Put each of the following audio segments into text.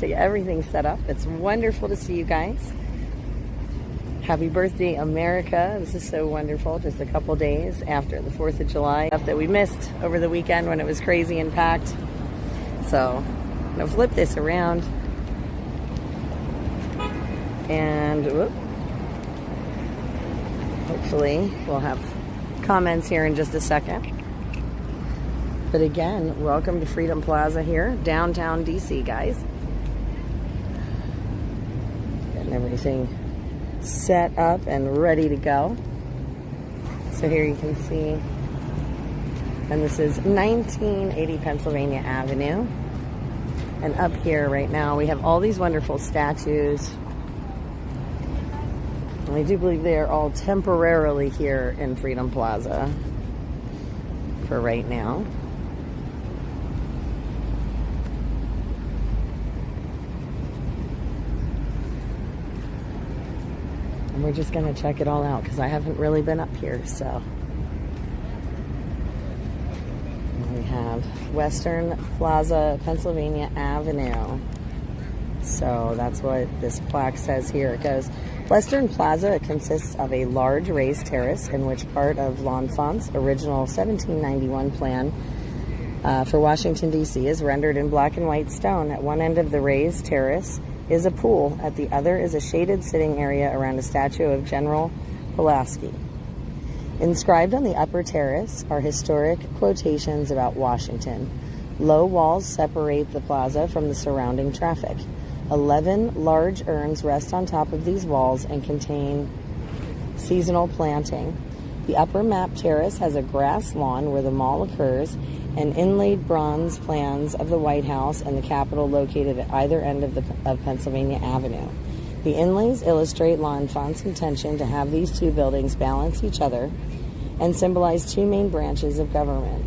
to get everything set up. It's wonderful to see you guys. Happy birthday, America. This is so wonderful. Just a couple days after the 4th of July. Stuff that we missed over the weekend when it was crazy and packed. So I'm going to flip this around. And whoop, hopefully we'll have comments here in just a second. But again, welcome to Freedom Plaza here, downtown DC, guys. Getting everything set up and ready to go. So here you can see, and this is 1980 Pennsylvania Avenue. And up here right now we have all these wonderful statues. And I do believe they are all temporarily here in Freedom Plaza for right now. And we're just going to check it all out because I haven't really been up here, so. And we have Western Plaza, Pennsylvania Avenue. So that's what this plaque says here. It goes, Western Plaza consists of a large raised terrace in which part of L'Enfant's original 1791 plan for Washington, D.C. is rendered in black and white stone. At one end of the raised terrace is a pool. At the other is a shaded sitting area around a statue of General Pulaski. Inscribed on the upper terrace are historic quotations about Washington. Low walls separate the plaza from the surrounding traffic. 11 large urns rest on top of these walls and contain seasonal planting. The upper map terrace has a grass lawn where the mall occurs and inlaid bronze plans of the White House and the Capitol located at either end of Pennsylvania Avenue. The inlays illustrate L'Enfant's intention to have these two buildings balance each other and symbolize two main branches of government.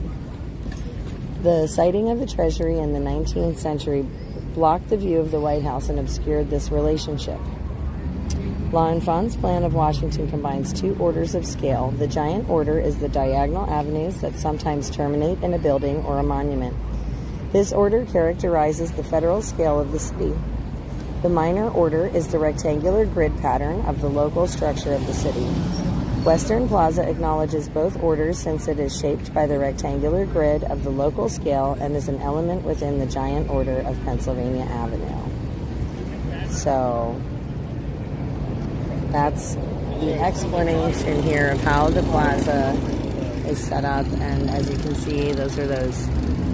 The siting of the Treasury in the 19th century blocked the view of the White House and obscured this relationship. L'Enfant's plan of Washington combines two orders of scale. The giant order is the diagonal avenues that sometimes terminate in a building or a monument. This order characterizes the federal scale of the city. The minor order is the rectangular grid pattern of the local structure of the city. Western Plaza acknowledges both orders since it is shaped by the rectangular grid of the local scale and is an element within the giant order of Pennsylvania Avenue. So that's the explanation here of how the plaza is set up. And as you can see, those are those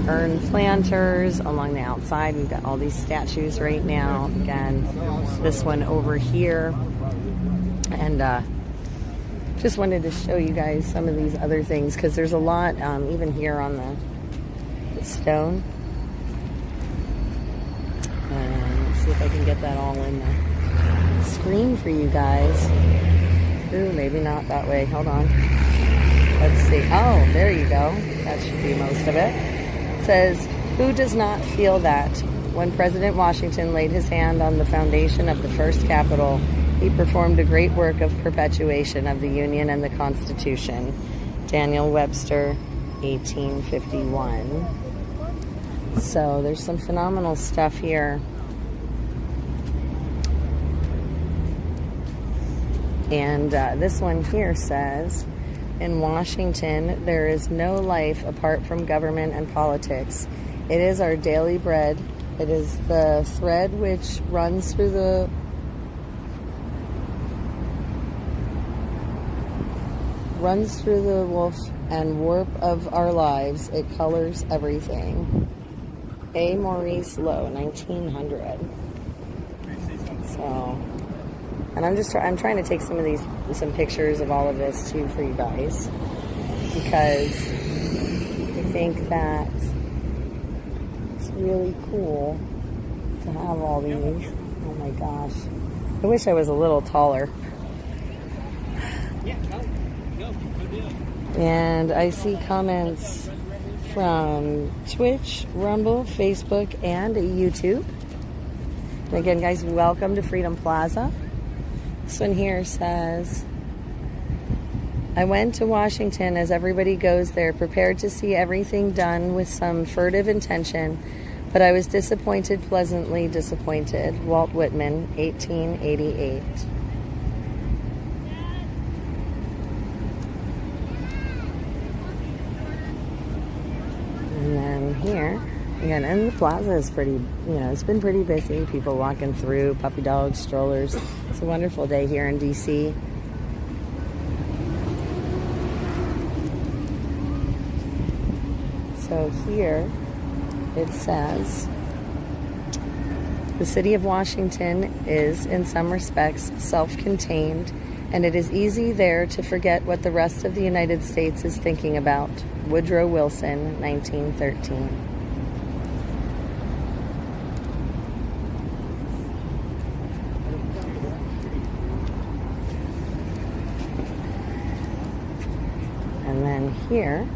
urn planters along the outside. We've got all these statues right now. Again, this one over here. And just wanted to show you guys some of these other things because there's a lot even here on the stone. And let's see if I can get that all in the screen for you guys. Ooh, maybe not that way. Hold on. Let's see. Oh, there you go. That should be most of it. It says, who does not feel that when President Washington laid his hand on the foundation of the first Capitol, he performed a great work of perpetuation of the Union and the Constitution. Daniel Webster, 1851. So there's some phenomenal stuff here. And this one here says, in Washington, there is no life apart from government and politics. It is our daily bread. It is the thread which runs through the woof and warp of our lives. It colors everything. A. Maurice Lowe, 1900. So, and I'm trying to take some pictures of all of this too for you guys because I think that it's really cool to have all these. Oh my gosh. I wish I was a little taller. And I see comments from Twitch, Rumble, Facebook, and YouTube. And again, guys, welcome to Freedom Plaza. This one here says, I went to Washington as everybody goes there, prepared to see everything done with some furtive intention. But I was disappointed, pleasantly disappointed. Walt Whitman, 1888. And then here, again, and the plaza is pretty, it's been pretty busy. People walking through, puppy dogs, strollers. It's a wonderful day here in DC. So here it says, the city of Washington is, in some respects, self-contained, and it is easy there to forget what the rest of the United States is thinking about. Woodrow Wilson, 1913. And then here,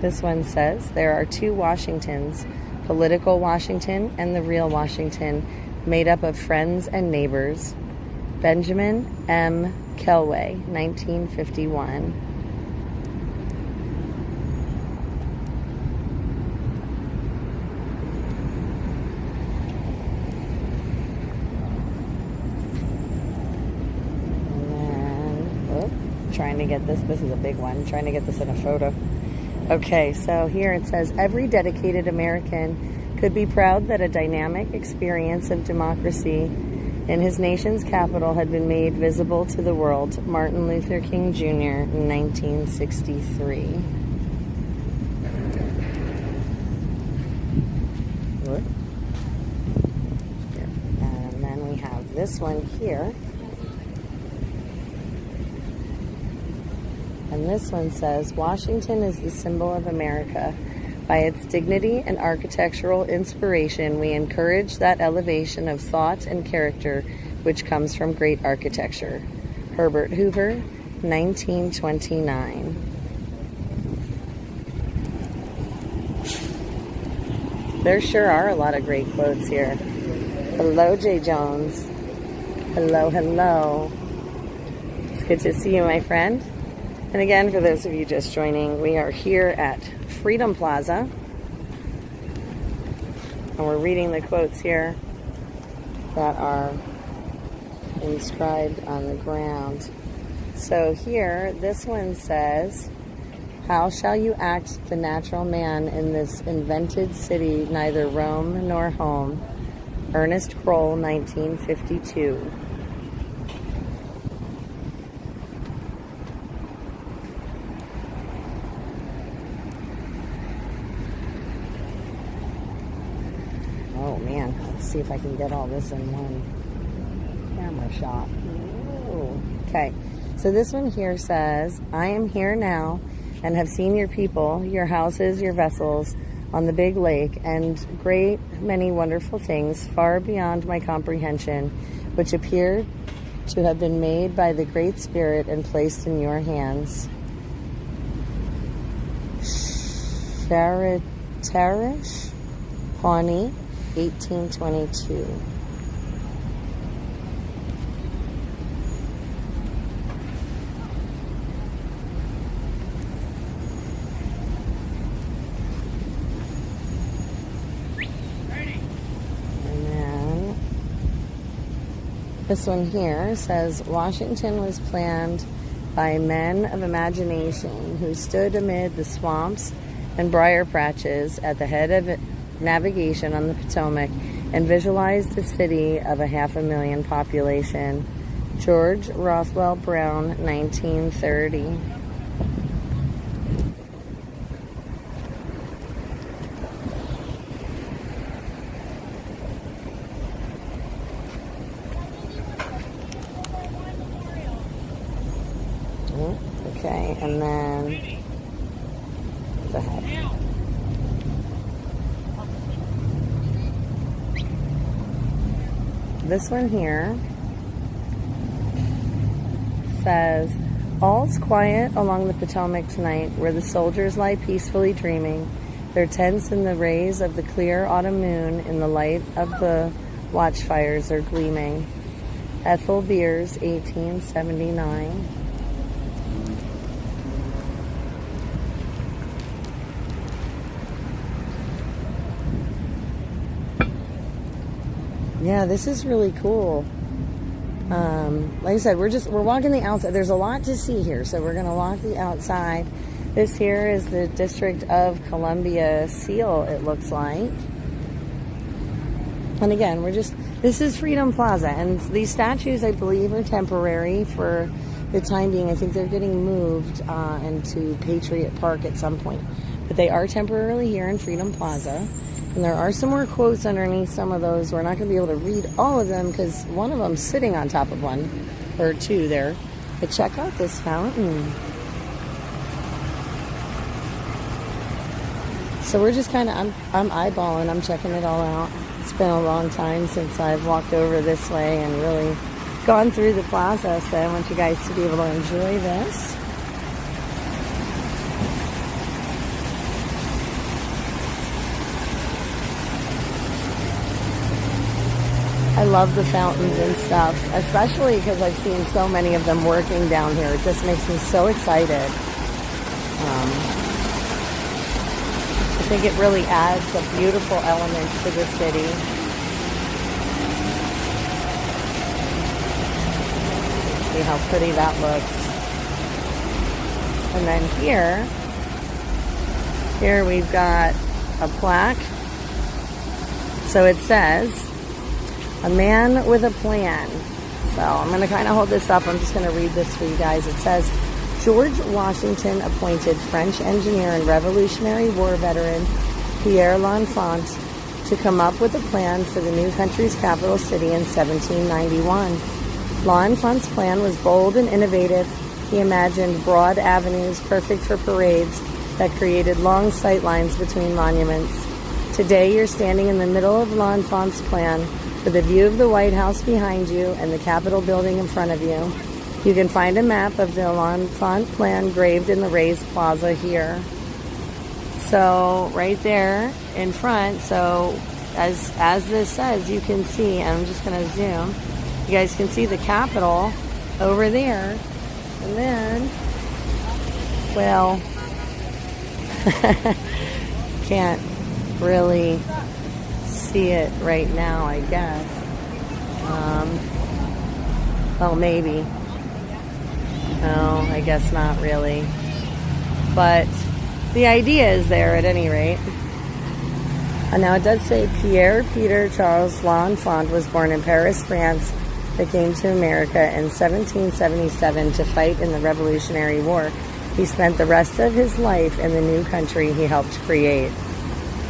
this one says, there are two Washingtons, political Washington and the real Washington, made up of friends and neighbors. Benjamin M. Kelway, 1951. And then, trying to get this is a big one, trying to get this in a photo. Okay, so here it says, every dedicated American could be proud that a dynamic experience of democracy in his nation's capital had been made visible to the world. Martin Luther King Jr., 1963. And then we have this one here. And this one says, Washington is the symbol of America. By its dignity and architectural inspiration, we encourage that elevation of thought and character which comes from great architecture. Herbert Hoover, 1929. There sure are a lot of great quotes here. Hello, Jay Jones. Hello, hello. It's good to see you, my friend. And again, for those of you just joining, we are here at Freedom Plaza. And we're reading the quotes here that are inscribed on the ground. So here, this one says, how shall you act the natural man in this invented city, neither Rome nor home? Ernest Kroll, 1952. Oh man, let's see if I can get all this in one camera shot. Ooh. Okay, so this one here says, I am here now and have seen your people, your houses, your vessels on the big lake, and great many wonderful things far beyond my comprehension, which appear to have been made by the Great Spirit and placed in your hands. Charitarish, Pawnee, 1822. And then this one here says, Washington was planned by men of imagination who stood amid the swamps and briar patches at the head of navigation on the Potomac and visualized a city of 500,000 population. George Rothwell Brown, 1930. Okay, and then what the heck? This one here says, all's quiet along the Potomac tonight, where the soldiers lie peacefully dreaming, their tents in the rays of the clear autumn moon, in the light of the watchfires are gleaming. Ethel Beers, 1879. Yeah, this is really cool. Like I said, we're walking the outside. There's a lot to see here, so we're gonna walk the outside. This here is the District of Columbia seal, it looks like. And again, this is Freedom Plaza, and these statues, I believe, are temporary for the time being. I think they're getting moved into Patriot Park at some point. But they are temporarily here in Freedom Plaza. And there are some more quotes underneath some of those. We're not going to be able to read all of them because one of them's sitting on top of one, or two there. But check out this fountain. So we're just kind of, I'm eyeballing, I'm checking it all out. It's been a long time since I've walked over this way and really gone through the plaza, so I want you guys to be able to enjoy this. I love the fountains and stuff, especially because I've seen so many of them working down here. It just makes me so excited. I think it really adds a beautiful element to the city. See how pretty that looks. And then here we've got a plaque. So it says, "A man with a plan." So I'm going to kind of hold this up. I'm just going to read this for you guys. It says, "George Washington appointed French engineer and Revolutionary War veteran Pierre L'Enfant to come up with a plan for the new country's capital city in 1791. L'Enfant's plan was bold and innovative. He imagined broad avenues perfect for parades that created long sight lines between monuments. Today you're standing in the middle of L'Enfant's plan with a view of the White House behind you and the Capitol building in front of you. You can find a map of the L'Enfant plan engraved in the raised plaza here." So right there in front, so as this says, you can see, and I'm just going to zoom, you guys can see the Capitol over there. And then, well, can't really see it right now, I guess. Well, maybe. No, I guess not really. But the idea is there at any rate. And now it does say Pierre Peter Charles L'Enfant was born in Paris, France, but came to America in 1777 to fight in the Revolutionary War. He spent the rest of his life in the new country he helped create.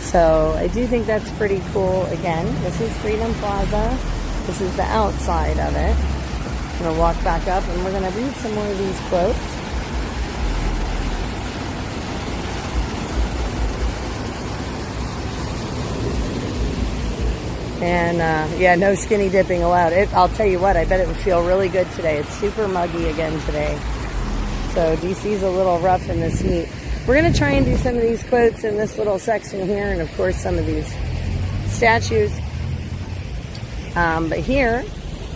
So I do think that's pretty cool. Again, this is Freedom Plaza. This is the outside of it. I'm going to walk back up and we're going to read some more of these quotes. And yeah, no skinny dipping allowed. I'll tell you what, I bet it would feel really good today. It's super muggy again today. So DC's a little rough in this heat. We're going to try and do some of these quotes in this little section here, and of course some of these statues. But here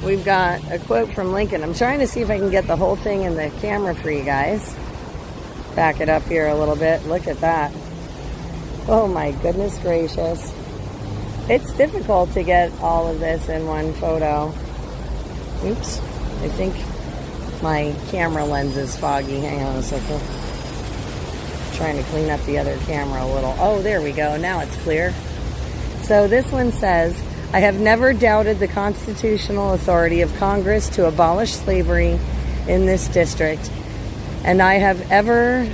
we've got a quote from Lincoln. I'm trying to see if I can get the whole thing in the camera for you guys. Back it up here a little bit. Look at that. Oh my goodness gracious. It's difficult to get all of this in one photo. Oops. I think my camera lens is foggy. Hang on a second. Trying to clean up the other camera a little. Oh, there we go. Now it's clear. So this one says, "I have never doubted the constitutional authority of Congress to abolish slavery in this district, and I have ever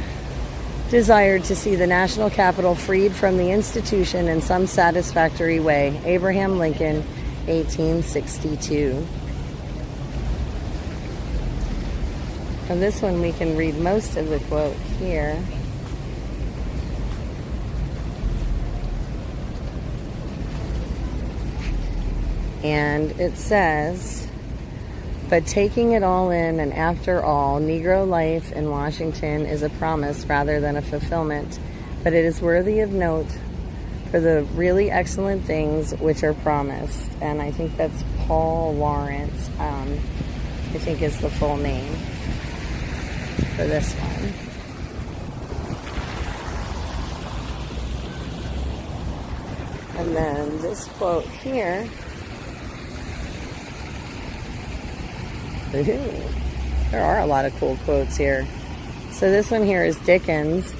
desired to see the national capital freed from the institution in some satisfactory way. Abraham Lincoln, 1862. And this one we can read most of the quote here. And it says, "But taking it all in, and after all, Negro life in Washington is a promise rather than a fulfillment, but it is worthy of note for the really excellent things which are promised." And I think that's Paul Lawrence, I think is the full name for this one. And then this quote here There are a lot of cool quotes here. So this one here is Dickens.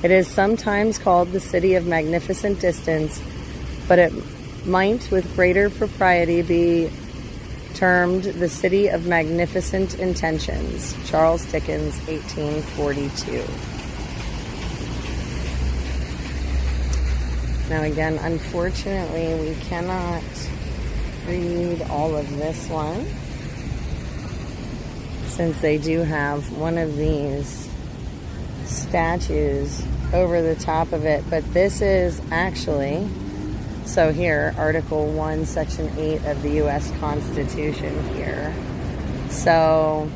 It is sometimes called the city of magnificent distance, but it might with greater propriety be termed the city of magnificent intentions. Charles Dickens, 1842. Now again, unfortunately, we cannot read all of this one, since they do have one of these statues over the top of it. But this is actually, so here, Article 1, Section 8 of the U.S. Constitution here. So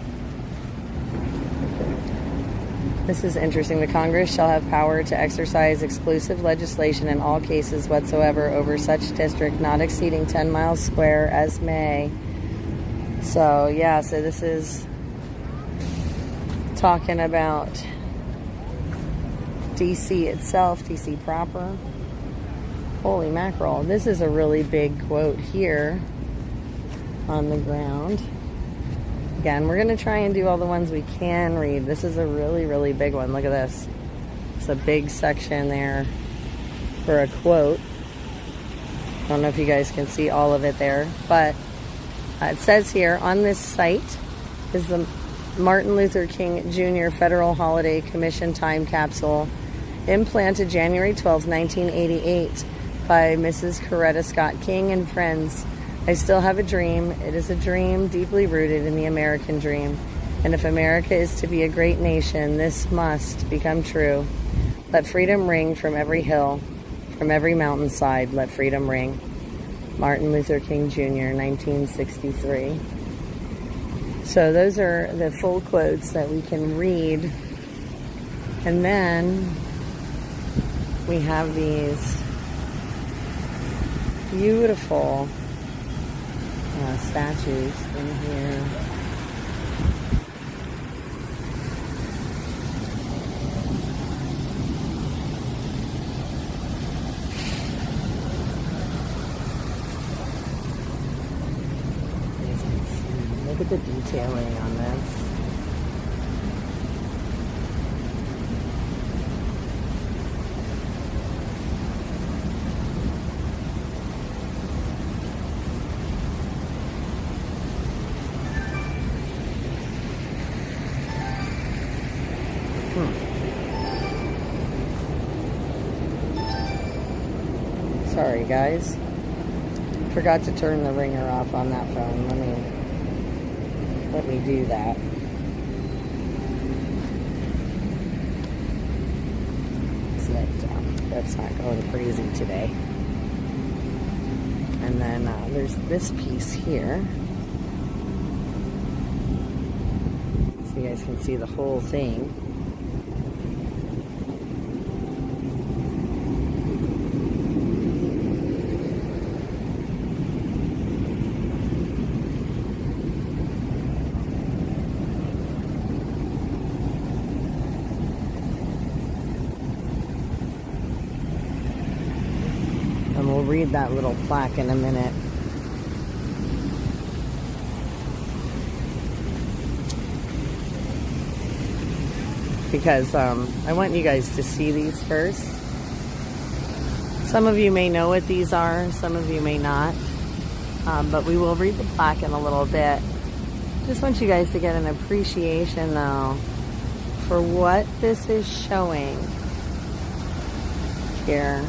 this is interesting. The Congress shall have power to exercise exclusive legislation in all cases whatsoever over such district not exceeding 10 miles square as may. So yeah, so this is talking about DC itself, DC proper. Holy mackerel. This is a really big quote here on the ground. Again, we're going to try and do all the ones we can read. This is a really, really big one. Look at this. It's a big section there for a quote. I don't know if you guys can see all of it there, but it says here, on this site is the Martin Luther King Jr. Federal Holiday Commission time capsule, implanted January 12, 1988 by Mrs. Coretta Scott King and friends. I still have a dream. It is a dream deeply rooted in the American dream. And if America is to be a great nation, this must become true. Let freedom ring from every hill, from every mountainside. Let freedom ring. Martin Luther King Jr., 1963. So those are the full quotes that we can read. And then we have these beautiful statues in here. Look at the detailing on this. Sorry guys, forgot to turn the ringer off on that phone. Let me do that. So that's not going crazy today. And then there's this piece here, so you guys can see the whole thing. And we'll read that little plaque in a minute. Because I want you guys to see these first. Some of you may know what these are, some of you may not. But we will read the plaque in a little bit. Just want you guys to get an appreciation though for what this is showing here.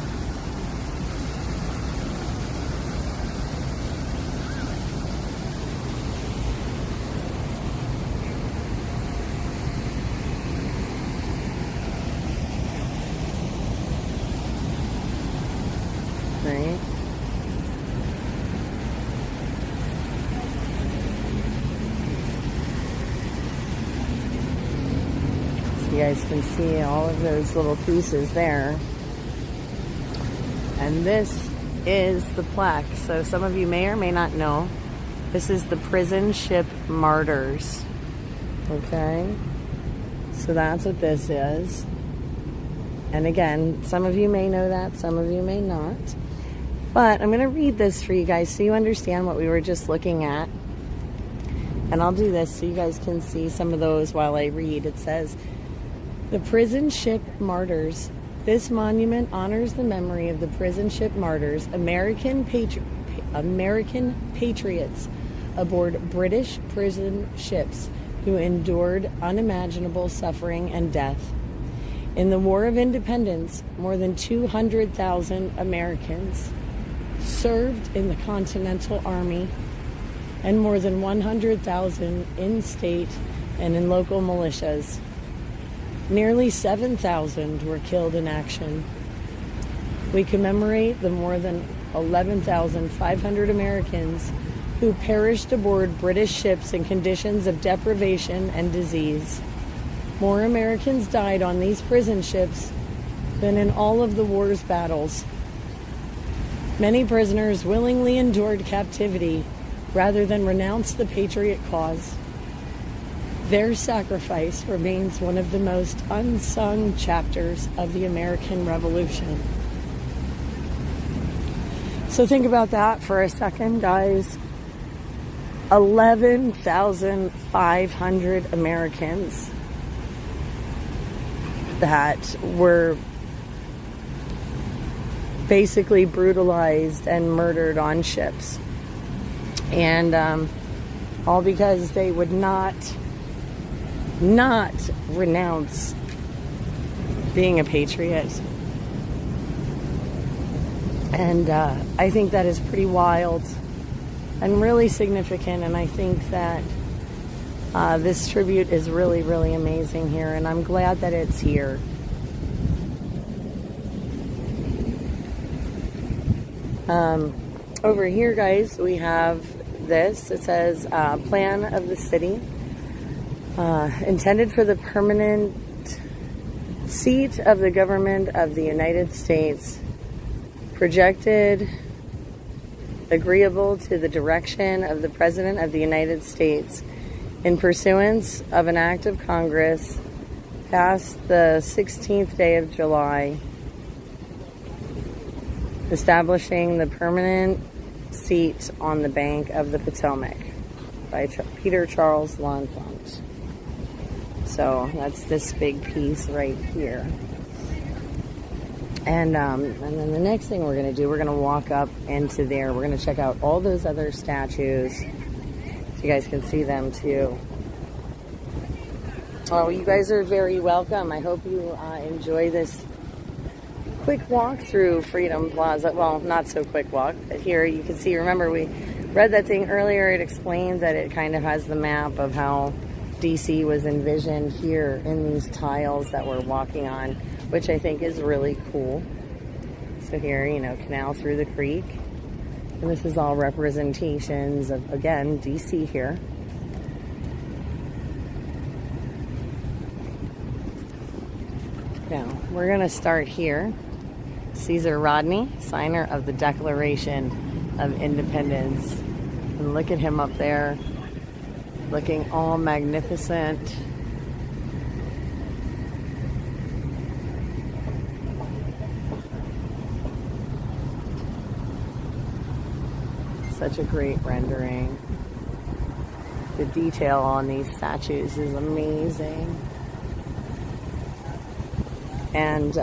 Right? So you guys can see all of those little pieces there. And this is the plaque. So some of you may or may not know, this is the prison ship martyrs. Okay? So that's what this is. And again, some of you may know that, some of you may not. But I'm going to read this for you guys so you understand what we were just looking at. And I'll do this so you guys can see some of those while I read. It says, the prison ship martyrs. This monument honors the memory of the prison ship martyrs, American patriots aboard British prison ships who endured unimaginable suffering and death. In the War of Independence, more than 200,000 Americans served in the Continental Army, and more than 100,000 in state and in local militias. Nearly 7,000 were killed in action. We commemorate the more than 11,500 Americans who perished aboard British ships in conditions of deprivation and disease. More Americans died on these prison ships than in all of the war's battles. Many prisoners willingly endured captivity rather than renounce the patriot cause. Their sacrifice remains one of the most unsung chapters of the American Revolution. So think about that for a second, guys. 11,500 Americans that were basically brutalized and murdered on ships. And all because they would not renounce being a patriot. And I think that is pretty wild and really significant. And I think that this tribute is really, really amazing here. And I'm glad that it's here. Over here, guys, we have this. It says, plan of the city. Intended for the permanent seat of the government of the United States. Projected agreeable to the direction of the President of the United States in pursuance of an act of Congress passed the 16th day of July, establishing the permanent seat on the bank of the Potomac by Peter Charles L'Enfant. So that's this big piece right here. And then the next thing we're going to do, we're going to walk up into there. We're going to check out all those other statues so you guys can see them too. Oh, you guys are very welcome. I hope you enjoy this quick walk through Freedom Plaza. Well, not so quick walk, but here you can see, remember we read that thing earlier. It explained that it kind of has the map of how DC was envisioned here in these tiles that we're walking on, which I think is really cool. So here, you know, canal through the creek. And this is all representations of, again, DC here. Now, we're going to start here. Caesar Rodney, signer of the Declaration of Independence. And look at him up there, looking all magnificent. Such a great rendering. The detail on these statues is amazing. And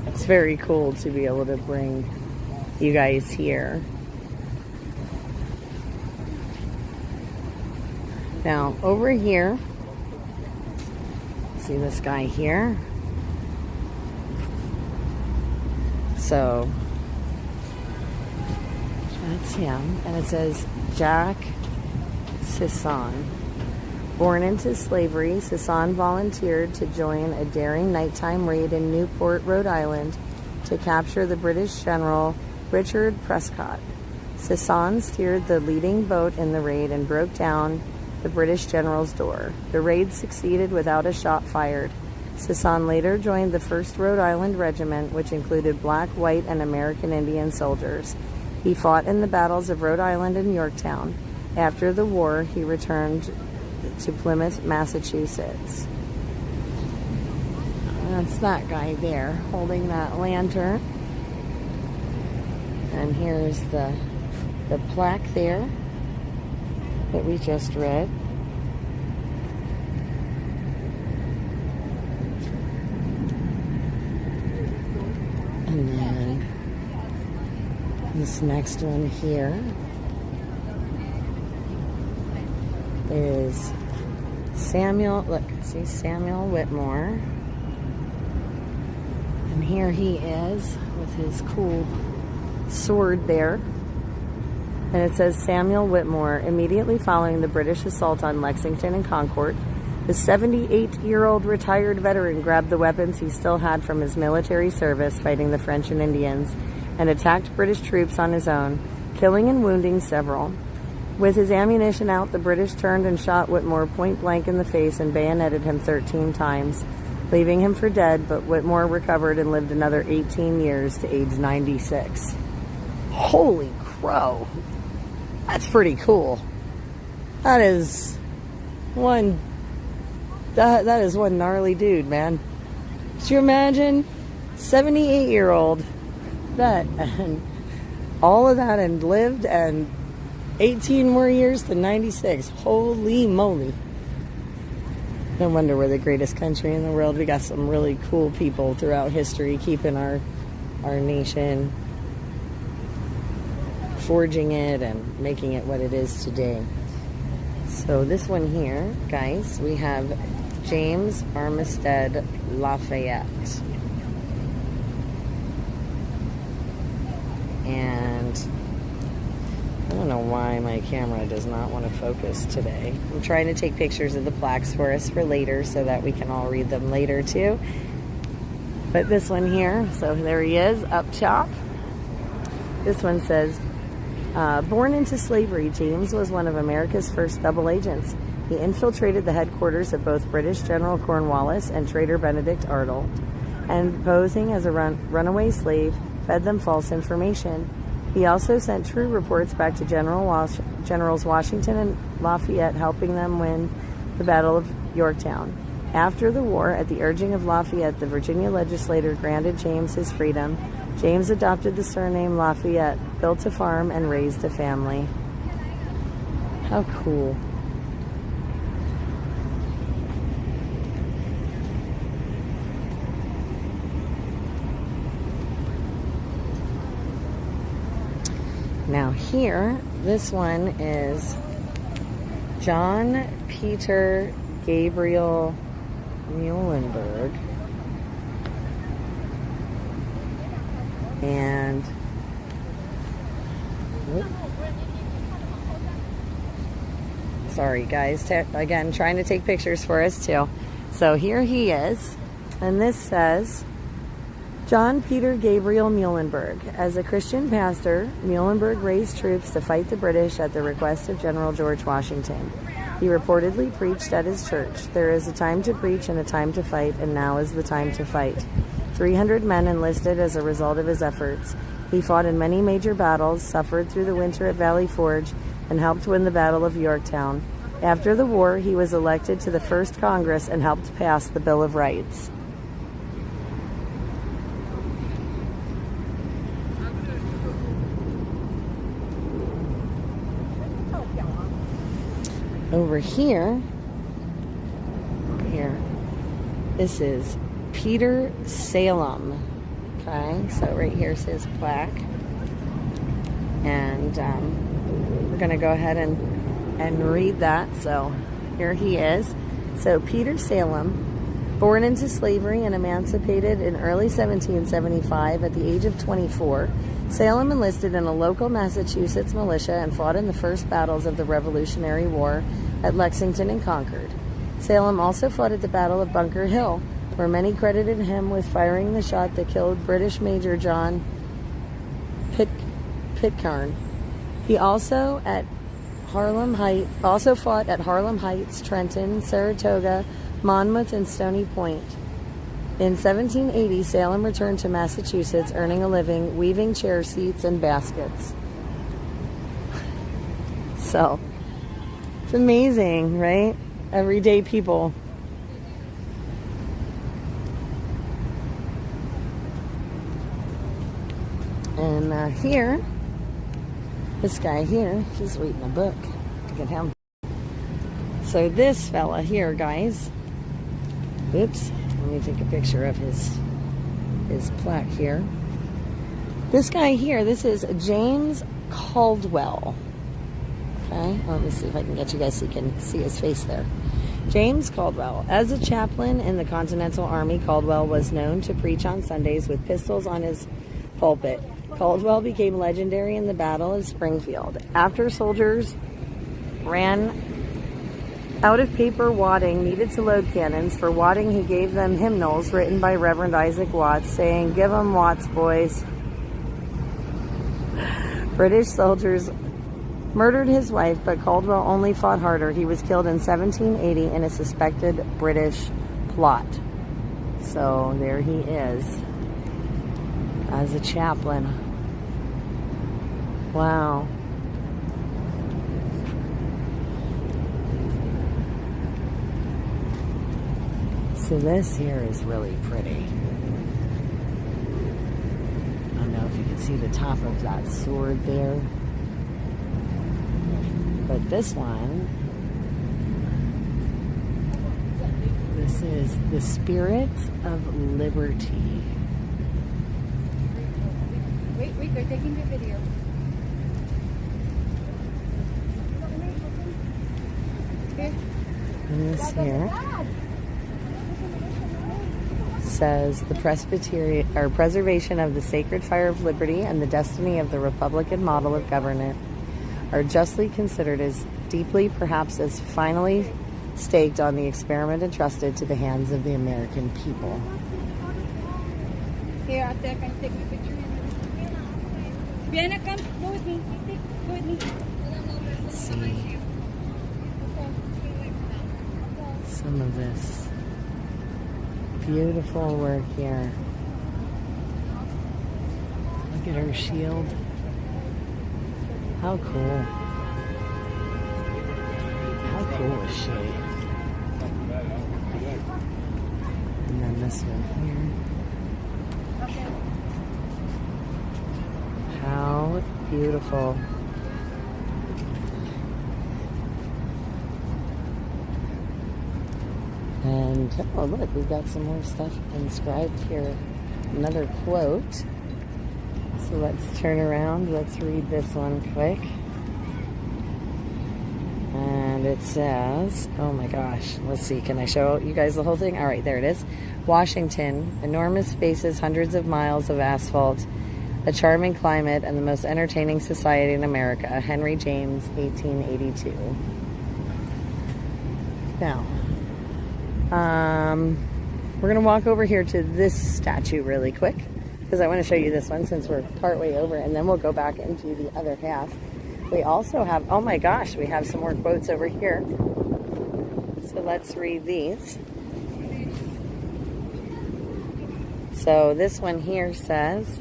it's very cool to be able to bring you guys here. Now, over here, see this guy here? So, that's him. And it says Jack Sisson. Born into slavery, Sisson volunteered to join a daring nighttime raid in Newport, Rhode Island to capture the British General Richard Prescott. Sisson steered the leading boat in the raid and broke down the British General's door. The raid succeeded without a shot fired. Sisson later joined the 1st Rhode Island Regiment, which included black, white, and American Indian soldiers. He fought in the battles of Rhode Island and Yorktown. After the war, he returned to Plymouth, Massachusetts. That's that guy there holding that lantern. And here's the the plaque there that we just read. And then this next one here is Samuel, look, see Samuel Whitmore. And here he is with his cool sword there. And it says Samuel Whitmore, immediately following the British assault on Lexington and Concord, the 78-year-old retired veteran grabbed the weapons he still had from his military service fighting the French and Indians and attacked British troops on his own, killing and wounding several. With his ammunition out, the British turned and shot Whitmore point blank in the face and bayoneted him 13 times, leaving him for dead, but Whitmore recovered and lived another 18 years to age 96. Holy crow! That's pretty cool. That is one gnarly dude, man. Could you imagine 78-year-old that and all of that and lived and 18 more years to 96. Holy moly. No wonder we're the greatest country in the world. We got some really cool people throughout history keeping our nation, forging it and making it what it is today. So this one here, guys, we have James Armistead Lafayette. And I don't know why my camera does not want to focus today. I'm trying to take pictures of the plaques for us for later so that we can all read them later too. But this one here, so there he is up top. This one says, born into slavery, James was one of America's first double agents. He infiltrated the headquarters of both British General Cornwallis and Trader Benedict Arnold, and posing as a runaway slave, fed them false information. He also sent true reports back to Generals Washington and Lafayette, helping them win the Battle of Yorktown. After the war, at the urging of Lafayette, the Virginia legislature granted James his freedom. James adopted the surname Lafayette, built a farm, and raised a family. How cool. Now here, this one is John Peter Gabriel Muhlenberg. And sorry guys, again trying to take pictures for us too. So here he is, and this says John Peter Gabriel Muhlenberg. As a Christian pastor, Muhlenberg raised troops to fight the British at the request of General George Washington. He reportedly preached at his church, "There is a time to preach and a time to fight, and now is the time to fight." 300 men enlisted as a result of his efforts. He fought in many major battles, suffered through the winter at Valley Forge, and helped win the Battle of Yorktown. After the war, he was elected to the First Congress and helped pass the Bill of Rights. Over here, this is Peter Salem. Okay, so right here's his plaque. And we're going to go ahead and read that. So here he is. So Peter Salem, born into slavery and emancipated in early 1775 at the age of 24, Salem enlisted in a local Massachusetts militia and fought in the first battles of the Revolutionary War at Lexington and Concord. Salem also fought at the Battle of Bunker Hill, where many credited him with firing the shot that killed British Major John Pitcairn. He also fought at Harlem Heights, Trenton, Saratoga, Monmouth, and Stony Point. In 1780, Salem returned to Massachusetts, earning a living weaving chair seats and baskets. So, it's amazing, right? Everyday people. And here This guy here, he's reading a book. Look at him. So this fella here, guys. Oops. Let me take a picture of his plaque here. This guy here, this is James Caldwell. Okay, let me see if I can get you guys so you can see his face there. James Caldwell. As a chaplain in the Continental Army, Caldwell was known to preach on Sundays with pistols on his pulpit. Caldwell became legendary in the Battle of Springfield. After soldiers ran out of paper wadding needed to load cannons, for wadding he gave them hymnals written by Reverend Isaac Watts, saying, "Give 'em Watts, boys." British soldiers murdered his wife, but Caldwell only fought harder. He was killed in 1780 in a suspected British plot. So there he is as a chaplain. Wow. So this here is really pretty. I don't know if you can see the top of that sword there. But this one, this is the Spirit of Liberty. Wait, they're taking the video. And this here says the Presbyterian or preservation of the sacred fire of liberty and the destiny of the Republican model of government are justly considered as deeply, perhaps as finally staked on the experiment entrusted to the hands of the American people. Here, out there, can you take my picture? Vienna, come, go with me. Go with me. Let's see some of this beautiful work here. Look at her shield. How cool. How cool is she? And then this one here. How beautiful. And, oh look, we've got some more stuff inscribed here. Another quote. So let's turn around. Let's read this one quick. And it says, oh my gosh, let's see, can I show you guys the whole thing? All right, there it is. Washington, enormous spaces, hundreds of miles of asphalt, a charming climate, and the most entertaining society in America. Henry James, 1882. Now, we're going to walk over here to this statue really quick, because I want to show you this one since we're partway over, and then we'll go back into the other half. We also have, oh my gosh, we have some more quotes over here. So let's read these. So this one here says,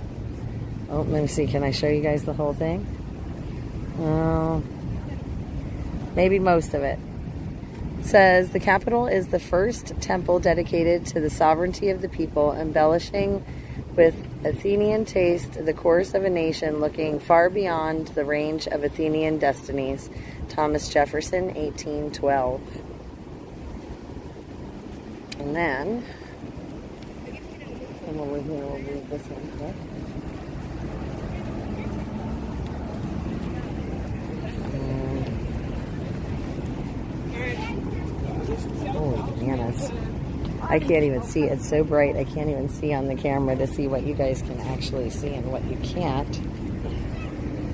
oh, let me see, can I show you guys the whole thing? Maybe most of it. It says, the Capitol is the first temple dedicated to the sovereignty of the people, embellishing with Athenian taste the course of a nation looking far beyond the range of Athenian destinies. Thomas Jefferson, 1812. And then, come over here, we'll read this one quick. Holy bananas. I can't even see. It's so bright. I can't even see on the camera to see what you guys can actually see and what you can't.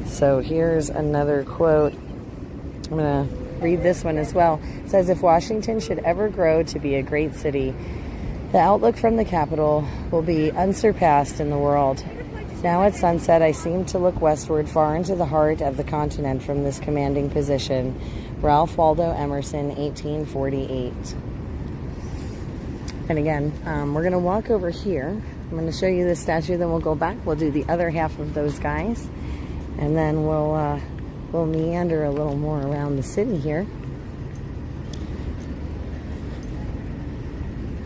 So here's another quote. I'm going to read this one as well. It says, if Washington should ever grow to be a great city, the outlook from the Capitol will be unsurpassed in the world. Now at sunset, I seem to look westward far into the heart of the continent from this commanding position. Ralph Waldo Emerson, 1848. And again, we're going to walk over here. I'm going to show you this statue, then we'll go back. We'll do the other half of those guys. And then we'll meander a little more around the city here.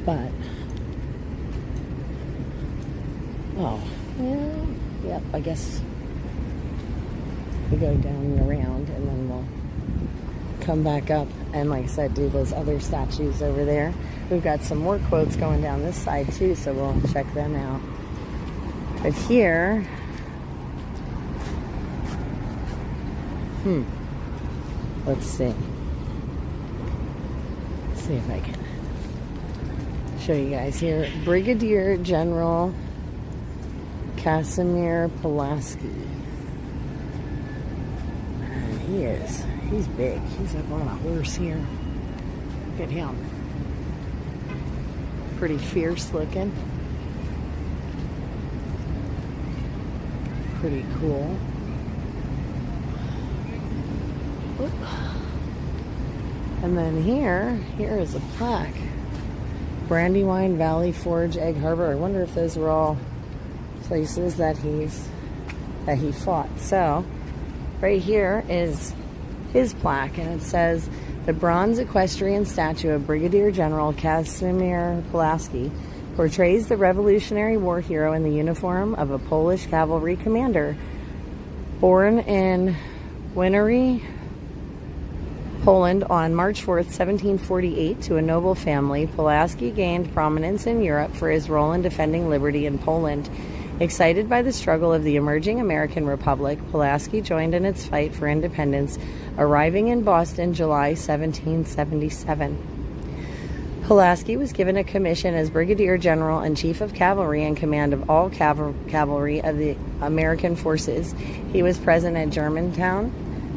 But, oh, yeah, yep, I guess We go down and around, and then we'll come back up and, like I said, do those other statues over there. We've got some more quotes going down this side too, so we'll check them out. But here, let's see. Let's see if I can show you guys here. Brigadier General Casimir Pulaski. And he's big. He's up on a horse here. Look at him. Pretty fierce looking. Pretty cool. Whoop. And then here is a plaque. Brandywine Valley Forge, Egg Harbor. I wonder if those were all places that he fought. So right here is his plaque, and it says, the bronze equestrian statue of Brigadier General Casimir Pulaski portrays the Revolutionary War hero in the uniform of a Polish cavalry commander. Born in Winery, Poland on March 4th, 1748, to a noble family, Pulaski gained prominence in Europe for his role in defending liberty in Poland. Excited by the struggle of the emerging American Republic, Pulaski joined in its fight for independence, arriving in Boston July 1777. Pulaski was given a commission as Brigadier General and Chief of Cavalry in command of all cavalry of the American forces. He was present at Germantown,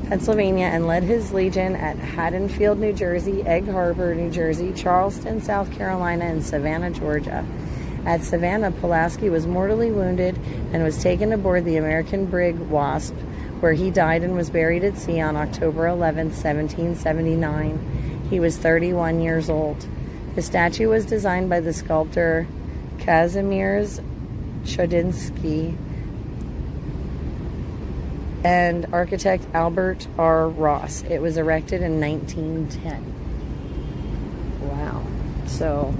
Pennsylvania, and led his legion at Haddonfield, New Jersey, Egg Harbor, New Jersey, Charleston, South Carolina, and Savannah, Georgia. At Savannah, Pulaski was mortally wounded and was taken aboard the American brig Wasp, where he died and was buried at sea on October 11, 1779. He was 31 years old. The statue was designed by the sculptor Kazimierz Chodzinski and architect Albert R. Ross. It was erected in 1910. Wow. So,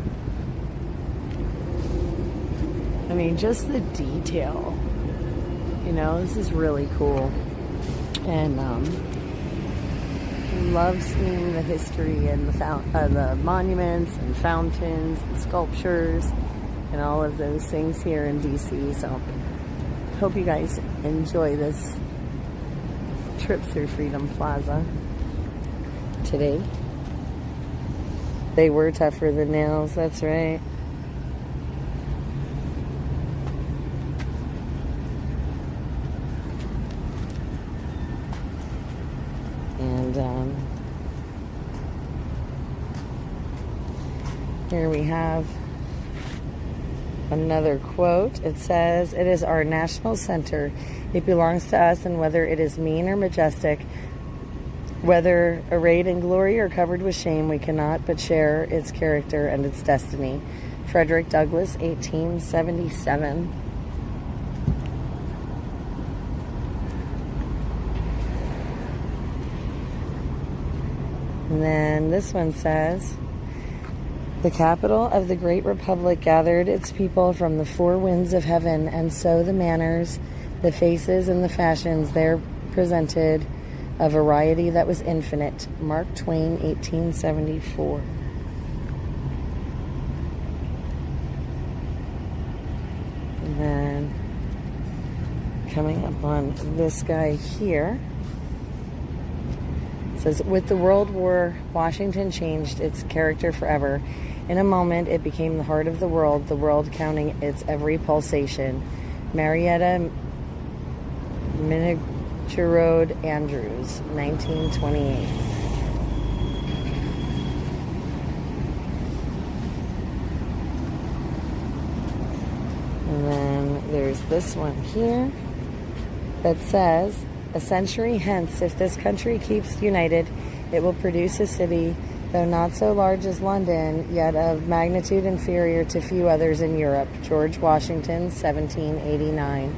I mean, just the detail, you know, this is really cool. And love seeing the history and the monuments and fountains and sculptures and all of those things here in DC. So hope you guys enjoy this trip through Freedom Plaza today. They were tougher than nails, that's right. And here we have another quote. It says, "It is our national center. It belongs to us, and whether it is mean or majestic, whether arrayed in glory or covered with shame, we cannot but share its character and its destiny." Frederick Douglass, 1877. And then this one says, "The capital of the great republic gathered its people from the four winds of heaven, and so the manners, the faces, and the fashions there presented a variety that was infinite." Mark Twain, 1874. And then coming up on this guy here, it says, "With the World War, Washington changed its character forever. In a moment, it became the heart of the world counting its every pulsation." Marietta Minigerode Andrews, 1928. And then there's this one here that says, "A century hence, if this country keeps united, it will produce a city, though not so large as London, yet of magnitude inferior to few others in Europe." George Washington, 1789.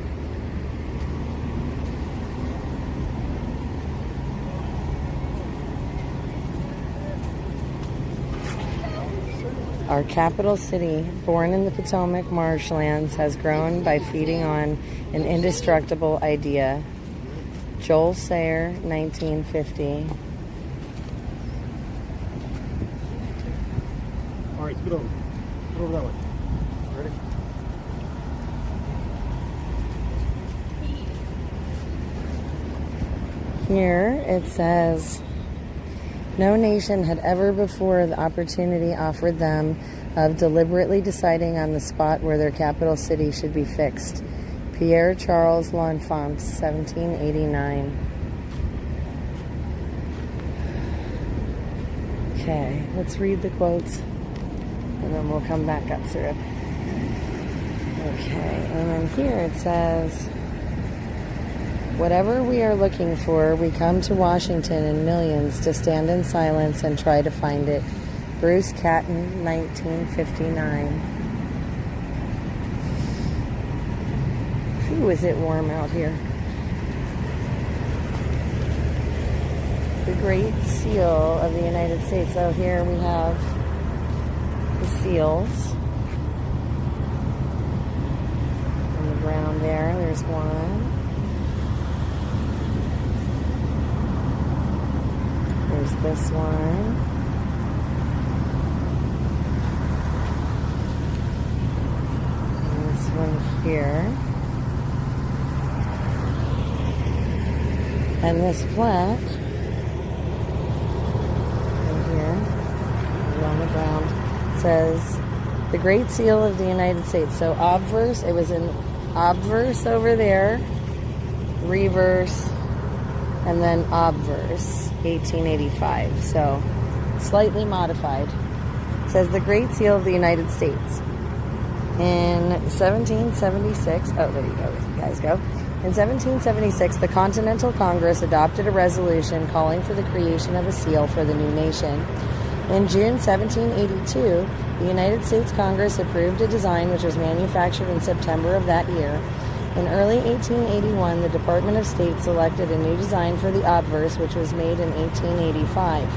Our capital city, born in the Potomac marshlands, has grown by feeding on an indestructible idea. Joel Sayer, 1950. All right, scoot over. Scoot over that way. Ready? Here it says, no nation had ever before the opportunity offered them of deliberately deciding on the spot where their capital city should be fixed. Pierre Charles L'Enfant, 1789. Okay, let's read the quotes and then we'll come back up through it. Okay, and then here it says, whatever we are looking for, we come to Washington in millions to stand in silence and try to find it. Bruce Catton, 1959. Ooh, is it warm out here? The Great Seal of the United States. So here we have the seals. On the ground there, there's one. There's this one. And this one here. And this plaque right here on the ground says the Great Seal of the United States. So obverse, it was in obverse over there, reverse, and then obverse, 1885. So slightly modified. It says the Great Seal of the United States. In 1776, oh, there you go, guys go. In 1776, the Continental Congress adopted a resolution calling for the creation of a seal for the new nation. In June 1782, the United States Congress approved a design which was manufactured in September of that year. In early 1881, the Department of State selected a new design for the obverse, which was made in 1885.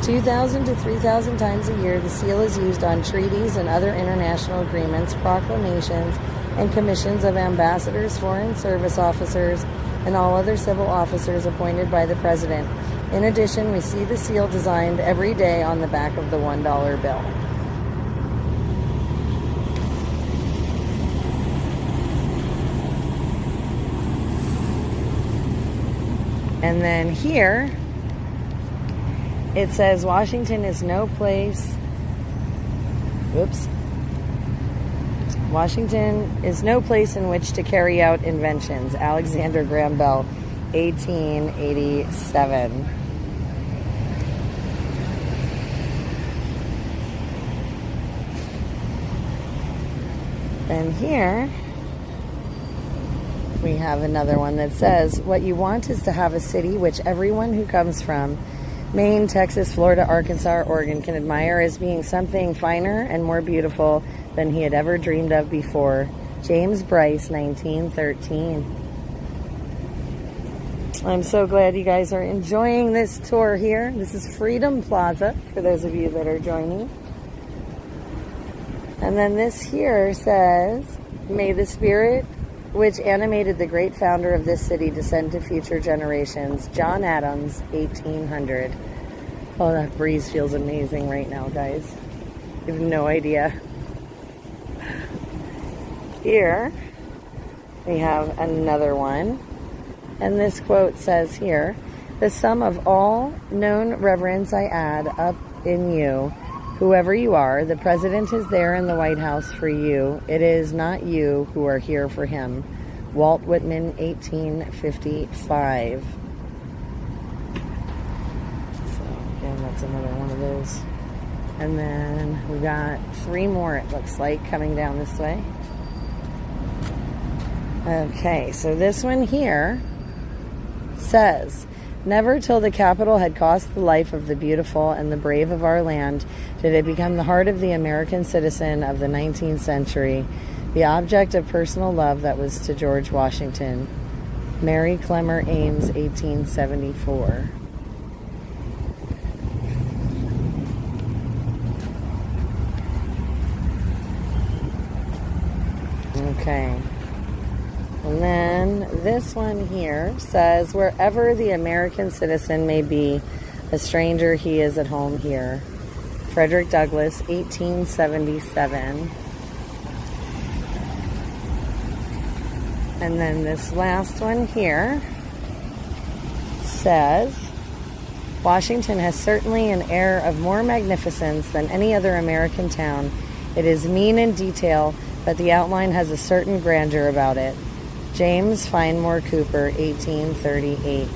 2,000 to 3,000 times a year, the seal is used on treaties and other international agreements, proclamations, and commissions of ambassadors, foreign service officers, and all other civil officers appointed by the President. In addition, we see the seal designed every day on the back of the $1 bill. And then here, it says Washington is no place, Washington is no place in which to carry out inventions. Alexander Graham Bell, 1887. And here we have another one that says, what you want is to have a city which everyone who comes from Maine, Texas, Florida, Arkansas, or Oregon can admire as being something finer and more beautiful than he had ever dreamed of before. James Bryce, 1913. I'm so glad you guys are enjoying this tour here. This is Freedom Plaza, for those of you that are joining. And then this here says, may the spirit which animated the great founder of this city descend to future generations. John Adams, 1800. Oh, that breeze feels amazing right now, guys. You have no idea. Here, we have another one. And this quote says here, the sum of all known reverence I add up in you, whoever you are, the president is there in the White House for you. It is not you who are here for him. Walt Whitman, 1855. So, again, that's another one of those. And then we got 3 more, it looks like, coming down this way. Okay, so this one here says, never till the Capitol had cost the life of the beautiful and the brave of our land did it become the heart of the American citizen of the 19th century, the object of personal love that was to George Washington. Mary Clemmer Ames, 1874. Okay. And then this one here says, wherever the American citizen may be, a stranger he is at home here. Frederick Douglass, 1877. And then this last one here says, Washington has certainly an air of more magnificence than any other American town. It is mean in detail, but the outline has a certain grandeur about it. James Fenimore Cooper, 1838.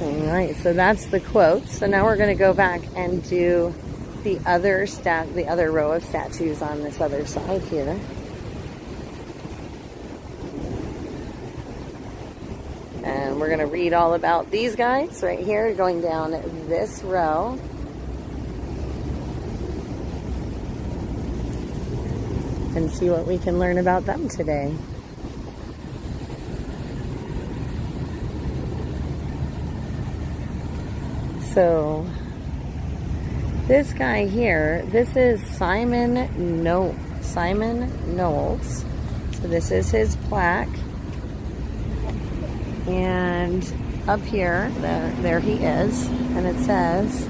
All right, so that's the quote. So now we're going to go back and do the other row of statues on this other side here. And we're going to read all about these guys right here, going down this row. And see what we can learn about them today. So, this guy here, this is Simon Knowles. So this is his plaque. And up here, there he is. And it says,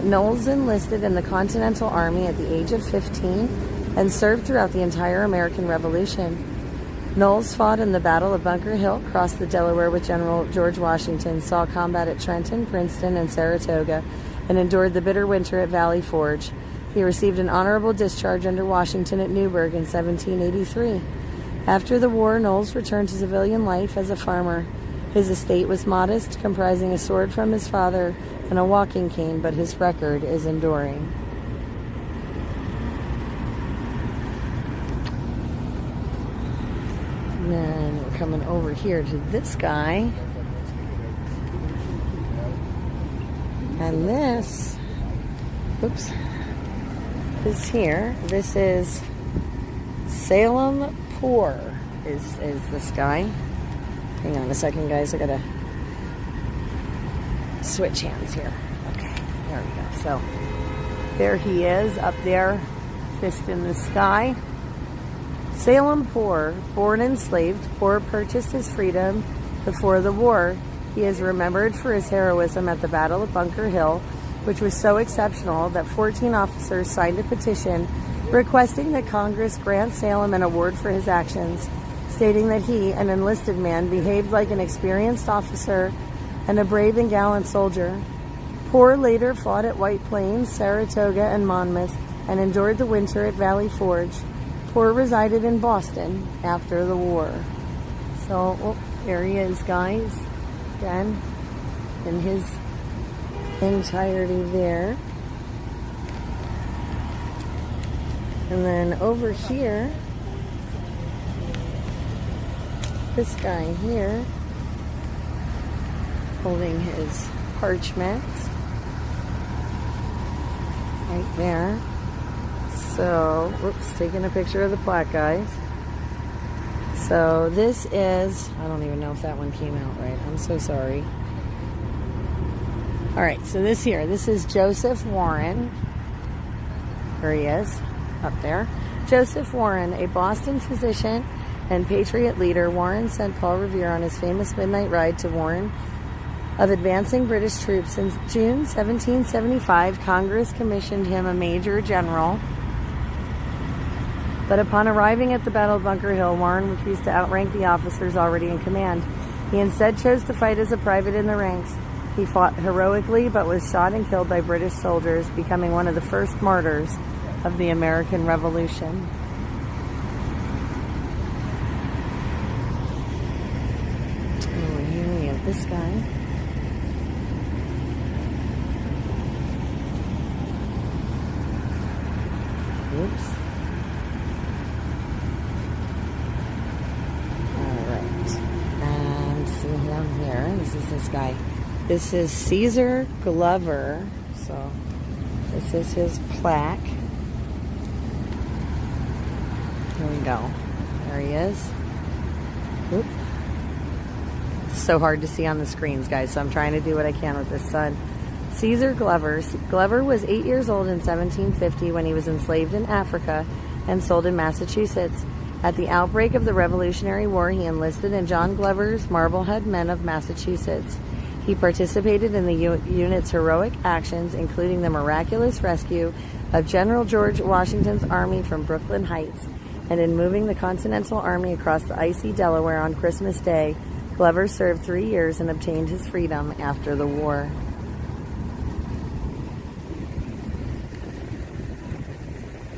Knowles enlisted in the Continental Army at the age of 15 and served throughout the entire American Revolution. Knowles fought in the Battle of Bunker Hill, crossed the Delaware with General George Washington, saw combat at Trenton, Princeton, and Saratoga, and endured the bitter winter at Valley Forge. He received an honorable discharge under Washington at Newburgh in 1783. After the war, Knowles returned to civilian life as a farmer. His estate was modest, comprising a sword from his father and a walking cane, but his record is enduring. And then we're coming over here to this guy. And this here, this is Salem Poor is this guy. Hang on a second, guys. I gotta switch hands here. Okay, there we go. So there he is up there, fist in the sky. Salem Poor, born enslaved, Poor purchased his freedom before the war. He is remembered for his heroism at the Battle of Bunker Hill, which was so exceptional that 14 officers signed a petition requesting that Congress grant Salem an award for his actions, stating that he, an enlisted man, behaved like an experienced officer and a brave and gallant soldier. Poor later fought at White Plains, Saratoga, and Monmouth, and endured the winter at Valley Forge. Poor resided in Boston after the war. So, there he is, guys. Again, in his entirety there. And then over here, this guy here, holding his parchment. Right there. So, whoops, taking a picture of the plaque, guys. So this is, I don't even know if that one came out right. I'm so sorry. All right, so this is Joseph Warren. There he is, up there. Joseph Warren, a Boston physician and patriot leader. Warren sent Paul Revere on his famous midnight ride to warn of advancing British troops. In June 1775, Congress commissioned him a major general. But upon arriving at the Battle of Bunker Hill, Warren refused to outrank the officers already in command. He instead chose to fight as a private in the ranks. He fought heroically, but was shot and killed by British soldiers, becoming one of the first martyrs of the American Revolution. Over here we have this guy. Oops. This guy. This is Caesar Glover. So this is his plaque. Here we go. There he is. Oop. It's so hard to see on the screens, guys, so I'm trying to do what I can with this sun. Caesar Glover. Glover was 8 years old in 1750 when he was enslaved in Africa and sold in Massachusetts. At the outbreak of the Revolutionary War, he enlisted in John Glover's Marblehead Men of Massachusetts. He participated in the unit's heroic actions, including the miraculous rescue of General George Washington's army from Brooklyn Heights, and in moving the Continental Army across the icy Delaware on Christmas Day. Glover served 3 years and obtained his freedom after the war.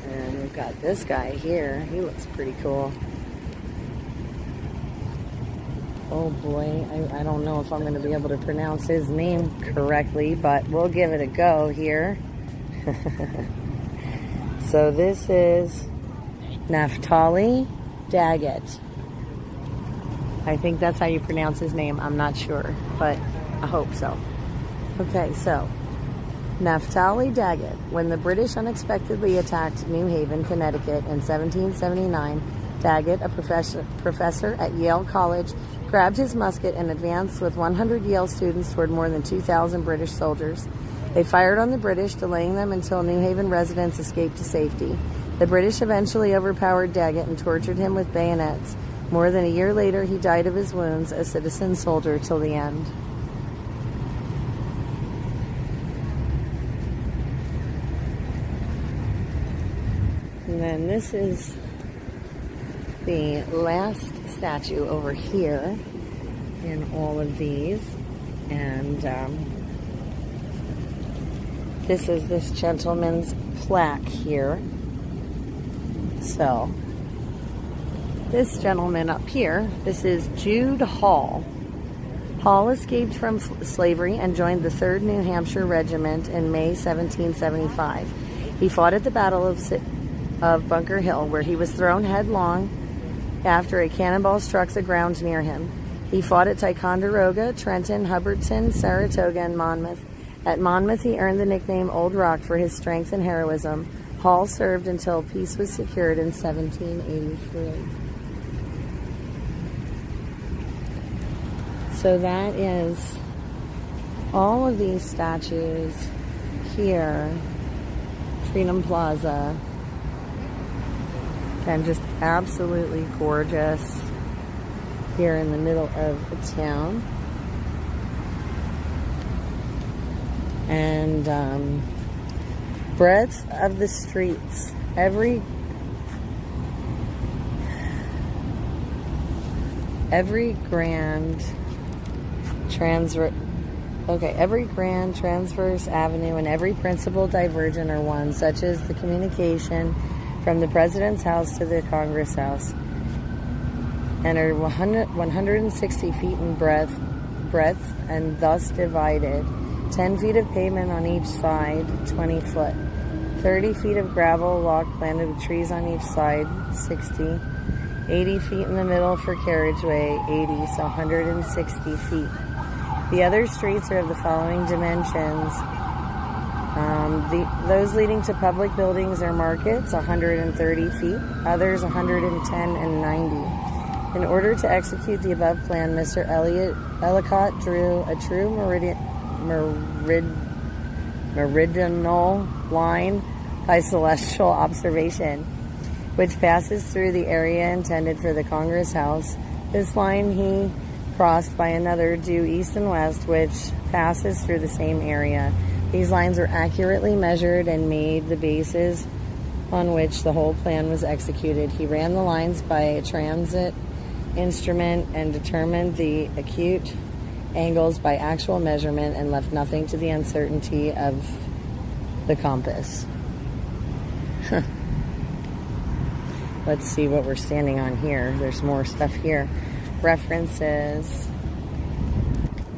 And we've got this guy here. He looks pretty cool. Oh boy, I don't know if I'm going to be able to pronounce his name correctly, but we'll give it a go here. So this is Naphtali Daggett. I think that's how you pronounce his name. I'm not sure, but I hope so. Okay, so Naphtali Daggett. When the British unexpectedly attacked New Haven, Connecticut in 1779, Daggett, a professor at Yale College, grabbed his musket and advanced with 100 Yale students toward more than 2,000 British soldiers. They fired on the British, delaying them until New Haven residents escaped to safety. The British eventually overpowered Daggett and tortured him with bayonets. More than a year later, he died of his wounds, a citizen soldier till the end. And then this is the last statue over here in all of these. And this is this gentleman's plaque here. So, this gentleman up here, this is Jude Hall. Hall escaped from slavery and joined the 3rd New Hampshire Regiment in May 1775. He fought at the Battle of Bunker Hill, where he was thrown headlong after a cannonball struck the ground near him. He fought at Ticonderoga, Trenton, Hubbardton, Saratoga, and Monmouth. At Monmouth, he earned the nickname Old Rock for his strength and heroism. Hall served until peace was secured in 1783. So that is all of these statues here, Freedom Plaza. And just absolutely gorgeous here in the middle of the town. And breadth of the streets. Every grand transverse avenue and every principal divergent are one, such as the communication from the President's house to the Congress House, and are 160 feet in breadth and thus divided. 10 feet of pavement on each side, 20 foot. 30 feet of gravel walk planted with trees on each side, 60. 80 feet in the middle for carriageway, 80, so 160 feet. The other streets are of the following dimensions. Those leading to public buildings or markets, 130 feet. Others, 110 and 90. In order to execute the above plan, Mr. Ellicott drew a true meridional line by celestial observation, which passes through the area intended for the Congress House. This line he crossed by another due east and west, which passes through the same area. These lines were accurately measured and made the basis on which the whole plan was executed. He ran the lines by a transit instrument and determined the acute angles by actual measurement and left nothing to the uncertainty of the compass. Let's see what we're standing on here. There's more stuff here. References.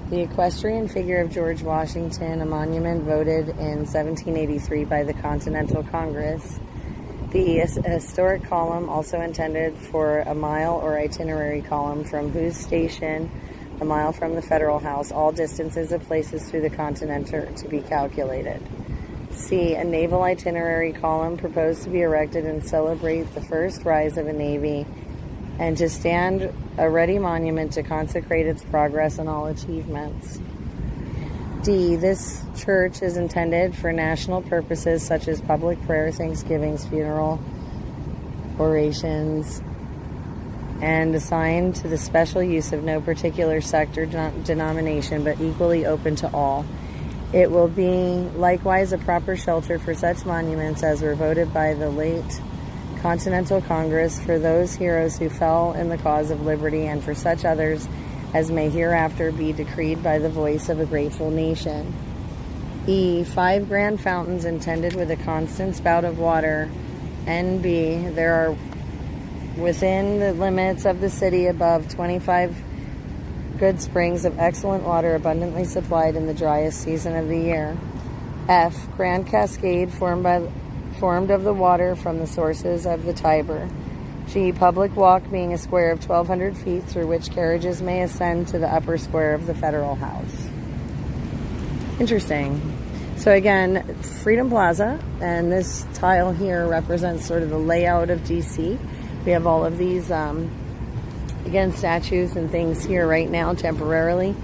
The equestrian figure of George Washington, a monument voted in 1783 by the Continental Congress. The historic column, also intended for a mile or itinerary column from whose station a mile from the Federal House, all distances of places through the continent are to be calculated. C. A naval itinerary column proposed to be erected and celebrate the first rise of a navy and to stand a ready monument to consecrate its progress and all achievements. D. This church is intended for national purposes such as public prayer, thanksgivings, funeral orations, and assigned to the special use of no particular sect or denomination, but equally open to all. It will be likewise a proper shelter for such monuments as were voted by the late Continental Congress for those heroes who fell in the cause of liberty, and for such others as may hereafter be decreed by the voice of a grateful nation. E. 5 grand fountains intended with a constant spout of water. N.B. There are within the limits of the city above 25 good springs of excellent water abundantly supplied in the driest season of the year. F. Grand cascade formed of the water from the sources of the Tiber. G. Public walk being a square of 1,200 feet through which carriages may ascend to the upper square of the Federal House. Interesting. So again, Freedom Plaza, and this tile here represents sort of the layout of DC. We have all of these, again, statues and things here right now temporarily.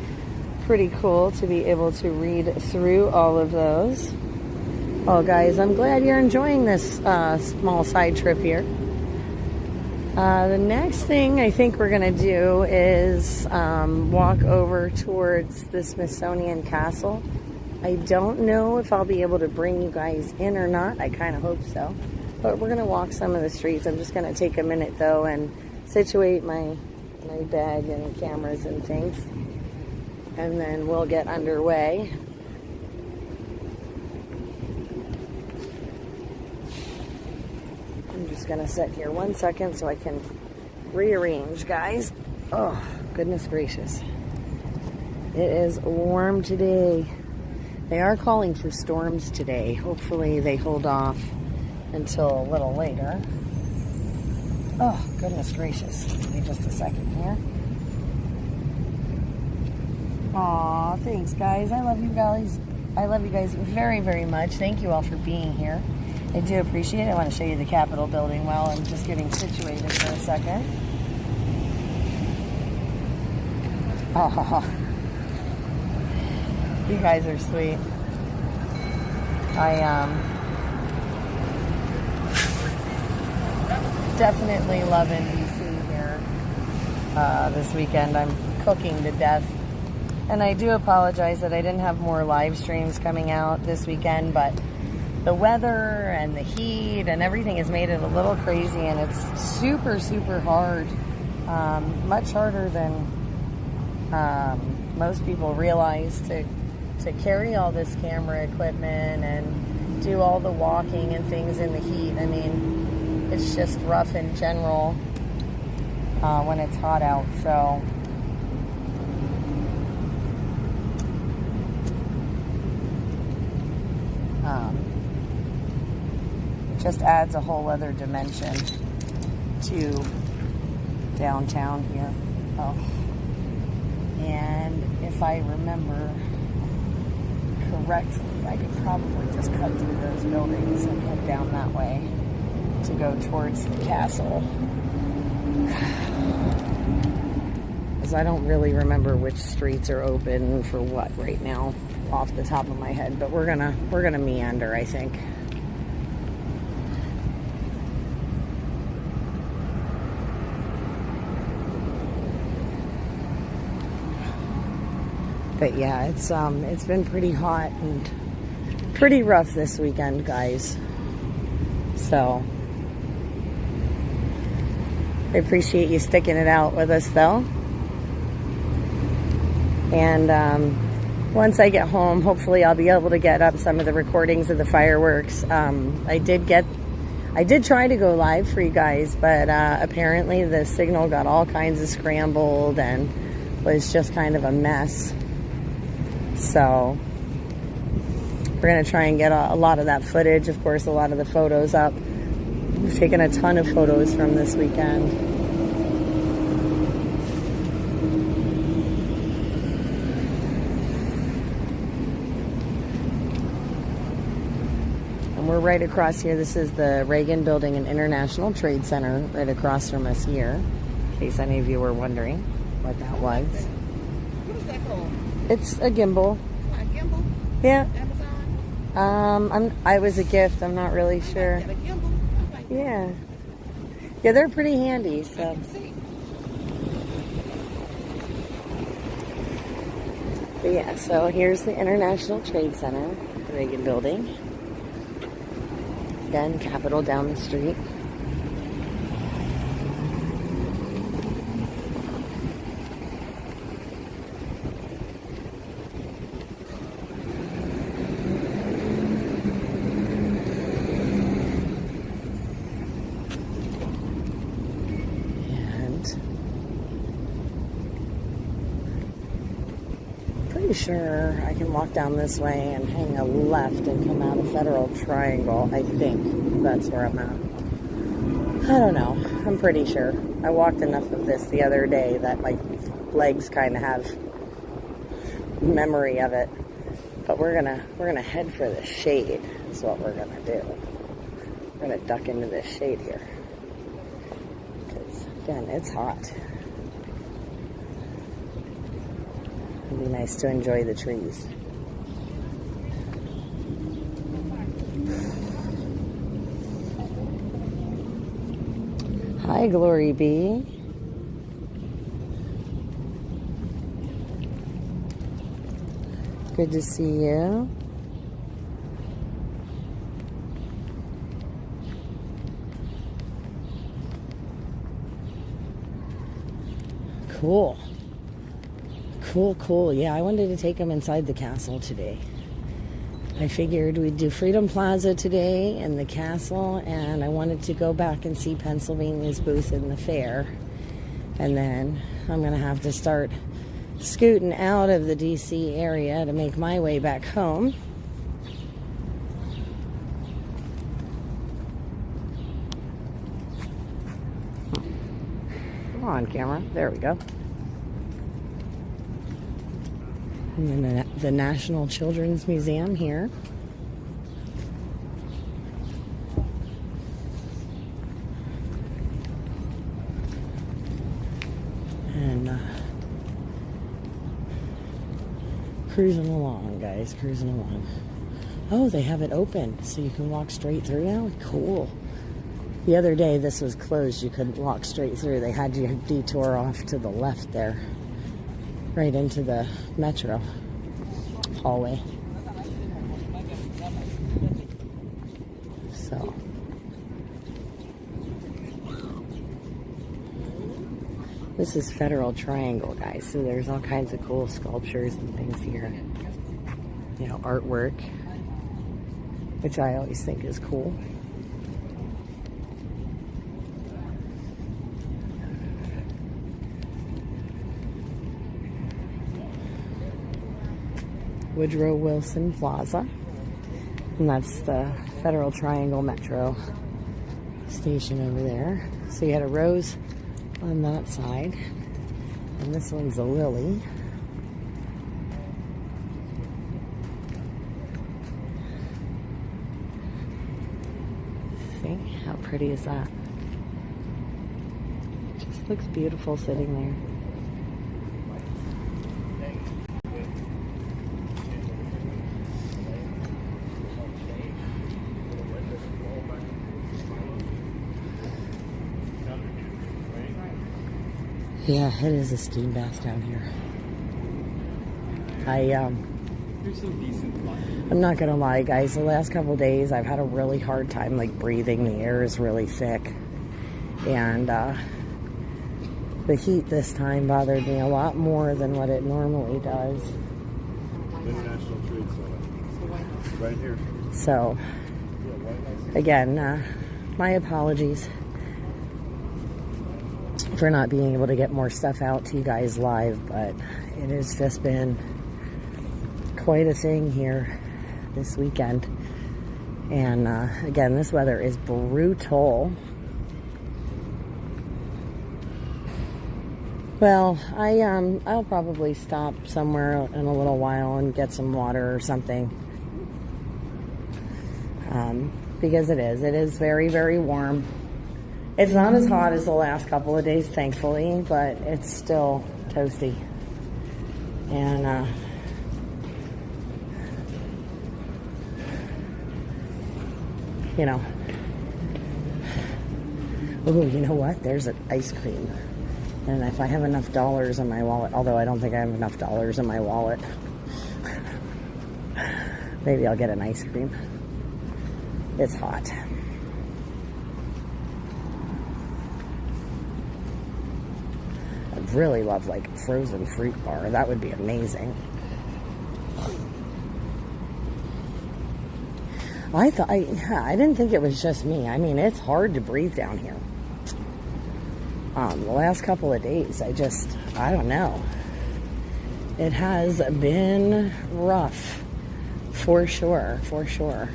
Pretty cool to be able to read through all of those. Oh, guys, I'm glad you're enjoying this small side trip here. The next thing I think we're going to do is walk over towards the Smithsonian Castle. I don't know if I'll be able to bring you guys in or not. I kind of hope so. But we're going to walk some of the streets. I'm just going to take a minute, though, and situate my bag and cameras and things. And then we'll get underway. I'm just going to sit here 1 second so I can rearrange, guys. Oh, goodness gracious. It is warm today. They are calling for storms today. Hopefully they hold off until a little later. Oh, goodness gracious. Give me just a second here. Aw, thanks, guys. I love you guys. I love you guys very, very much. Thank you all for being here. I do appreciate it. I want to show you the Capitol building while I'm just getting situated for a second. Oh, you guys are sweet. I definitely loving DC here this weekend. I'm cooking to death. And I do apologize that I didn't have more live streams coming out this weekend, but the weather and the heat and everything has made it a little crazy, and it's super, super hard. Much harder than most people realize to carry all this camera equipment and do all the walking and things in the heat. I mean, it's just rough in general when it's hot out. So it just adds a whole other dimension to downtown here. Oh, and if I remember correctly, I could probably just cut through those buildings and head down that way to go towards the castle. Because I don't really remember which streets are open for what right now off the top of my head, but we're gonna meander, I think. But yeah, it's been pretty hot and pretty rough this weekend, guys. So I appreciate you sticking it out with us, though. And once I get home, hopefully I'll be able to get up some of the recordings of the fireworks. I did try to go live for you guys, but apparently the signal got all kinds of scrambled and was just kind of a mess. So we're going to try and get a lot of that footage, of course, a lot of the photos up. We've taken a ton of photos from this weekend. And we're right across here. This is the Reagan Building and International Trade Center right across from us here, in case any of you were wondering what that was. What is that called? It's a gimbal. A gimbal? Yeah. Amazon? I was a gift. I'm not really sure. Get a gimbal? Yeah. Yeah, they're pretty handy, so. See. But yeah, so here's the International Trade Center, Reagan Building. Again, Capitol down the street. Pretty sure I can walk down this way and hang a left and come out of Federal Triangle. I think that's where I'm at. I don't know. I'm pretty sure. I walked enough of this the other day that my legs kind of have memory of it. But we're gonna head for the shade. Is what we're gonna do. We're gonna duck into this shade here. Because again, it's hot. It'd be nice to enjoy the trees. Hi, Glory Bee. Good to see you. Cool. Cool. Yeah, I wanted to take them inside the castle today. I figured we'd do Freedom Plaza today and the castle, and I wanted to go back and see Pennsylvania's booth in the fair. And then I'm going to have to start scooting out of the DC area to make my way back home. Come on, camera. There we go. And then the National Children's Museum here. And cruising along, guys, cruising along. Oh, they have it open, so you can walk straight through now? Cool. The other day, this was closed. You couldn't walk straight through. They had you detour off to the left there. Right into the metro hallway. So this is Federal Triangle, guys. So there's all kinds of cool sculptures and things here. You know, artwork, which I always think is cool. Woodrow Wilson Plaza, and that's the Federal Triangle Metro station over there. So you had a rose on that side, and this one's a lily. See, how pretty is that? Just looks beautiful sitting there. Yeah, it is a steam bath down here. I'm not gonna lie, guys. The last couple of days, I've had a really hard time, like, breathing. The air is really thick, and the heat this time bothered me a lot more than what it normally does. International Trade Center. Right here. So, again, my apologies for not being able to get more stuff out to you guys live, but it has just been quite a thing here this weekend. And again, this weather is brutal. Well, I'll probably stop somewhere in a little while and get some water or something, because it is very, very warm. It's not as hot as the last couple of days, thankfully, but it's still toasty. And you know, oh, you know what? There's an ice cream. And if I have enough dollars in my wallet, although I don't think I have enough dollars in my wallet, Maybe I'll get an ice cream. It's hot. I'd really love like a frozen fruit bar. That would be amazing. I didn't think it was just me. I mean, it's hard to breathe down here. The last couple of days, I don't know. It has been rough, for sure, for sure.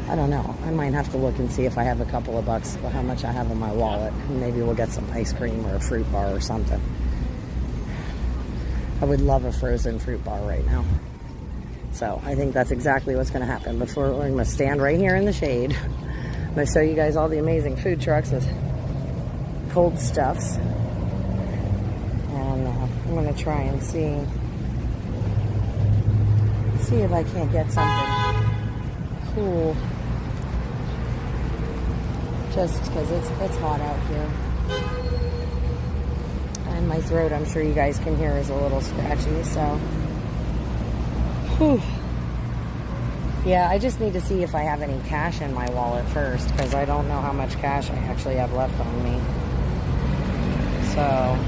I don't know. I might have to look and see if I have a couple of bucks, how much I have in my wallet. And maybe we'll get some ice cream or a fruit bar or something. I would love a frozen fruit bar right now. So I think that's exactly what's going to happen. Before we're going to stand right here in the shade. I'm going to show you guys all the amazing food trucks with cold stuffs. And I'm going to try and see if I can't get something cool. Just because it's hot out here. And my throat, I'm sure you guys can hear, is a little scratchy, so. Whew. Yeah, I just need to see if I have any cash in my wallet first, because I don't know how much cash I actually have left on me. So,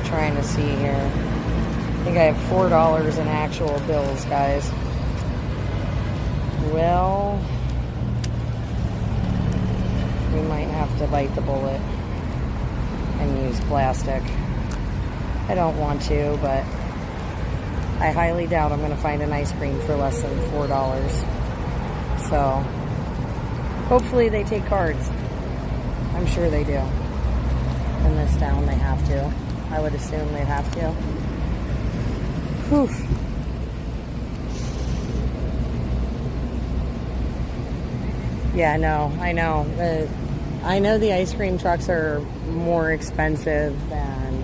trying to see here. I think I have $4 in actual bills, guys. Well, we might have to bite the bullet and use plastic. I don't want to, but I highly doubt I'm going to find an ice cream for less than $4. So, hopefully they take cards. I'm sure they do. In this town, they have to. I would assume they'd have to. Whew. Yeah, no, I know. I know the ice cream trucks are more expensive than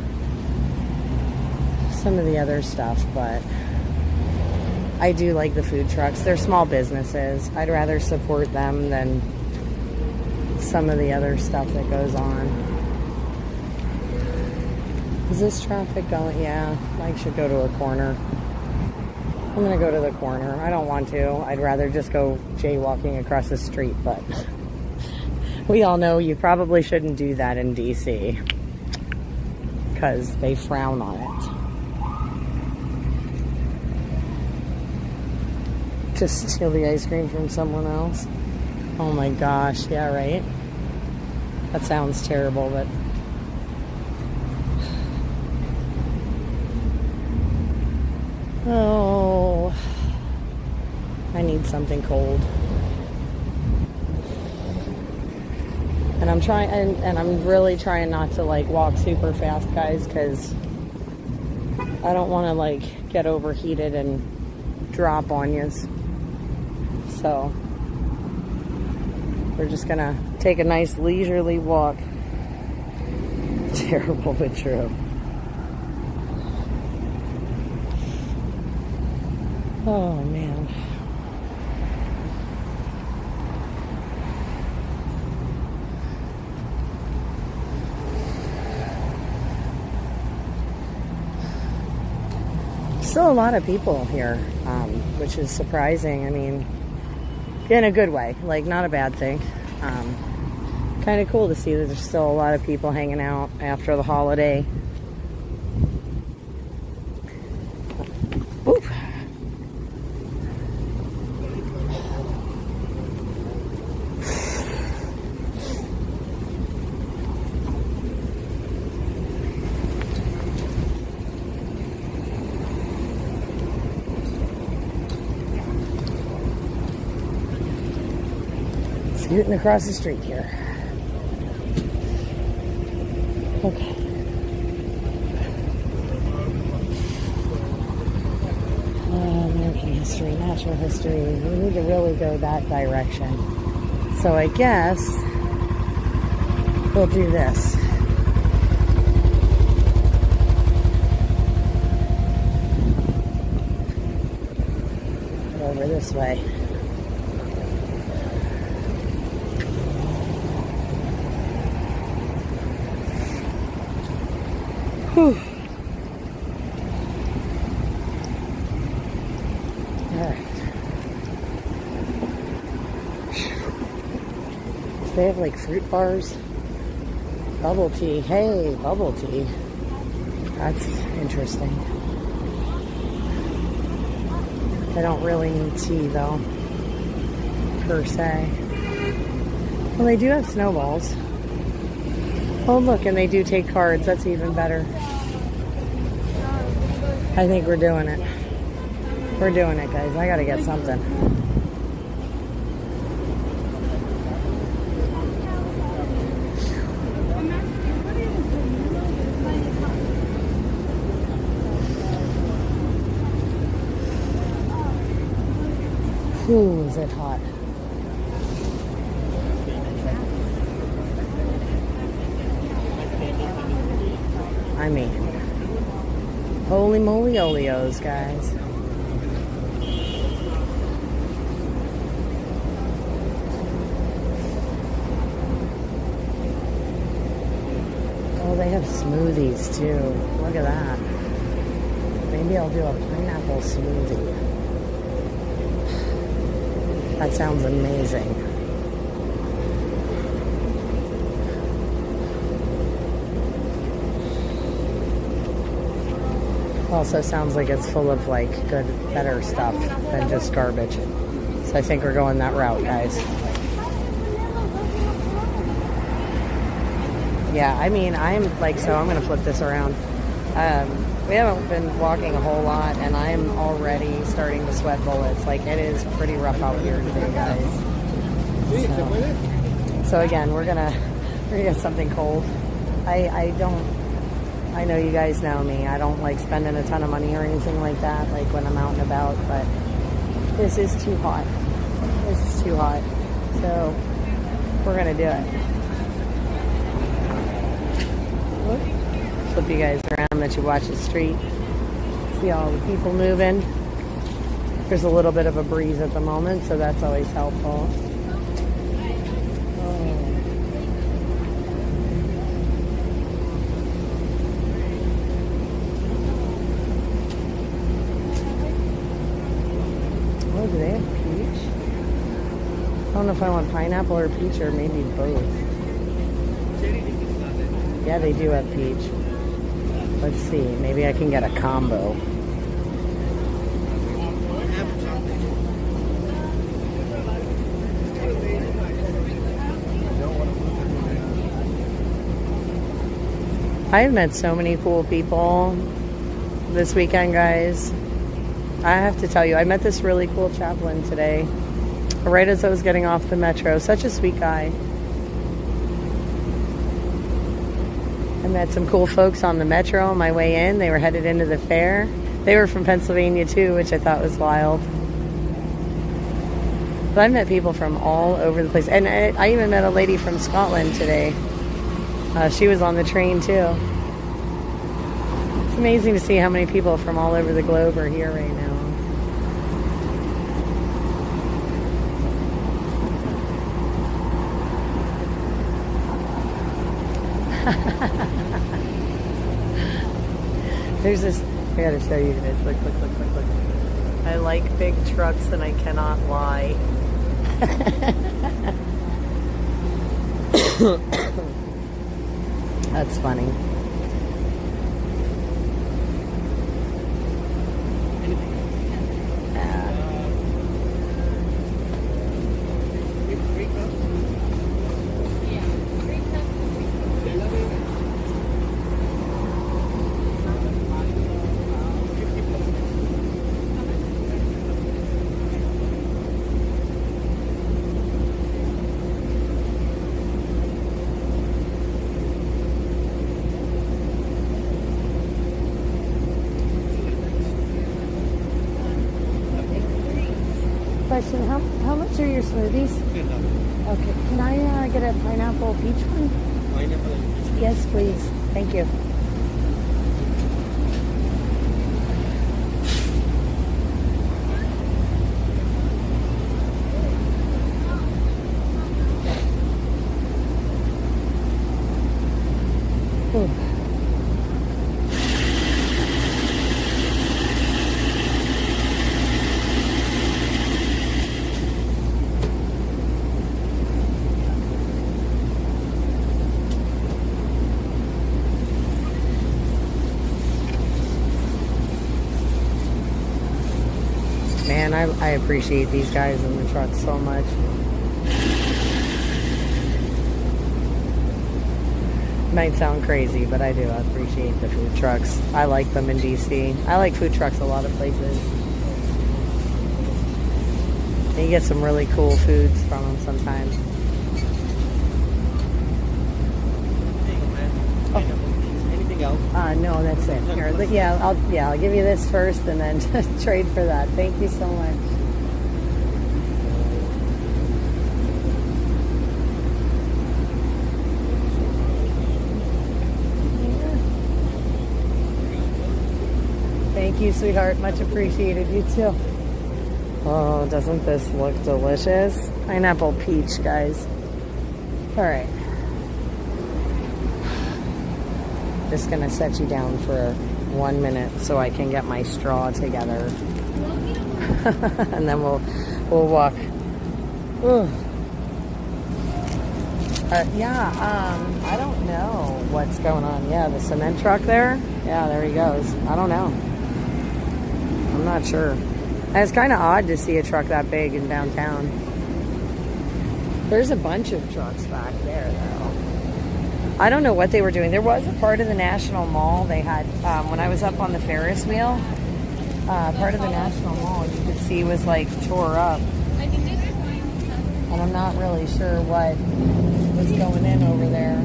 some of the other stuff, but I do like the food trucks. They're small businesses. I'd rather support them than some of the other stuff that goes on. Is this traffic going? Yeah, I should go to a corner. I'm going to go to the corner. I don't want to. I'd rather just go jaywalking across the street, but we all know you probably shouldn't do that in DC because they frown on it. Just steal the ice cream from someone else. Oh my gosh, yeah, right? That sounds terrible, but oh, I need something cold. And I'm trying, and I'm really trying not to like walk super fast, guys, because I don't want to like get overheated and drop on you. So we're just gonna take a nice leisurely walk. Terrible but true. Oh man. Still a lot of people here, which is surprising. I mean, in a good way, like not a bad thing. Kind of cool to see that there's still a lot of people hanging out after the holiday. Oop. Scooting across the street here. Okay. American history, natural history. We need to really go that direction. So I guess we'll do this. Over this way. Whew. All right. They have like fruit bars, bubble tea. Hey, bubble tea. That's interesting. I don't really need tea though, per se. Well, they do have snowballs. Oh, look, and they do take cards. That's even better. I think we're doing it. We're doing it, guys. I gotta get something. Ooh, is it hot? I mean, holy moly Oreos, guys. Oh, they have smoothies too. Look at that. Maybe I'll do a pineapple smoothie. That sounds amazing. Also sounds like it's full of like good, better stuff than just garbage. So I think we're going that route, guys. Yeah, I mean, I'm like, so I'm going to flip this around. We haven't been walking a whole lot, and I'm already starting to sweat bullets. Like, it is pretty rough out here today, guys. So again, we're gonna get something cold. I know you guys know me. I don't like spending a ton of money or anything like that, like when I'm out and about, but this is too hot. This is too hot. So we're gonna do it. Flip you guys around, let you watch the street. See all the people moving. There's a little bit of a breeze at the moment, so that's always helpful. Oh, do they have peach? I don't know if I want pineapple or peach, or maybe both. Yeah, they do have peach. Let's see, maybe I can get a combo. I've met so many cool people this weekend, guys. I have to tell you, I met this really cool chaplain today, right as I was getting off the metro. Such a sweet guy. I met some cool folks on the metro on my way in. They were headed into the fair. They were from Pennsylvania too, which I thought was wild. But I met people from all over the place. And I even met a lady from Scotland today. She was on the train too. It's amazing to see how many people from all over the globe are here right now. There's this, I gotta show you guys. Look. I like big trucks and I cannot lie. That's funny. Question, how much are your smoothies? Okay, can I get a pineapple peach one? Pineapple and peach? Yes, please. Thank you. I appreciate these guys in the truck so much. Might sound crazy, but I do. I appreciate the food trucks. I like them in DC. I like food trucks a lot of places. You get some really cool foods from them sometimes. Anything else? No, that's it. Here, I'll give you this first and then trade for that. Thank you so much. Thank you, sweetheart. Much appreciated. You too. Oh, doesn't this look delicious? Pineapple peach, guys. All right. Just gonna set you down for 1 minute so I can get my straw together, and then we'll walk. I don't know what's going on. Yeah, the cement truck there. Yeah, there he goes. I don't know. I'm not sure. And it's kind of odd to see a truck that big in downtown. There's a bunch of trucks back there, though. I don't know what they were doing. There was a part of the National Mall they had, when I was up on the Ferris wheel, part of the National Mall you could see was like tore up. And I'm not really sure what was going in over there.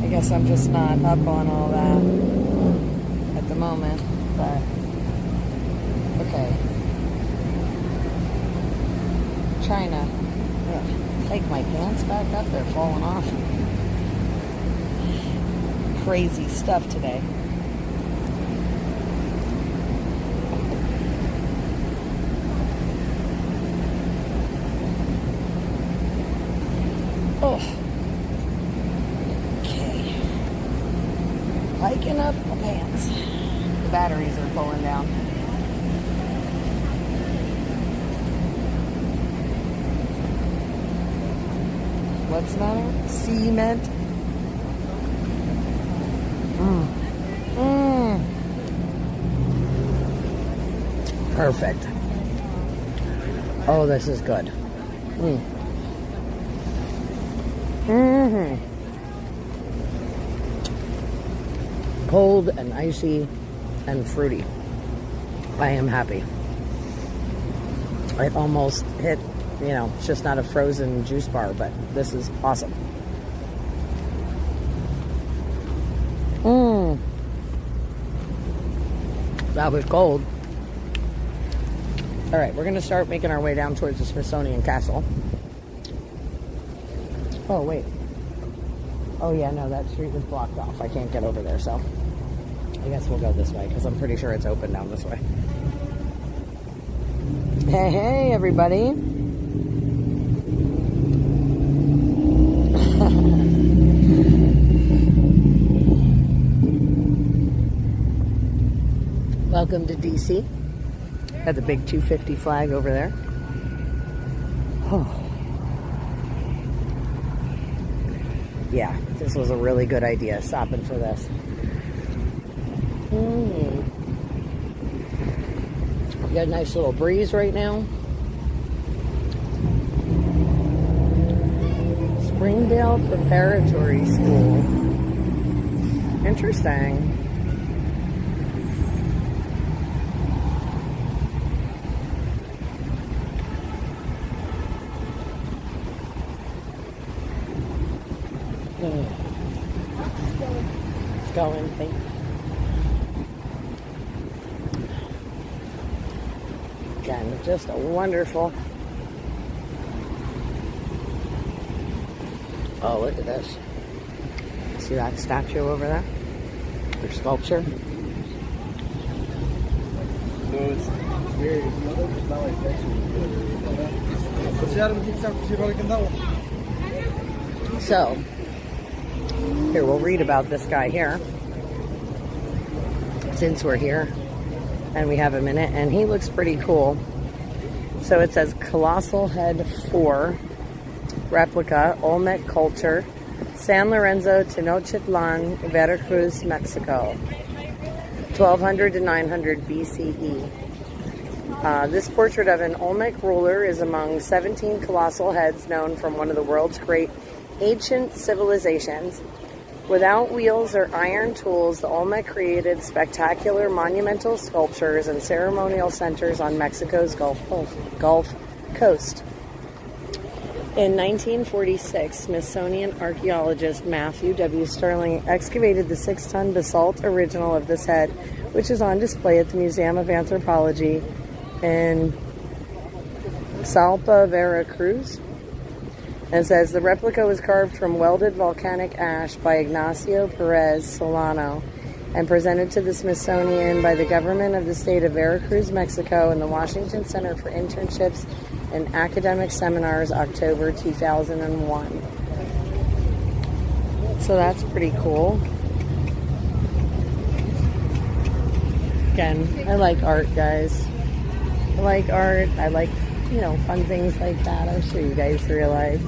I guess I'm just not up on all that at the moment, but okay. Trying to take my pants back up. They're falling off. Crazy stuff today. Oh. Okay. Hiking up my pants. The batteries are pulling down. What's the matter? Cement. Perfect. Oh, this is good. Cold and icy and fruity. I am happy. It almost hit, it's just not a frozen juice bar, but this is awesome. That was cold. All right, we're going to start making our way down towards the Smithsonian Castle. Oh, wait. Oh, yeah, no, that street was blocked off. I can't get over there, so I guess we'll go this way because I'm pretty sure it's open down this way. Hey, everybody. Welcome to DC. Got the big 250 flag over there. Oh. Yeah, this was a really good idea, stopping for this. We got a nice little breeze right now. Springdale Preparatory School. Interesting. It's going, thank you. Again, just a wonderful. Oh, look at this. See that statue over there? Or sculpture? No, it's weird. It's not like that. So, here, we'll read about this guy here. Since we're here and we have a minute, and he looks pretty cool. So it says Colossal Head 4 replica, Olmec culture, San Lorenzo, Tenochtitlan, Veracruz, Mexico, 1200 to 900 BCE. This portrait of an Olmec ruler is among 17 colossal heads known from one of the world's great ancient civilizations. Without wheels or iron tools, the Olmec created spectacular monumental sculptures and ceremonial centers on Mexico's Gulf Coast. In 1946, Smithsonian archaeologist Matthew W. Sterling excavated the 6-ton basalt original of this head, which is on display at the Museum of Anthropology in Salpa, Veracruz. And it says the replica was carved from welded volcanic ash by Ignacio Perez Solano and presented to the Smithsonian by the government of the state of Veracruz, Mexico, and the Washington Center for Internships and Academic Seminars, October 2001. So that's pretty cool. Again, I like art, guys. I like art. I like, fun things like that. I'm sure you guys realize.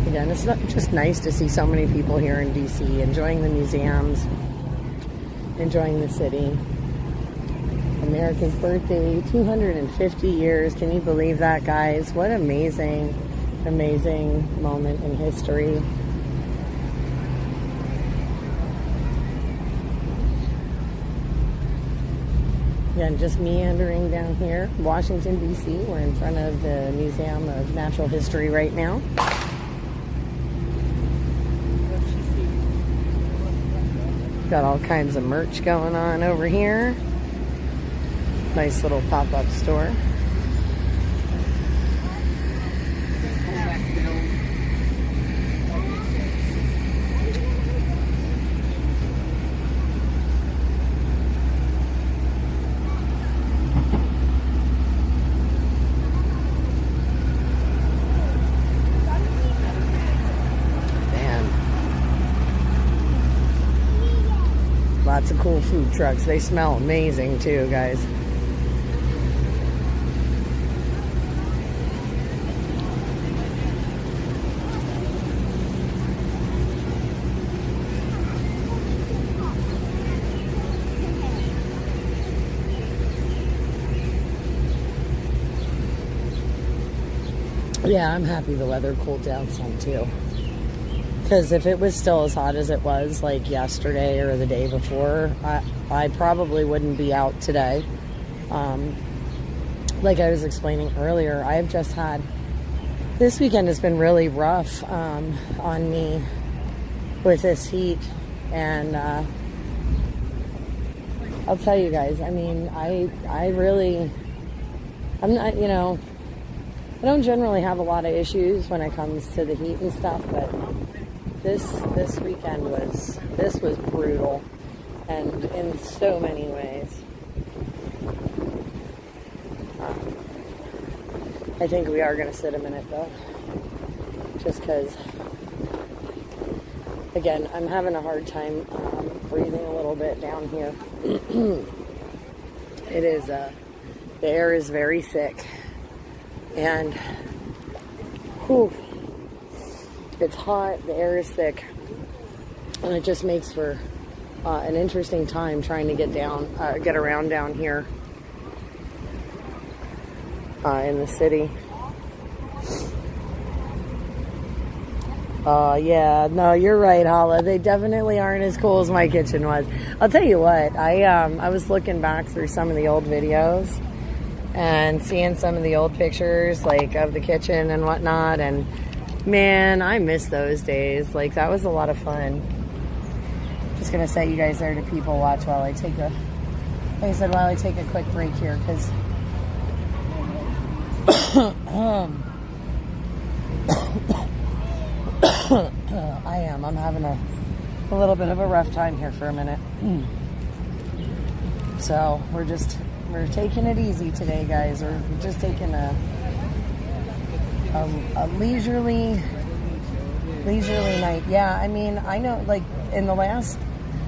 Again, it's not just nice to see so many people here in DC enjoying the museums, enjoying the city. America's birthday, 250 years. Can you believe that, guys? What amazing, amazing moment in history. Again, just meandering down here, Washington, D.C. We're in front of the Museum of Natural History right now. Got all kinds of merch going on over here. Nice little pop-up store. Lots of cool food trucks. They smell amazing too, guys. Yeah, I'm happy the weather cooled down some too. Because if it was still as hot as it was like yesterday or the day before, I probably wouldn't be out today. Like I was explaining earlier, I've just had, this weekend has been really rough on me with this heat. And I'll tell you guys, I mean, I'm not, I don't generally have a lot of issues when it comes to the heat and stuff, but this weekend was brutal, and in so many ways. I think we are going to sit a minute though, just because, again, I'm having a hard time breathing a little bit down here. It is, the air is very thick, and whew, it's hot, the air is thick, and it just makes for an interesting time trying to get around down here in the city. Oh yeah, no, you're right, Hala. They definitely aren't as cool as my kitchen was. I'll tell you what, I was looking back through some of the old videos and seeing some of the old pictures, like, of the kitchen and whatnot, and man, I miss those days. Like, that was a lot of fun. Just gonna set you guys there to people watch while I take a, like I said, while I take a quick break here, because I'm having a little bit of a rough time here for a minute. So we're taking it easy today, guys. We're just taking a leisurely night. Yeah, I mean, I know, like,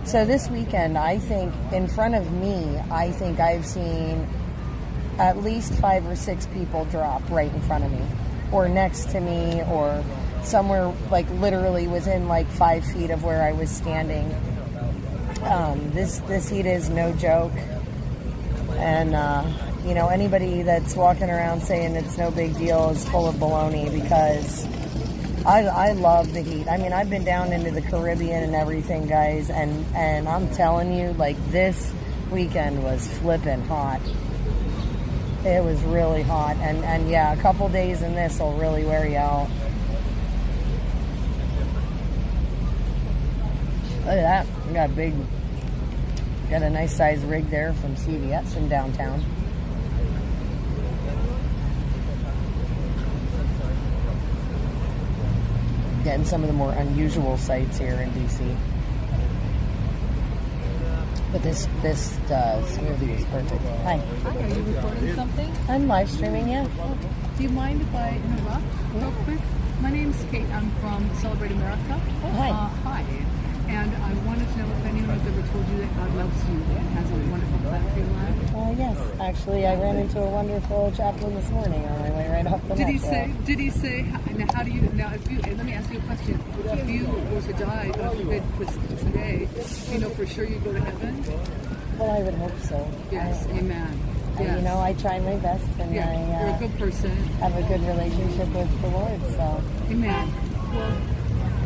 so this weekend, I think, in front of me, I think I've seen at least 5 or 6 people drop right in front of me. or next to me or somewhere like literally within like 5 feet of where I was standing. This heat is no joke. And, you know, anybody that's walking around saying it's no big deal is full of baloney, because I love the heat. I mean, I've been down into the Caribbean and everything, guys, and I'm telling you, like, this weekend was flipping hot. It was really hot, and yeah, a couple days in this will really wear you out. Look at that. We got a nice size rig there from CVS in downtown. Getting some of the more unusual sights here in DC. But this smoothie is perfect. Hi. Hi, are you recording something? I'm live streaming, yeah. Do you mind if I interrupt real quick? My name's Kate. I'm from Celebrate America. Oh, hi. Hi. And I wanted to know if anyone has ever told you that God loves you and has a wonderful plan for your life. Yes, actually, I ran into a wonderful chaplain this morning on my way right off the Did metro. he say, now how do you, now if you, let me ask you a question. If you were to die, God forbid, today, you know for sure you go to heaven? Well, I would hope so. Yes, amen. Yes. You know, I try my best, and Yeah, you're a I good person. have a good relationship with the Lord, so. Amen. Well,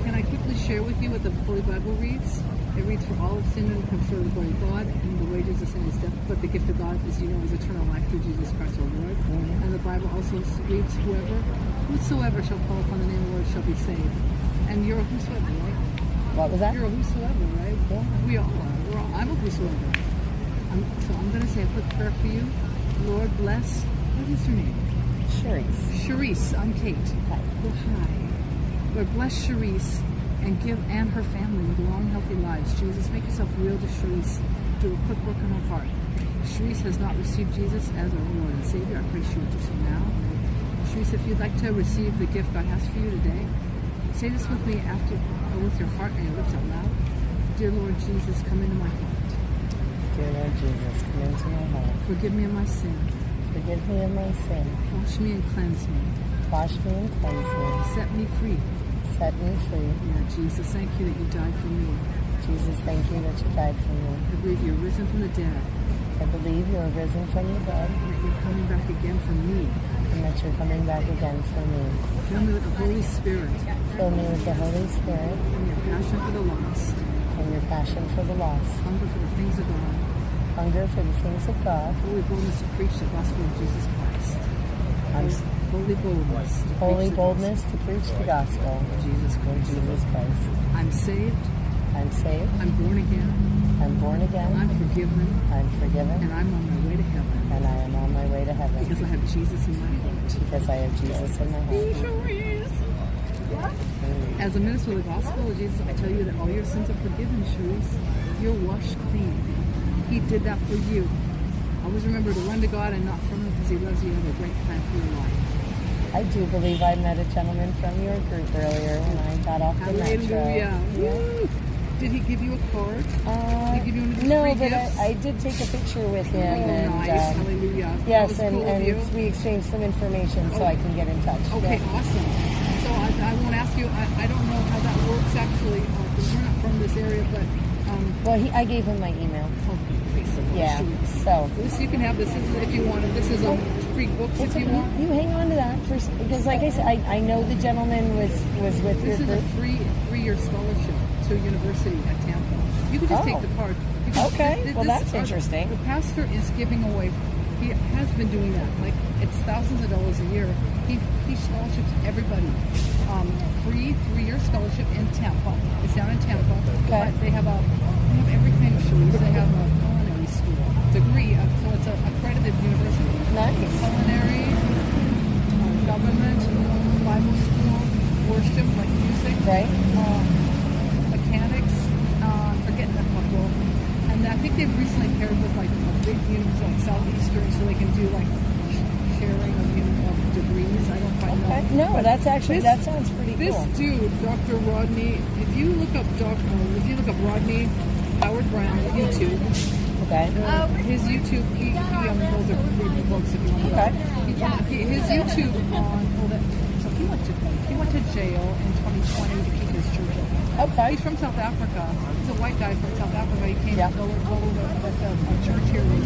can I quickly share with you what the Holy Bible reads? It reads, for all of sin and comes short of the glory of God, and the wages of sin is death, but the gift of God, as you know, is eternal life through Jesus Christ our Lord. Mm-hmm. And the Bible also reads, whosoever shall call upon the name of the Lord shall be saved. And you're a whosoever, right? What was that? You're a whosoever, right? Yeah. We all are. I'm a whosoever. So I'm going to say a quick prayer for you. Lord, bless. What is your name? Cherise. Cherise. I'm Kate. Hi. Oh, hi. Lord, bless Cherise and her family with long, healthy lives. Jesus, make yourself real to Cherise. Do a quick work in her heart. Cherise has not received Jesus as our Lord and Savior. I pray she will do so now. Cherise, if you'd like to receive the gift God has for you today, say this with me with your heart and your lips out loud. Dear Lord Jesus, come into my heart. Dear Lord Jesus, come into my heart. Forgive me of my sin. Forgive me of my sin. Wash me and cleanse me. Wash me and cleanse me. Set me free. Set me free. Yeah, Jesus, thank you that you died for me. Jesus, thank you that you died for me. I believe you're risen from the dead. I believe you are risen from the dead, And that you're coming back again for me. and that you're coming back again for me. Fill me with the Holy Spirit Fill me with the Holy Spirit and your passion for the lost. and your passion for the lost. Hunger for the things of God. Hunger for the things of God. Holy boldness to preach the gospel of Jesus Christ. Holy boldness. To Holy preach the boldness to preach the gospel gospel of Jesus of Christ. Jesus Christ. I'm saved. I'm saved. I'm born again. I'm born again. I'm forgiven. I'm forgiven. And I'm on my way to heaven. And I am on my way to heaven. Because I have Jesus in my heart. Because I have Jesus in my heart. As a minister of the gospel of Jesus, I tell you that all your sins are forgiven, Cherise. You're washed clean. He did that for you. Always remember to run to God and not from Him, because He loves you and has a great plan for your life. I do believe I met a gentleman from your group earlier when I got off the metro. Hallelujah. Yeah. Woo. Did he give you a card? Did he give you one of his No, free but gifts? I did take a picture with him. Oh, and, nice. Hallelujah. That Yes, was cool of you. and we exchanged some information so I can get in touch. Okay, Yeah. awesome. So I won't ask you, I don't know how that works actually, because we're not from this area, but... Well, I gave him my email. Okay, so Yeah, Cherise. so... This you can have this if you want. This is free books if you want. You hang on to that first, because like I said, I know the gentleman was with your This is group. a three-year scholarship to a university at Tampa. You can just Oh. take the card. You can- Okay, well, that's interesting. The pastor is giving away. He has been doing that. Like it's thousands of dollars a year. He scholarships everybody. Free 3-year scholarship in Tampa. It's down in Tampa. Okay. But they have everything. They have a culinary school degree. So it's an accredited university. Nice. Culinary, government, Bible school, worship, like music, Right. mechanics, forgetting a couple. And I think they've recently paired with like a big university like Southeastern, so they can do like sharing of degrees. I don't quite Okay. know. No, But that's actually, that sounds pretty this cool. dude, Dr. Rodney, if you look up Rodney Howard Brown on YouTube, Okay. his YouTube, those are free books if you want to. Okay. His YouTube on, went to jail in 2020 to keep his church open. Okay. He's from South Africa. He's a white guy from South Africa. He came Yeah. to go over with a church here was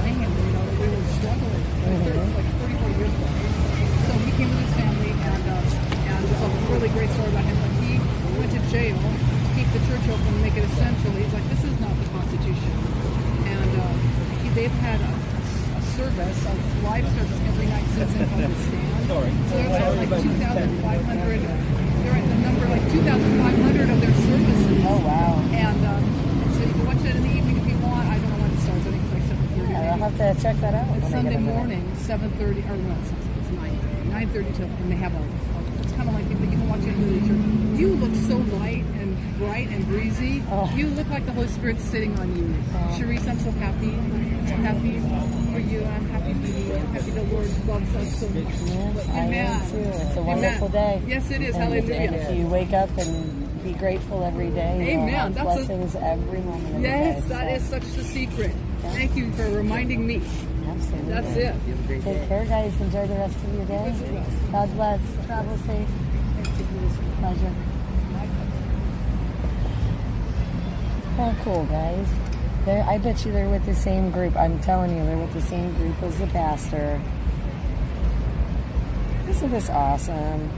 lame, you know, they were struggling like 34 years ago. So he came with his family, and there's a really great story about him. But he went to jail to keep the church open and make it essential. He's like, this is not the Constitution. And they've had a service, a live service every night since they understand. So they're at like 2,500. They're at the number like 2,500 of their services. Oh, wow. And so you can watch it in the evening if you want. I don't know when it starts. I think it's like 7:30. Yeah, I'll have to check that out. It's when I Sunday get a minute. morning, 7:30, or no, it's 9:30 till, and they have it's kind of like you can watch it in the church. You look so light and bright and breezy. Oh. You look like the Holy Spirit's sitting on you. Sharice, I'm so happy. I'm happy for you. I'm happy for you. I'm happy the Lord loves us so much. Yes, I Amen. am too. It's a wonderful day. Yes, it is. And Hallelujah. if you wake up and be grateful every day, you'll Amen. have That's blessings every moment of the Yes, day. that is such the secret. Thank you for reminding me. Absolutely. That's it. Take care, guys. Enjoy the rest of your day. God bless. Travel safe. Pleasure. Oh, cool, guys. I bet you they're with the same group. I'm telling you, they're with the same group as the pastor. Isn't this awesome?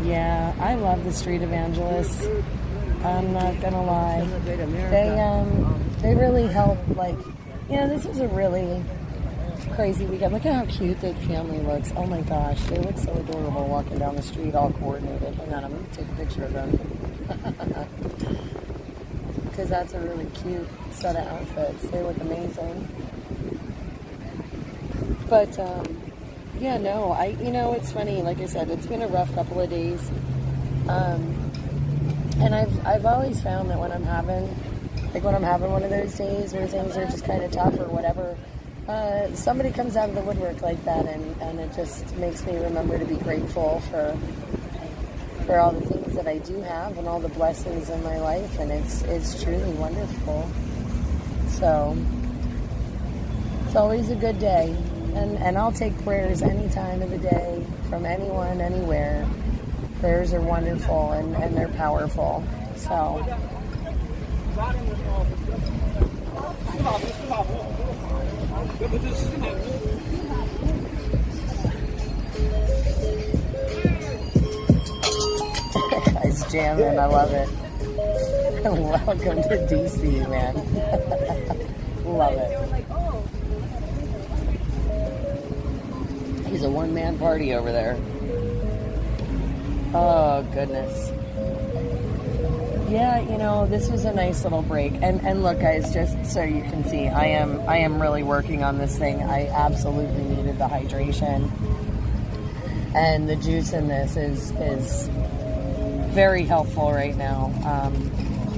Yeah, I love the street evangelists. I'm not gonna lie. They really help. Like, you know, this is a really crazy weekend. Look at how cute that family looks. Oh my gosh, they look so adorable walking down the street, all coordinated. Hang on, I'm gonna take a picture of them because that's a really cute set of outfits. They look amazing. But yeah, no, it's funny. Like I said, it's been a rough couple of days, and I've always found that when I'm having one of those days where things are just kind of tough or whatever, somebody comes out of the woodwork like that, and it just makes me remember to be grateful for all the things that I do have and all the blessings in my life, and it's truly wonderful. So it's always a good day, and I'll take prayers any time of the day from anyone, anywhere. Prayers are wonderful and they're powerful. So. Guys jamming, I love it. Welcome to DC, man. Love it. He's a one-man party over there. Oh, goodness. Yeah, this was a nice little break. And look, guys, just so you can see, I am really working on this thing. I absolutely needed the hydration. And the juice in this is very helpful right now.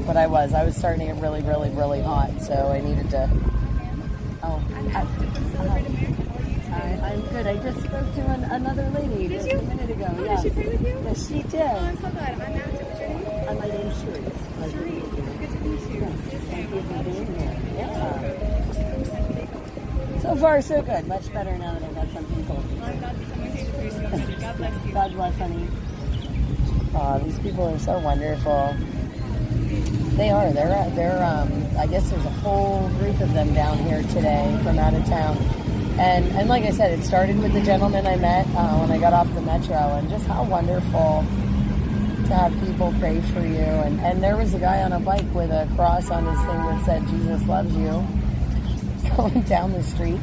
But I was starting to get really, really, really hot, so I needed to. Oh, I'm good. I just spoke to another lady just a minute ago. Oh, Yeah. did she pray with you? Yes, she did. Oh, I'm so glad. I'm Matt. What's your name? My name's Sharice. Good to meet you. Thank you for being here. Yeah. So far, so good. Much better now that I've got something cold. I'm glad that someone came to pray for you. God bless you. God bless, honey. Oh, these people are so wonderful. They are. They're. I guess there's a whole group of them down here today from out of town. And like I said, it started with the gentleman I met when I got off the metro, and just how wonderful to have people pray for you. And there was a guy on a bike with a cross on his thing that said, "Jesus loves you," going down the street.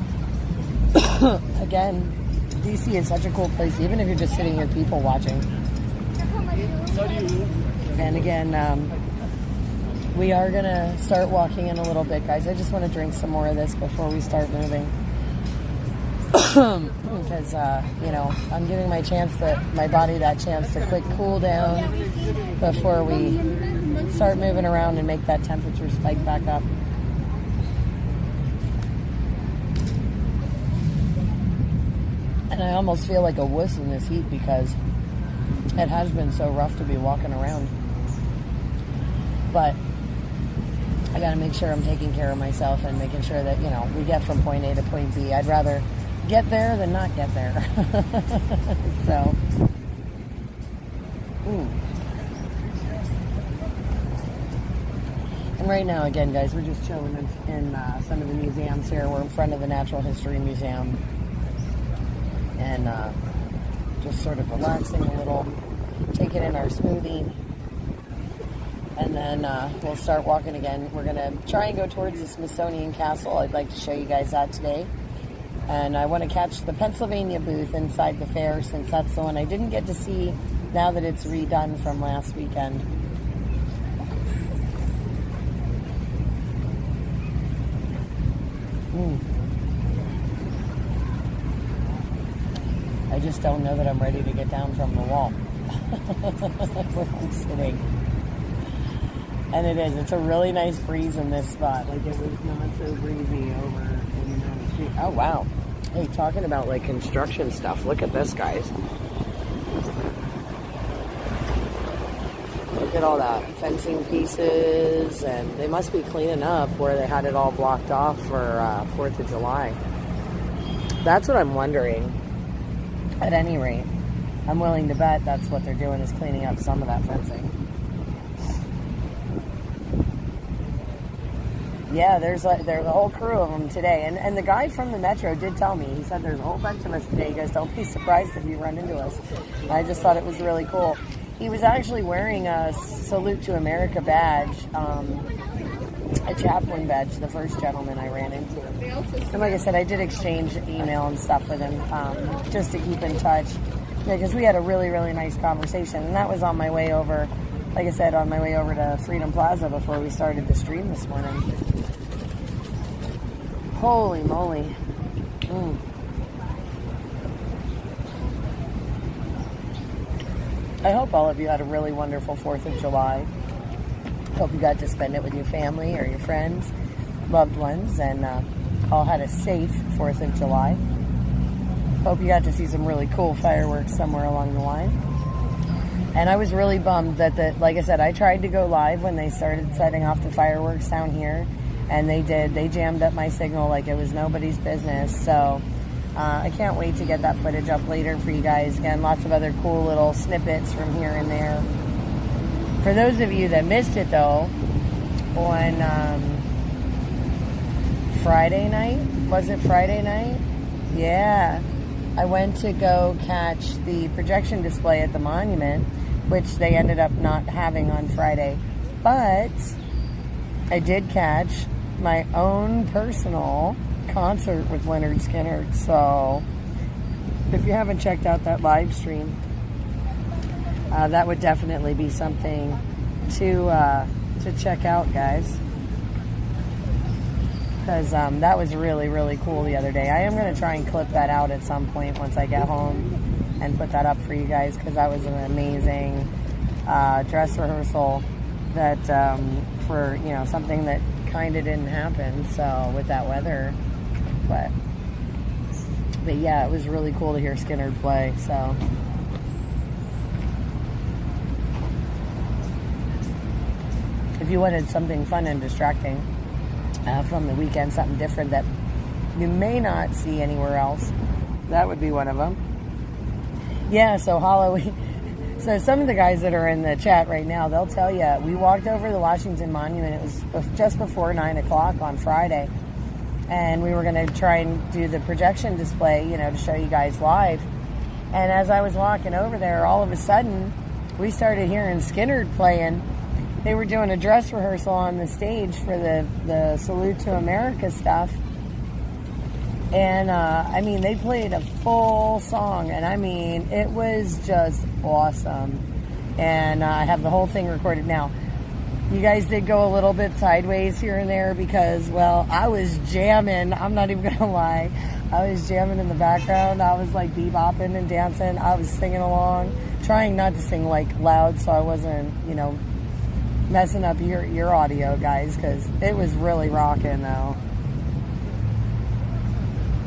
Again, DC is such a cool place, even if you're just sitting here people watching. And again, we are going to start walking in a little bit, guys. I just want to drink some more of this before we start moving. Because, I'm giving my body that chance to quick cool down before we start moving around and make that temperature spike back up. And I almost feel like a wuss in this heat because it has been so rough to be walking around. But I got to make sure I'm taking care of myself and making sure that, we get from point A to point B. I'd rather get there than not get there. So, And right now, again, guys, we're just chilling in some of the museums here. We're in front of the Natural History Museum. And just sort of relaxing a little, taking in our smoothie. And then we'll start walking again. We're going to try and go towards the Smithsonian Castle. I'd like to show you guys that today. And I want to catch the Pennsylvania booth inside the fair, since that's the one I didn't get to see now that it's redone from last weekend. I just don't know that I'm ready to get down from the wall where I'm sitting. And it is. It's a really nice breeze in this spot. Like, it was not so breezy over in the street. Oh, wow. Hey, talking about, like, construction stuff. Look at this, guys. Look at all that fencing pieces. And they must be cleaning up where they had it all blocked off for 4th of July. That's what I'm wondering. At any rate, I'm willing to bet that's what they're doing, is cleaning up some of that fencing. Yeah, there's a whole crew of them today. And the guy from the Metro did tell me, he said there's a whole bunch of us today. He goes, don't be surprised if you run into us. And I just thought it was really cool. He was actually wearing a Salute to America badge, a chaplain badge, the first gentleman I ran into. And like I said, I did exchange email and stuff with him just to keep in touch. Because we had a really, really nice conversation. And that was on my way over, like I said, on my way over to Freedom Plaza before we started the stream this morning. Holy moly. I hope all of you had a really wonderful 4th of July. Hope you got to spend it with your family or your friends, loved ones, and all had a safe 4th of July. Hope you got to see some really cool fireworks somewhere along the line. And I was really bummed that, like I said, I tried to go live when they started setting off the fireworks down here, and they did. They jammed up my signal like it was nobody's business. So I can't wait to get that footage up later for you guys. Again, lots of other cool little snippets from here and there. For those of you that missed it, though, on Friday night, was it Friday night? Yeah. I went to go catch the projection display at the monument, which they ended up not having on Friday. But I did catch my own personal concert with Leonard Skinner. So if you haven't checked out that live stream, that would definitely be something to check out, guys. Because that was really, really cool the other day. I am going to try and clip that out at some point once I get home and put that up for you guys, because that was an amazing dress rehearsal that for, you know, something that kind of didn't happen, so with that weather. But yeah, it was really cool to hear Skinner play. So if you wanted something fun and distracting from the weekend, something different that you may not see anywhere else, that would be one of them. Yeah, so Halloween. So some of the guys that are in the chat right now, they'll tell you, we walked over the Washington Monument. It was just before 9 o'clock on Friday. And we were going to try and do the projection display, you know, to show you guys live. And as I was walking over there, all of a sudden, we started hearing Skynyrd playing. They were doing a dress rehearsal on the stage for the Salute to America stuff. And, I mean, they played a full song. And, I mean, it was just awesome. And I have the whole thing recorded now. You guys did go a little bit sideways here and there because, well, I was jamming. I'm not even going to lie. I was jamming in the background. I was, like, bebopping and dancing. I was singing along, trying not to sing, like, loud so I wasn't, you know, messing up your audio, guys, because it was really rocking, though.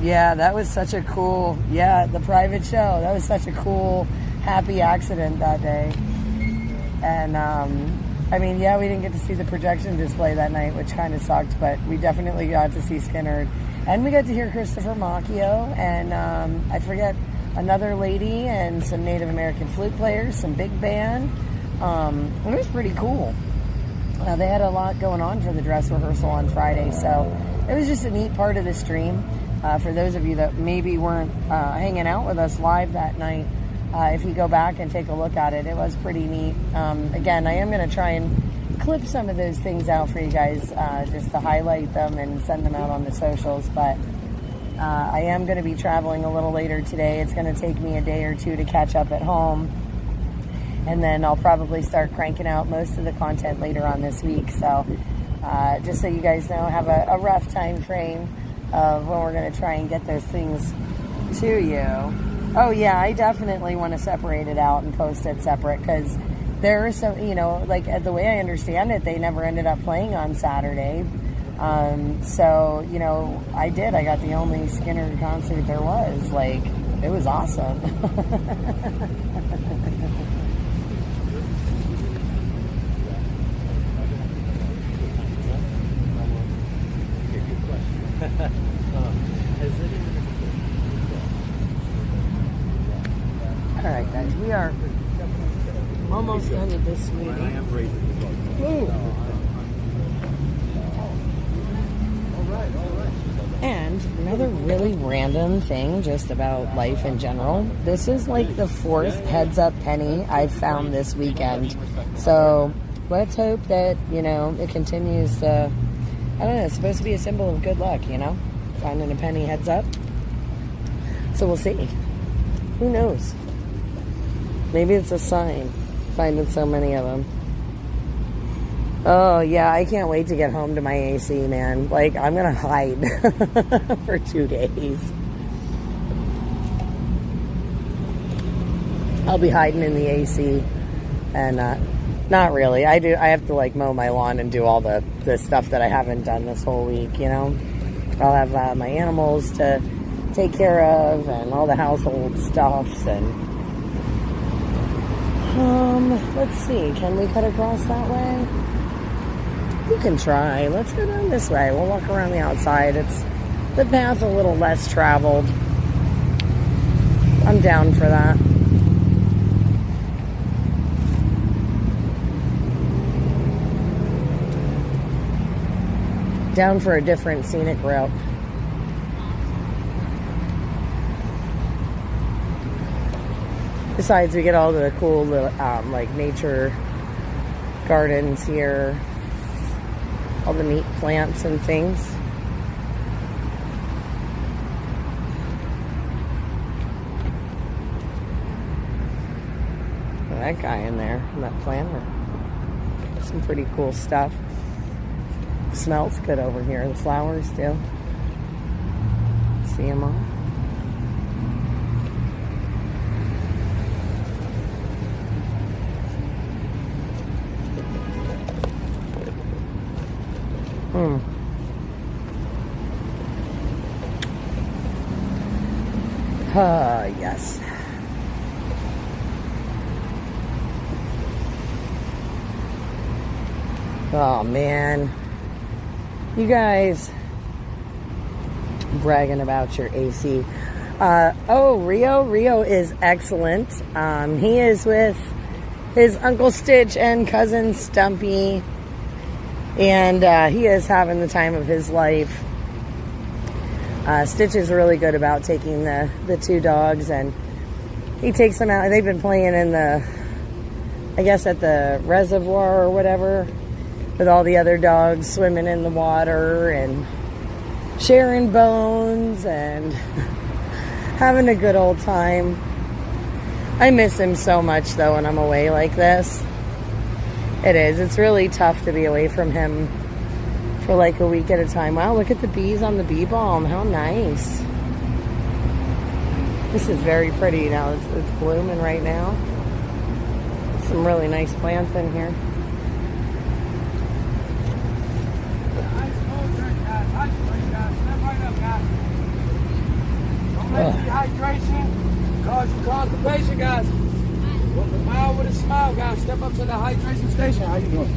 Yeah, that was such a cool, the private show. That was such a cool, happy accident that day. And, I mean, yeah, we didn't get to see the projection display that night, which kind of sucked, but we definitely got to see Skynyrd. And we got to hear Christopher Macchio and I forget, another lady and some Native American flute players, some big band. It was pretty cool. They had a lot going on for the dress rehearsal on Friday, so it was just a neat part of the stream. For those of you that maybe weren't hanging out with us live that night, if you go back and take a look at it, it was pretty neat. Again, I am going to try and clip some of those things out for you guys just to highlight them and send them out on the socials, but I am going to be traveling a little later today. It's going to take me a day or two to catch up at home, and then I'll probably start cranking out most of the content later on this week. So just so you guys know, have a rough time frame of when we're going to try and get those things to you. Oh yeah, I definitely want to separate it out and post it separate, because there are some, you know, like the way I understand it, they never ended up playing on Saturday. So, you know, I got the only Skinner concert there was. Like, it was awesome. All right, guys, we are almost done with this meeting. Ooh. And another really random thing just about life in general. This is like the 4th heads up penny I've found this weekend. So let's hope that, you know, it continues to, I don't know, it's supposed to be a symbol of good luck, you know, finding a penny heads up. So we'll see. Who knows? Maybe it's a sign, finding so many of them. Oh, yeah, I can't wait to get home to my AC, man. Like, I'm going to hide for 2 days. I'll be hiding in the AC. And, not really. I have to, like, mow my lawn and do all the stuff that I haven't done this whole week, you know? I'll have my animals to take care of and all the household stuffs and... let's see. Can we cut across that way? We can try. Let's go down this way. We'll walk around the outside. It's the path a little less traveled. I'm down for that. Down for a different scenic route. Besides, we get all the cool, like, nature gardens here. All the neat plants and things. That guy in there, that planter. Some pretty cool stuff. Smells good over here. The flowers too. See them all. Yes. Oh, man. You guys bragging about your AC. Rio is excellent. He is with his Uncle Stitch and cousin Stumpy. And he is having the time of his life. Stitch is really good about taking the 2 dogs, and he takes them out. They've been playing in I guess at the reservoir or whatever, with all the other dogs swimming in the water and sharing bones and having a good old time. I miss him so much, though, when I'm away like this. It is. It's really tough to be away from him for like a week at a time. Wow, look at the bees on the bee balm. How nice. This is very pretty now. It's blooming right now. Some really nice plants in here. Dehydration cause you constipation, guys. Walk a mile with a smile, guys. Step up to the hydration station. How you doing?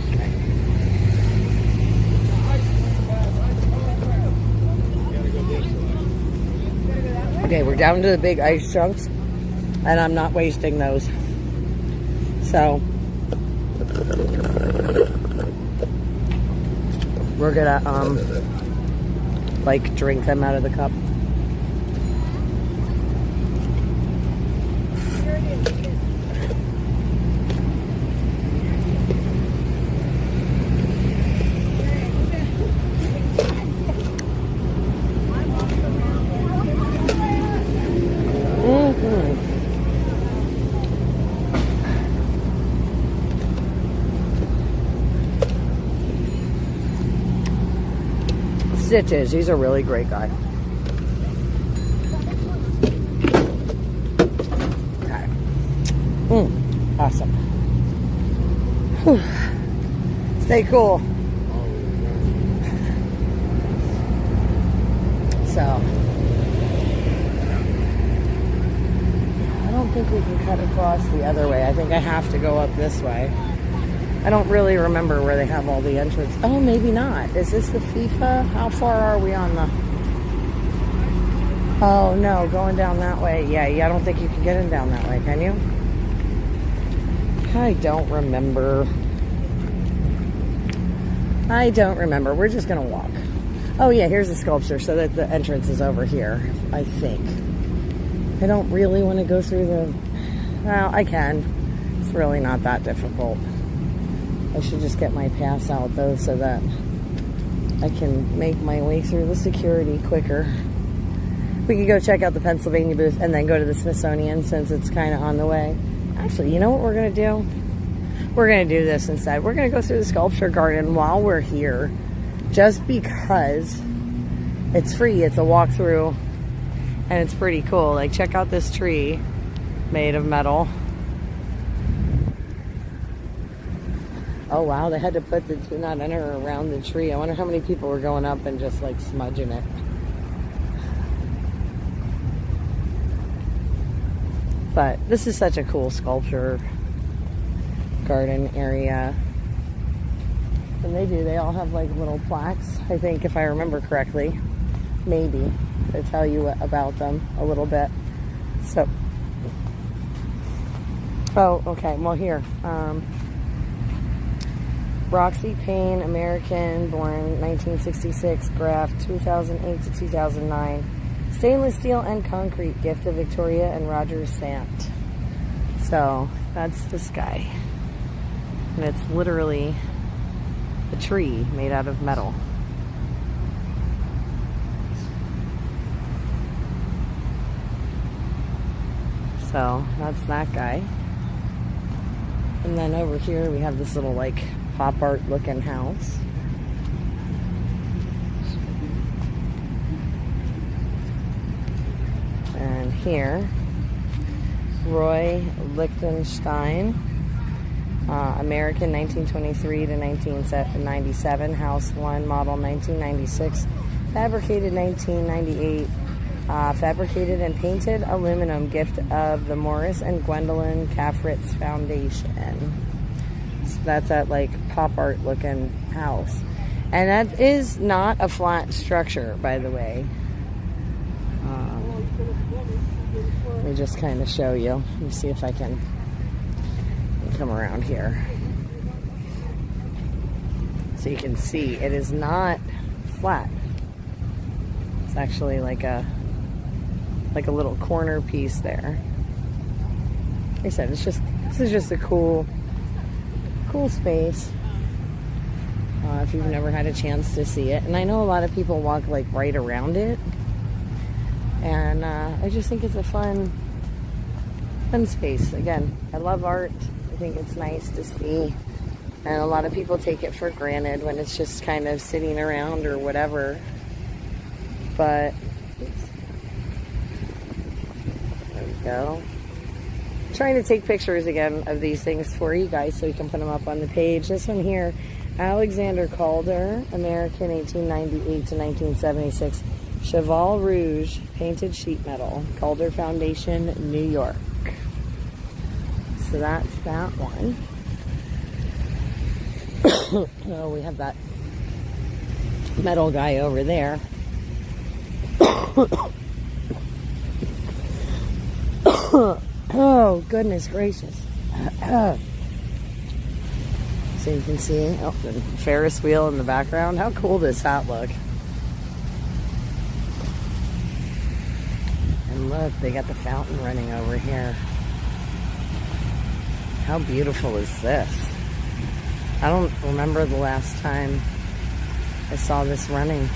Okay, we're down to the big ice chunks, and I'm not wasting those. So we're gonna like drink them out of the cup. Stitches, he's a really great guy. Okay. Awesome. Whew. Stay cool. So, I don't think we can cut across the other way. I think I have to go up this way. I don't really remember where they have all the entrance. Oh, maybe not. Is this the FIFA? How far are we on the... Oh, no, going down that way. Yeah, I don't think you can get in down that way, can you? I don't remember. We're just going to walk. Oh, yeah, here's the sculpture, so that the entrance is over here, I think. I don't really want to go through the... Well, I can. It's really not that difficult. I should just get my pass out, though, so that I can make my way through the security quicker. We could go check out the Pennsylvania booth and then go to the Smithsonian since it's kind of on the way. Actually, you know what we're going to do? We're going to do this instead. We're going to go through the sculpture garden while we're here, just because it's free. It's a walkthrough, and it's pretty cool. Like, check out this tree made of metal. Oh wow, they had to put the do not enter around the tree. I wonder how many people were going up and just like smudging it. But this is such a cool sculpture garden area. And they all have like little plaques, I think, if I remember correctly. Maybe. They tell you about them a little bit. So, oh, okay, well here. Roxy Payne, American, born 1966, Graft, 2008 to 2009. Stainless steel and concrete, gift of Victoria and Roger Sant. So, that's this guy. And it's literally a tree made out of metal. So, that's that guy. And then over here we have this little like pop art looking house. And here, Roy Lichtenstein, American, 1923 to 1997, House 1, model 1996, fabricated 1998, fabricated and painted aluminum, gift of the Morris and Gwendolyn Caffritz Foundation. So that's that like pop art looking house. And that is not a flat structure, by the way. Let me just kind of show you. Let me see if I can come around here. So you can see it is not flat. It's actually like a little corner piece there. Like I said, this is just a cool space. If you've never had a chance to see it. And I know a lot of people walk like right around it. And I just think it's a fun space. Again, I love art. I think it's nice to see. And a lot of people take it for granted when it's just kind of sitting around or whatever. But there we go. I'm trying to take pictures again of these things for you guys so you can put them up on the page. This one here, Alexander Calder, American, 1898 to 1976. Cheval Rouge, painted sheet metal, Calder Foundation, New York. So that's that one. Oh, we have that metal guy over there. Oh, goodness gracious. So you can see the Ferris wheel in the background. How cool does that look? And look, they got the fountain running over here. How beautiful is this? I don't remember the last time I saw this running.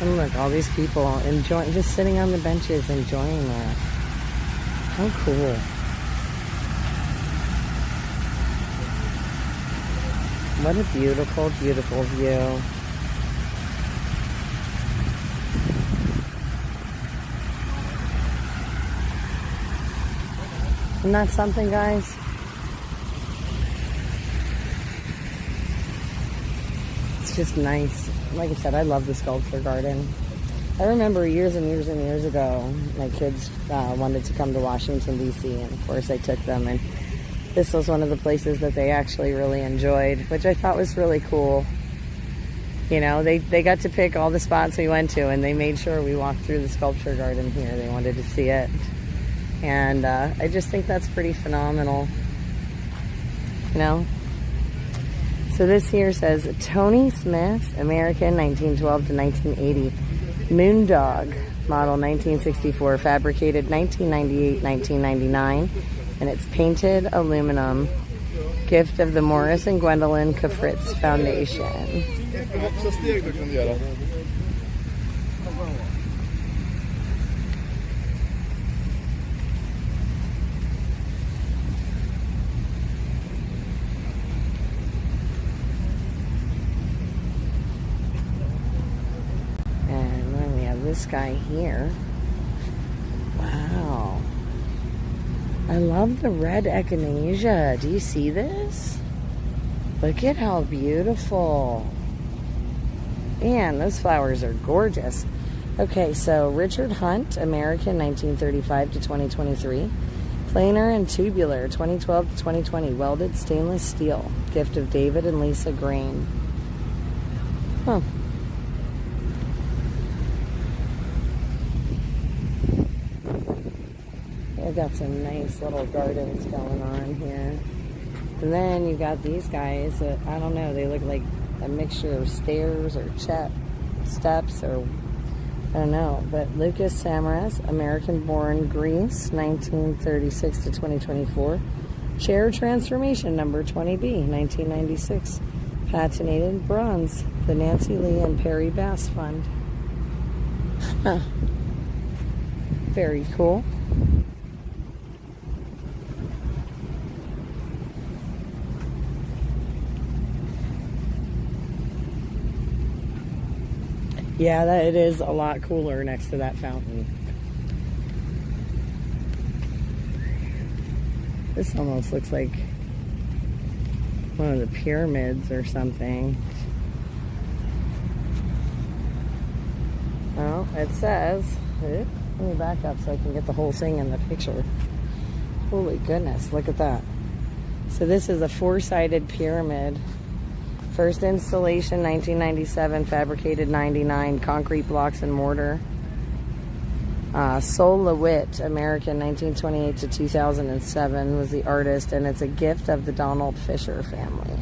And look, all these people enjoying, just sitting on the benches enjoying that. How cool. What a beautiful, beautiful view. Isn't that something, guys? It's just nice. Like I said, I love the sculpture garden. I remember years and years and years ago, my kids wanted to come to Washington, D.C., and of course I took them, and this was one of the places that they actually really enjoyed, which I thought was really cool. You know, they got to pick all the spots we went to, and they made sure we walked through the sculpture garden here. They wanted to see it. And I just think that's pretty phenomenal. You know? So this here says, Tony Smith, American, 1912 to 1980. Moondog, model 1964, fabricated 1998-1999. And it's painted aluminum. Gift of the Morris and Gwendolyn Kafritz Foundation. And then we have this guy here. Wow. I love the red echinacea. Do you see this? Look at how beautiful. Man, those flowers are gorgeous. Okay, so Richard Hunt, American, 1935 to 2023. Planar and tubular, 2012 to 2020. Welded stainless steel. Gift of David and Lisa Grain. Huh. They've got some nice little gardens going on here. And then you got these guys that, I don't know, they look like a mixture of stairs or steps or, I don't know. But Lucas Samaras, American-born, Greece, 1936 to 2024. Chair transformation number 20B, 1996. Patinated bronze, the Nancy Lee and Perry Bass Fund. Very cool. Yeah, it is a lot cooler next to that fountain. This almost looks like one of the pyramids or something. Well, it says, let me back up so I can get the whole thing in the picture. Holy goodness, look at that. So this is a four-sided pyramid. First installation, 1997, fabricated 99, concrete blocks and mortar. Sol LeWitt, American, 1928 to 2007, was the artist, and it's a gift of the Donald Fisher family.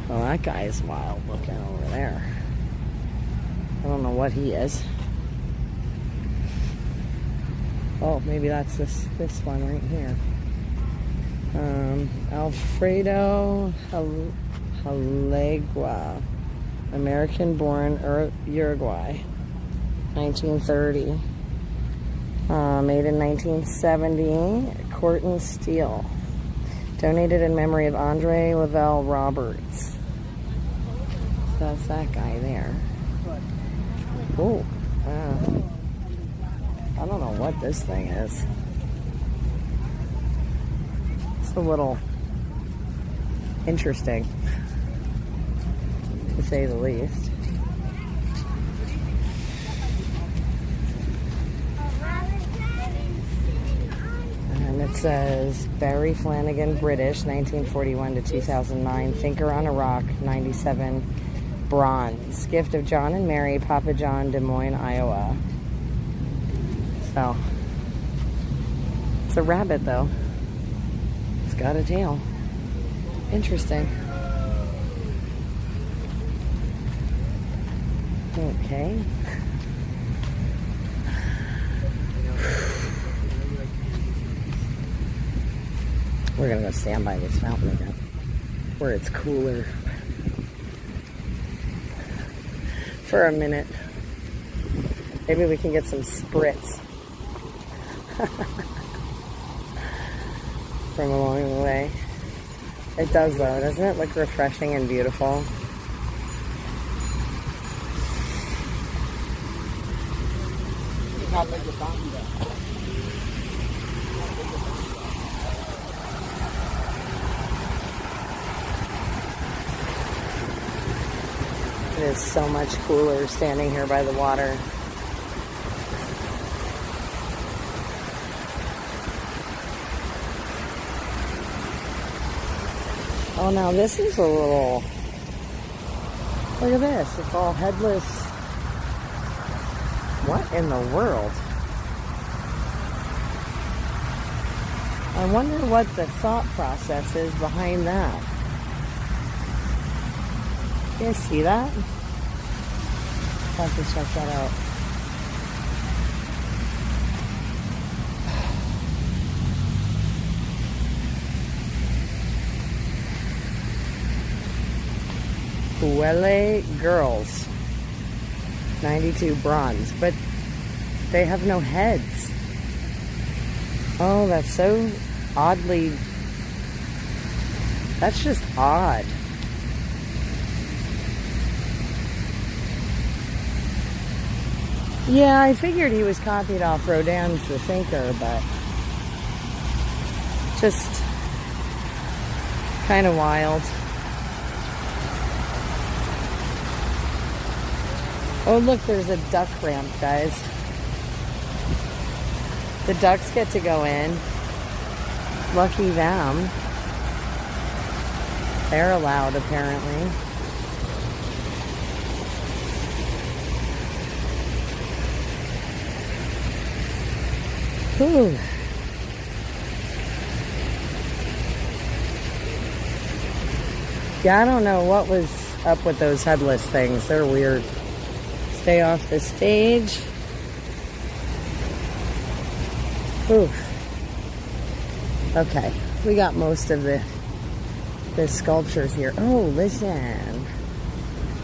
Well, that guy is wild looking over there. I don't know what he is. Oh, maybe that's this one right here. Alfredo Halegua, American-born Uruguay, 1930. Made in 1970, Corton steel. Donated in memory of Andre Lavelle Roberts. That's that guy there. Oh, wow. I don't know what this thing is. A little interesting, to say the least. And it says Barry Flanagan, British, 1941 to 2009. Thinker on a Rock, 97. bronze. Gift of John and Mary, Papa John, Des Moines, Iowa. So, it's a rabbit though. It's got a tail. Interesting. Okay. We're gonna go stand by this fountain again, where it's cooler for a minute. Maybe we can get some spritz from along the way. It does though, doesn't it look refreshing and beautiful? It is so much cooler standing here by the water. Oh, now this is a little... Look at this. It's all headless. What in the world? I wonder what the thought process is behind that. You guys see that? I'll have to check that out. Huele girls. 92 bronze. But they have no heads. Oh, that's so oddly... That's just odd. Yeah, I figured he was copied off Rodin's The Thinker, but just kind of wild. Oh, look, there's a duck ramp, guys. The ducks get to go in. Lucky them. They're allowed, apparently. Whew. Yeah, I don't know what was up with those headless things. They're weird. Stay off the stage. Whew. Okay, we got most of the sculptures here. Oh, listen.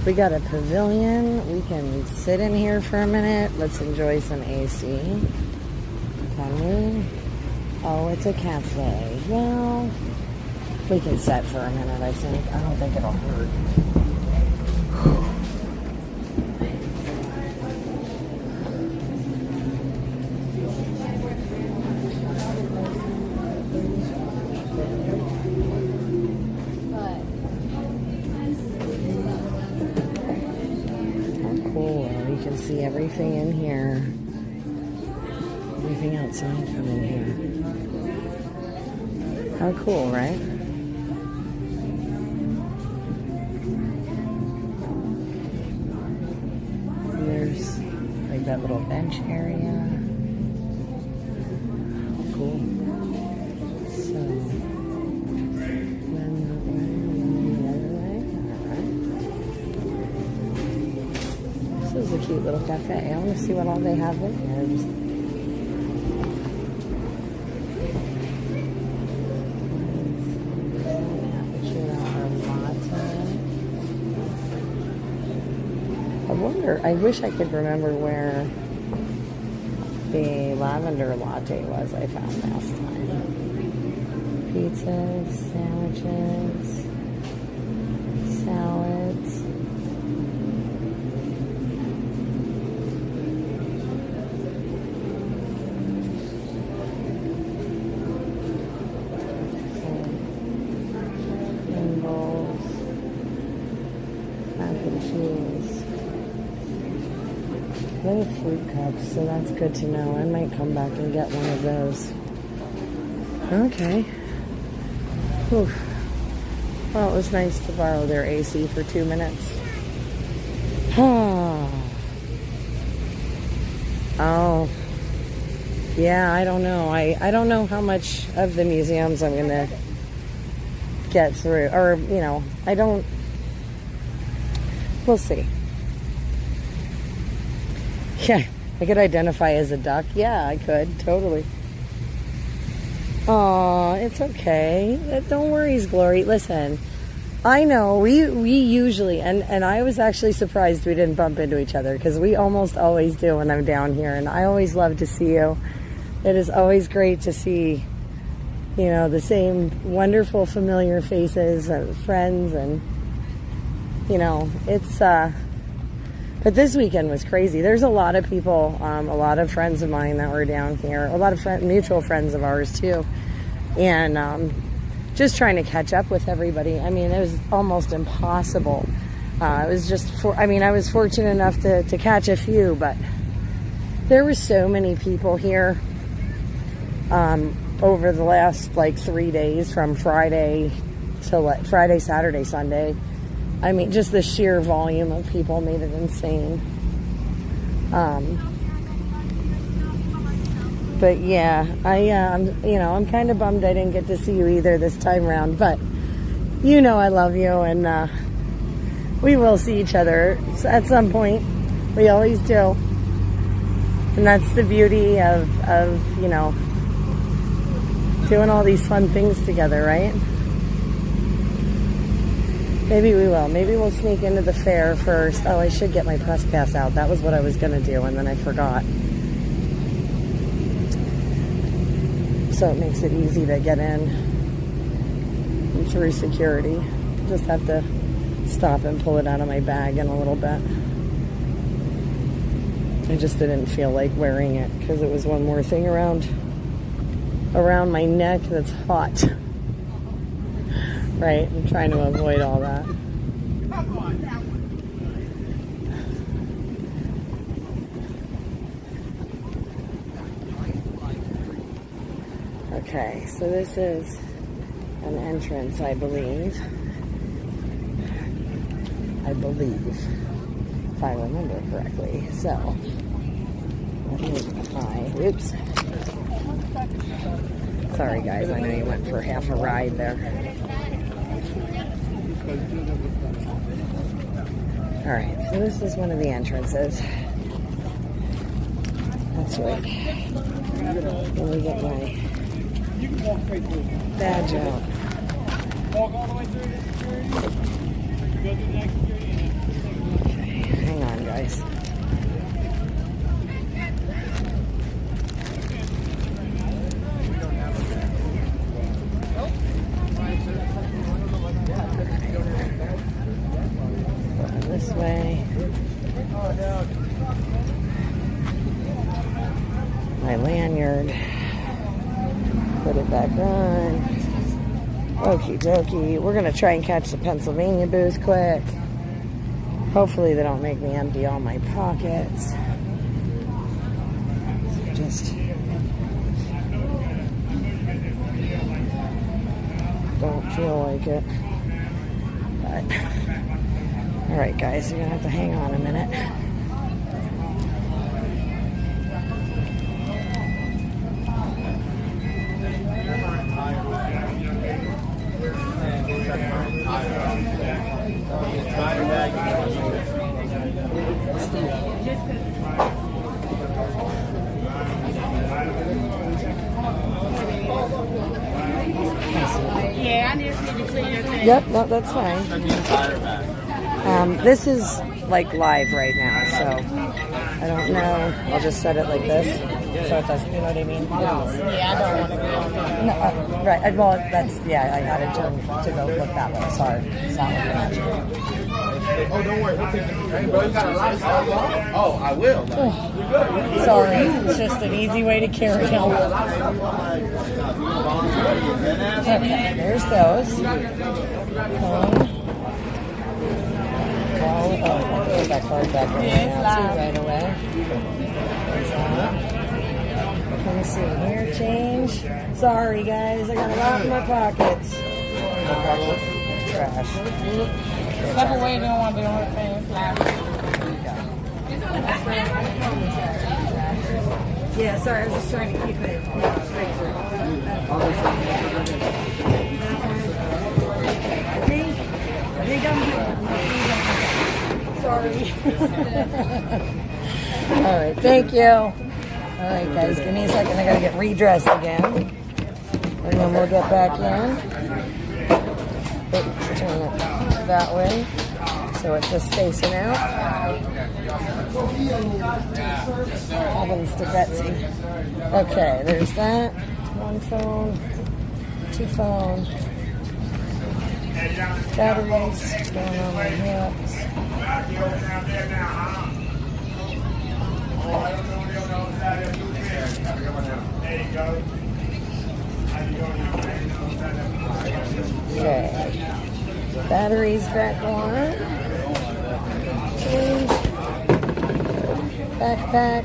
We got a pavilion. We can sit in here for a minute. Let's enjoy some AC. Oh, it's a cafe. Well, we can sit for a minute, I think. I don't think it'll hurt. How cool. You can see everything in here. Everything outside from in here. How cool, right? And there's like that little bench area. How cool. So, then the other way. Alright. This is a cute little cafe. I want to see what all they have in here. I wish I could remember where the lavender latte was I found last time. Pizzas, sandwiches, salads. And bowls. Mac and cheese. Little fruit cups, so that's good to know. I might come back and get one of those. Okay. Whew. Well, it was nice to borrow their AC for 2 minutes. Oh, yeah, I don't know. I don't know how much of the museums I'm going to get through. Or, you know, I don't... We'll see. Yeah, I could identify as a duck. Yeah, I could. Totally. Aw, it's okay. Don't worry, Glory. Listen, I know we usually, and I was actually surprised we didn't bump into each other, because we almost always do when I'm down here, and I always love to see you. It is always great to see, you know, the same wonderful familiar faces of friends, and, you know, it's, but this weekend was crazy. There's a lot of people, a lot of friends of mine that were down here, a lot of mutual friends of ours too, and just trying to catch up with everybody. I mean, it was almost impossible. It was just, I was fortunate enough to catch a few, but there were so many people here over the last like 3 days, from Friday to Friday, Saturday, Sunday. I mean, just the sheer volume of people made it insane. But yeah, I'm kind of bummed I didn't get to see you either this time around, but you know I love you, and we will see each other at some point. We always do. And that's the beauty of you know, doing all these fun things together, right? Maybe we will. Maybe we'll sneak into the fair first. Oh, I should get my press pass out. That was what I was going to do, and then I forgot. So it makes it easy to get in and through security. Just have to stop and pull it out of my bag in a little bit. I just didn't feel like wearing it because it was one more thing around my neck that's hot. Right? I'm trying to avoid all that. Okay, so this is an entrance, I believe. If I remember correctly. So, oops. Sorry guys, I know you went for half a ride there. Alright, so this is one of the entrances. That's right. Let me get my badge out. Okay, hang on guys. This way. My lanyard. Put it back on. Okie dokie. We're going to try and catch the Pennsylvania booth quick. Hopefully they don't make me empty all my pockets. So just don't feel like it. But alright guys, you're going to have to hang on a minute. Yeah, I just need to clean your thing. Yep, no, that's fine. This is like live right now, so I don't know. I'll just set it like this, so it doesn't. You know what I mean? Yeah, I don't want to be on there. No, right. Well, that's yeah. I had to turn to go look that way. Sorry, it's not looking at you. Oh, don't worry. Oh, I will. Sorry, it's just an easy way to carry on. Okay, there's those. Oh, I throw that card back in now too right away. Let me see here, change. Sorry guys, I got a lot in my pockets. Trash. Step away, don't want to be on her pants. Yeah, sorry, I was just trying to keep it straight through. I think I'm sorry. All right, thank you. All right, guys, give me a second. I gotta get redressed again, and then we'll get back in. Turn it that way, so it's just facing out. Heavens to Betsy. Okay, there's that. One phone, two phones, batteries going on my hips. Okay, batteries back on. Okay. Backpack.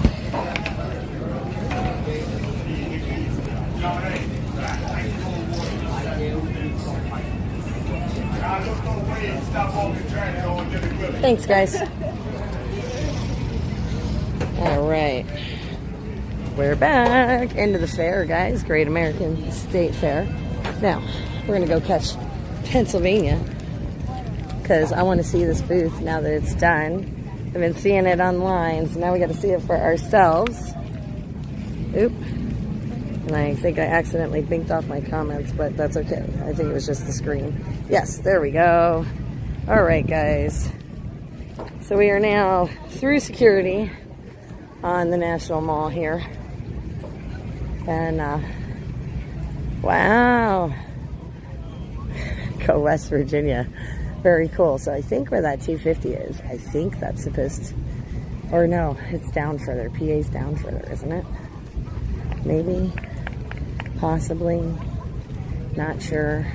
Thanks, guys. All right. We're back into the fair, guys. Great American State Fair. Now, we're going to go catch Pennsylvania because I want to see this booth now that it's done. I've been seeing it online, so now we got to see it for ourselves. Oop. And I think I accidentally blinked off my comments, but that's okay. I think it was just the screen. Yes, there we go. All right, guys. So we are now through security on the National Mall here. And, wow. Go West Virginia. Very cool. So I think where that 250 is, I think that's supposed to, or no, it's down further. PA's down further, isn't it? Maybe, possibly, not sure.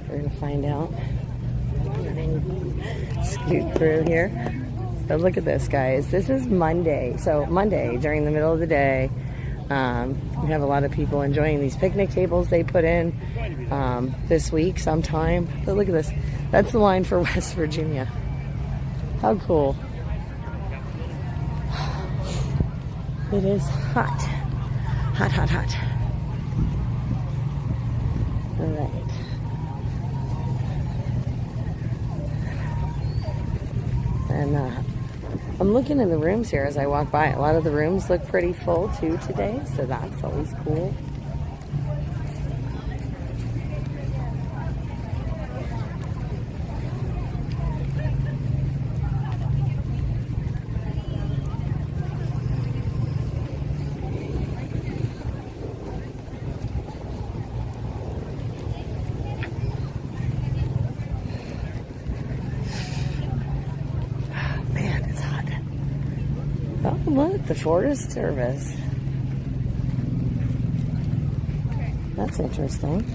We're gonna find out. Scoot through here. But look at this, guys. This is Monday. So Monday, during the middle of the day, we have a lot of people enjoying these picnic tables they put in this week sometime. But look at this. That's the line for West Virginia. How cool. It is hot. Hot, hot, hot. All right. And I'm looking in the rooms here as I walk by. A lot of the rooms look pretty full too today, so that's always cool. Oh, look, the Forest Service. That's interesting.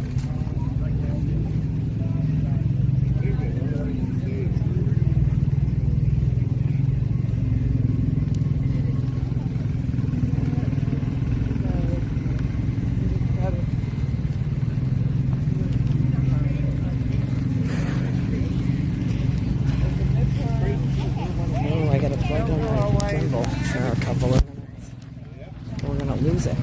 Oh, I gotta plug in my gimbal for a couple of minutes. We're gonna lose it.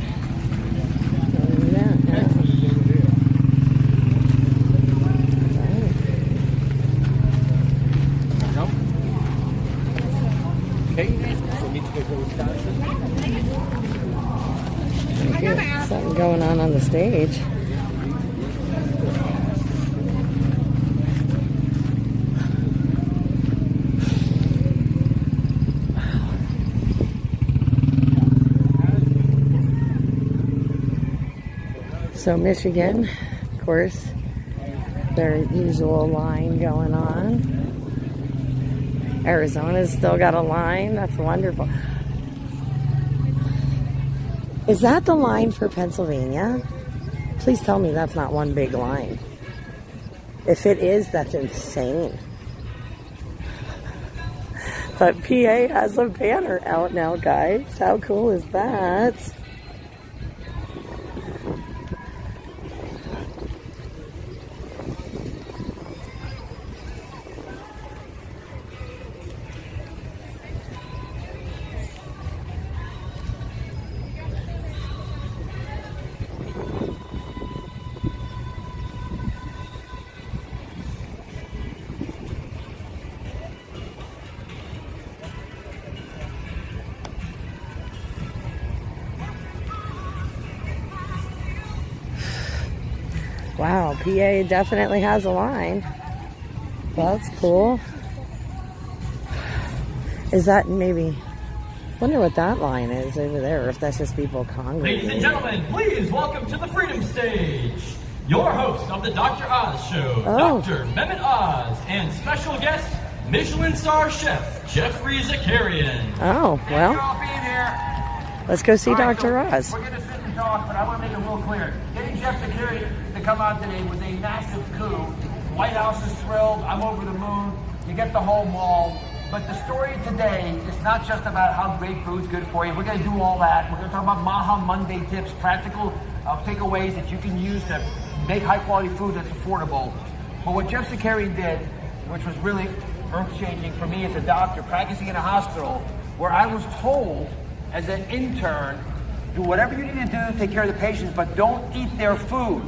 Something going on the stage. So Michigan, of course, their usual line going on. Arizona's still got a line. That's wonderful. Is that the line for Pennsylvania? Please tell me that's not one big line. If it is, that's insane. But PA has a banner out now, guys. How cool is that? Wow, PA definitely has a line. That's cool. Is that maybe... wonder what that line is over there, if that's just people congregating. Ladies and gentlemen, please welcome to the Freedom Stage, your host of the Dr. Oz Show, Dr. Mehmet Oz, and special guest, Michelin star chef, Jeffrey Zakarian. Oh, well. Thank you all being here. Let's go see All right, Dr. Oz. We're going to sit and talk, but I want to make it real clear. Getting Jeff Zakarian to come out today was a massive coup. White House is thrilled. I'm over the moon. You get the whole mall. But the story today is not just about how great food's good for you. We're going to do all that. We're going to talk about Maha Monday tips, practical takeaways that you can use to make high-quality food that's affordable. But what Jeff Zakarian did, which was really earth-changing for me as a doctor practicing in a hospital, where I was told as an intern, do whatever you need to do to take care of the patients, but don't eat their food.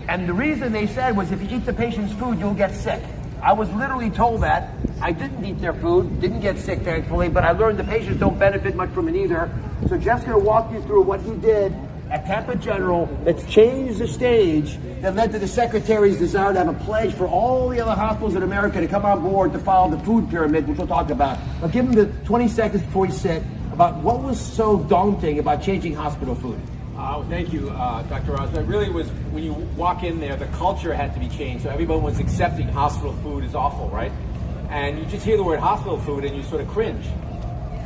And the reason they said was if you eat the patient's food, you'll get sick. I was literally told that. I didn't eat their food, didn't get sick, thankfully, but I learned the patients don't benefit much from it either. So Jeff's going to walk you through what he did at Tampa General that's changed the stage that led to the Secretary's desire to have a pledge for all the other hospitals in America to come on board to follow the food pyramid, which we'll talk about. I'll give him the 20 seconds before you sit about what was so daunting about changing hospital food. Thank you, Dr. Oz. It really was, when you walk in there, the culture had to be changed. So everyone was accepting hospital food is awful, right? And you just hear the word hospital food and you sort of cringe.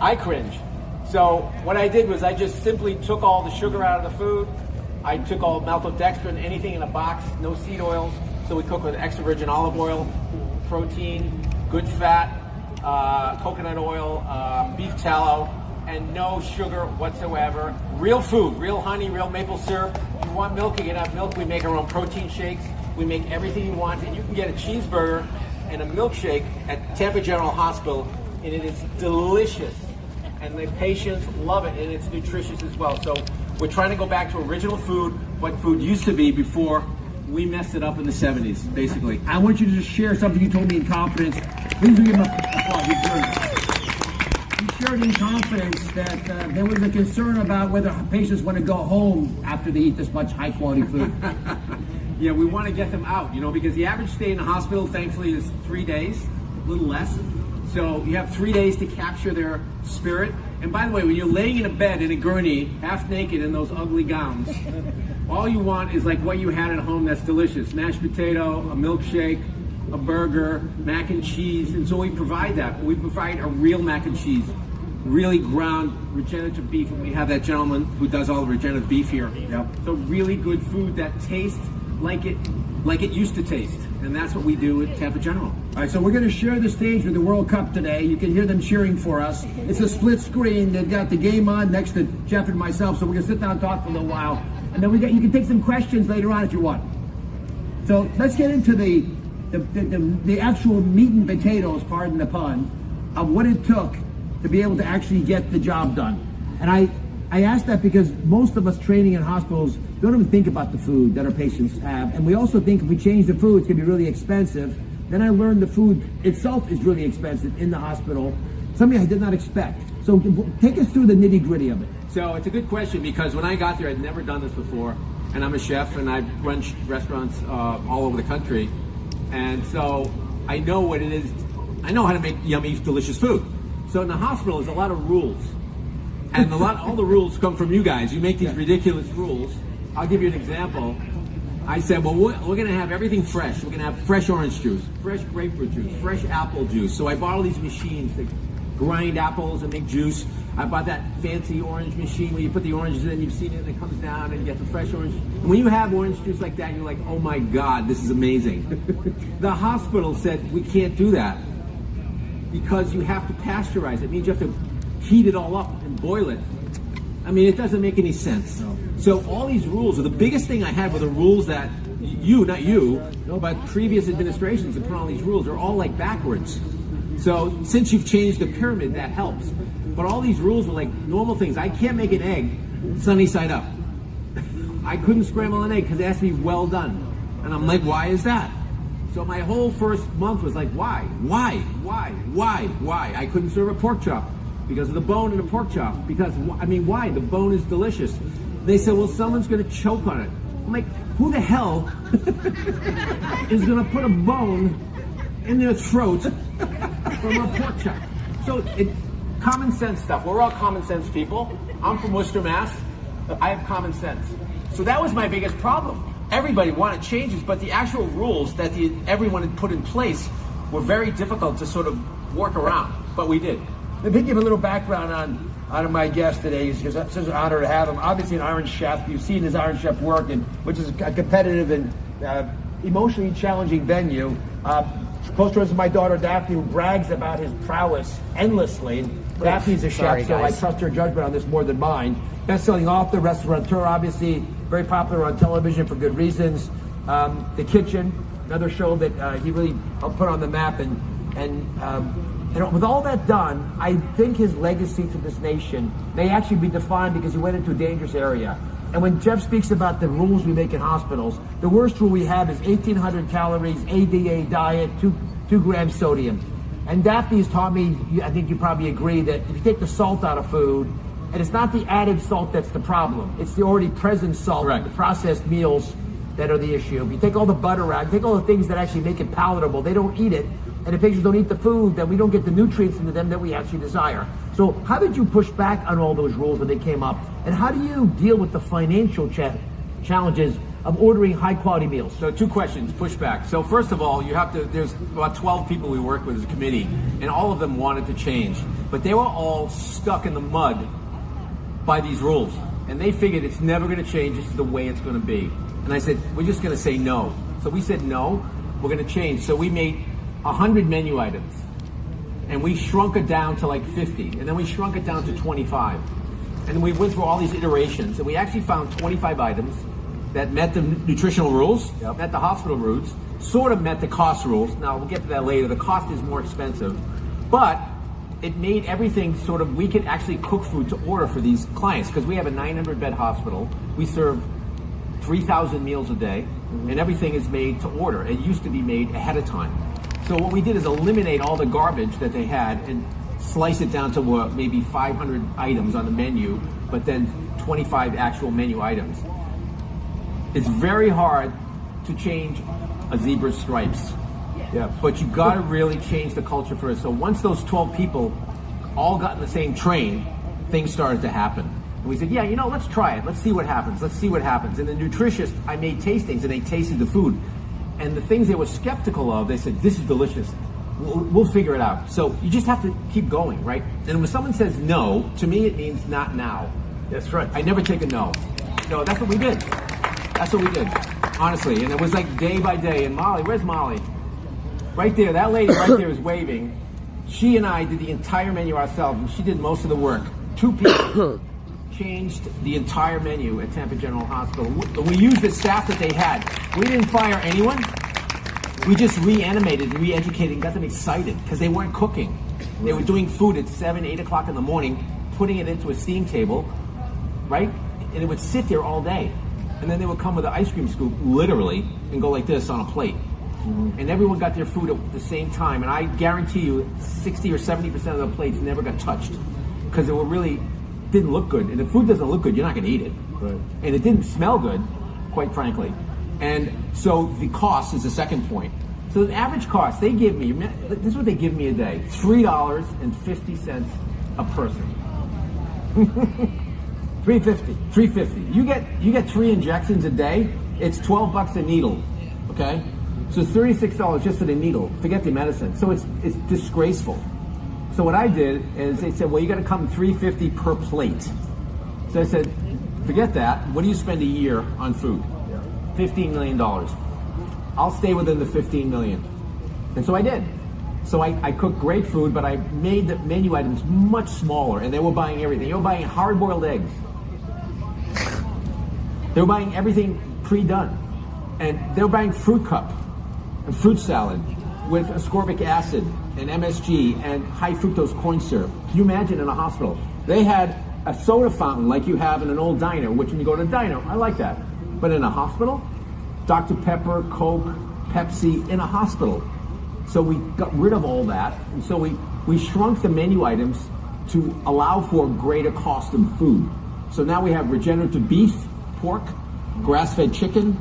I cringe. So what I did was I just simply took all the sugar out of the food. I took all maltodextrin, anything in a box, no seed oils. So we cook with extra virgin olive oil, protein, good fat, coconut oil, beef tallow, and no sugar whatsoever. Real food, real honey, real maple syrup. If you want milk, you can have milk. We make our own protein shakes. We make everything you want. And you can get a cheeseburger and a milkshake at Tampa General Hospital, and it is delicious. And the patients love it, and it's nutritious as well. So we're trying to go back to original food, what food used to be before we messed it up in the 70s, basically. I want you to just share something you told me in confidence. Please give him applause. You shared in confidence that there was a concern about whether patients want to go home after they eat this much high-quality food. Yeah, we want to get them out, because the average stay in the hospital, thankfully, is 3 days, a little less. So you have 3 days to capture their spirit. And by the way, when you're laying in a bed in a gurney, half naked in those ugly gowns, all you want is like what you had at home that's delicious. Mashed potato, a milkshake, a burger, mac and cheese. And so we provide that. We provide a real mac and cheese, really ground regenerative beef. And we have that gentleman who does all the regenerative beef here. Yep. So really good food that tastes like it used to taste. And that's what we do at Tampa General. All right, so we're going to share the stage with the World Cup today. You can hear them cheering for us. It's a split screen. They've got the game on next to Jeff and myself, so we're going to sit down and talk for a little while. And then you can take some questions later on if you want. So let's get into the actual meat and potatoes, pardon the pun, of what it took to be able to actually get the job done. And I ask that because most of us training in hospitals don't even think about the food that our patients have. And we also think if we change the food, it's going to be really expensive. Then I learned the food itself is really expensive in the hospital, something I did not expect. So take us through the nitty-gritty of it. So it's a good question because when I got there, I'd never done this before. And I'm a chef and I've run restaurants all over the country. And so I know what it is. I know how to make yummy, delicious food. So in the hospital, there's a lot of rules. And all the rules come from you guys. You make these ridiculous rules. I'll give you an example. I said, well, we're going to have everything fresh. We're going to have fresh orange juice, fresh grapefruit juice, fresh apple juice. So I bought all these machines that grind apples and make juice. I bought that fancy orange machine where you put the oranges in, you've seen it, and it comes down and you get the fresh orange. And when you have orange juice like that, you're like, oh my God, this is amazing. The hospital said, we can't do that because you have to pasteurize it. It means you have to heat it all up and boil it. I mean, it doesn't make any sense. No. So all these rules are the biggest thing I had were the rules that not you, but previous administrations have put on these rules are all like backwards. So since you've changed the pyramid, that helps. But all these rules were like normal things. I can't make an egg sunny side up. I couldn't scramble an egg because it has to be well done. And I'm like, why is that? So my whole first month was like, why? I couldn't serve a pork chop because of the bone in a pork chop. Because, I mean, why? The bone is delicious. They said, well, someone's going to choke on it. I'm like, who the hell is gonna put a bone in their throat from a pork chop? So common sense stuff. We're all common sense people. I'm from Worcester, Mass. I have common sense. So that was my biggest problem. Everybody wanted changes, but the actual rules that everyone had put in place were very difficult to sort of work around, but we did. Let me give a little background on my guest today, because it's such an honor to have him. Obviously an Iron Chef. You've seen his Iron Chef work, which is a competitive and emotionally challenging venue. Close friends with my daughter Daphne, who brags about his prowess endlessly. Daphne's a chef, so I trust her judgment on this more than mine. Best-selling author, restaurateur, obviously very popular on television for good reasons. The Kitchen, another show that he really helped put on the map, and with all that done, I think his legacy to this nation may actually be defined because he went into a dangerous area. And when Jeff speaks about the rules we make in hospitals, the worst rule we have is 1,800 calories, ADA diet, 2 grams sodium. And Daphne has taught me, I think you probably agree, that if you take the salt out of food, and it's not the added salt that's the problem, it's the already present salt, the processed meals that are the issue. If you take all the butter out, you take all the things that actually make it palatable, they don't eat it. And if patients don't eat the food, then we don't get the nutrients into them that we actually desire. So how did you push back on all those rules when they came up? And how do you deal with the financial challenges of ordering high quality meals? So 2 questions, pushback. So first of all, there's about 12 people we work with as a committee, and all of them wanted to change, but they were all stuck in the mud by these rules. And they figured it's never gonna change, this is the way it's gonna be. And I said, we're just gonna say no. So we said no, we're gonna change. So we made 100 menu items, and we shrunk it down to like 50, and then we shrunk it down to 25. And we went through all these iterations, and we actually found 25 items that met the nutritional rules, met the hospital rules, sort of met the cost rules. Now, we'll get to that later. The cost is more expensive, but it made everything sort of, we could actually cook food to order for these clients, because we have a 900-bed hospital. We serve 3,000 meals a day, and everything is made to order. It used to be made ahead of time. So what we did is eliminate all the garbage that they had and slice it down to maybe 500 items on the menu, but then 25 actual menu items. It's very hard to change a zebra's stripes, but you got to really change the culture first. So once those 12 people all got in the same train, things started to happen. And we said, yeah, let's try it. Let's see what happens. Let's see what happens. And the nutritionists, I made tastings, and they tasted the food. And the things they were skeptical of, they said, this is delicious. We'll figure it out. So you just have to keep going, right? And when someone says no, to me it means not now. That's right. I never take a no. No, that's what we did. That's what we did, honestly. And it was like day by day. And Molly, where's Molly? Right there, that lady right there is waving. She and I did the entire menu ourselves, and she did most of the work. 2 people changed the entire menu at Tampa General Hospital. We used the staff that they had. We didn't fire anyone. We just reanimated and re-educated and got them excited because they weren't cooking. They were doing food at 7, 8 o'clock in the morning, putting it into a steam table, right? And it would sit there all day. And then they would come with an ice cream scoop, literally, and go like this on a plate. And everyone got their food at the same time. And I guarantee you 60 or 70% of the plates never got touched because they were really didn't look good. And if food doesn't look good, you're not going to eat it. Right. And it didn't smell good, quite frankly. And so the cost is the second point. So the average cost, they give me, this is what they give me a day, $3.50 a person. $3.50. You get 3 injections a day, it's $12 a needle, okay? So $36 just for the needle, forget the medicine. So it's disgraceful. So what I did is they said, well, you got to come $3.50 per plate. So I said, forget that. What do you spend a year on food? $15 million. I'll stay within the $15 million. And so I did. So I cooked great food, but I made the menu items much smaller, and they were buying everything. They were buying hard-boiled eggs. They were buying everything pre-done. And they were buying fruit cup and fruit salad with ascorbic acid and MSG and high fructose corn syrup. Can you imagine in a hospital? They had a soda fountain like you have in an old diner, which when you go to a diner, I like that. But in a hospital, Dr. Pepper, Coke, Pepsi in a hospital. So we got rid of all that. And so we shrunk the menu items to allow for greater cost of food. So now we have regenerative beef, pork, grass-fed chicken,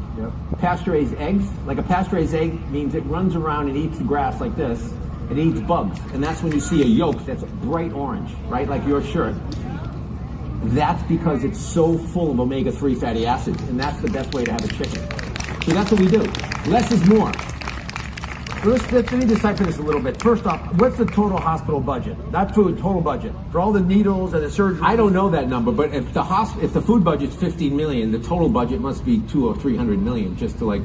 pasture-raised eggs. Like a pasture-raised egg means it runs around and eats the grass like this. It eats bugs. And that's when you see a yolk that's bright orange, right? Like your shirt. That's because it's so full of omega-3 fatty acids. And that's the best way to have a chicken. So that's what we do. Less is more. Let me decipher this a little bit. First off, what's the total hospital budget? Not food, total budget. For all the needles and the surgery. I don't know that number, but if the food budget's $15 million, the total budget must be $200 or $300 million just to like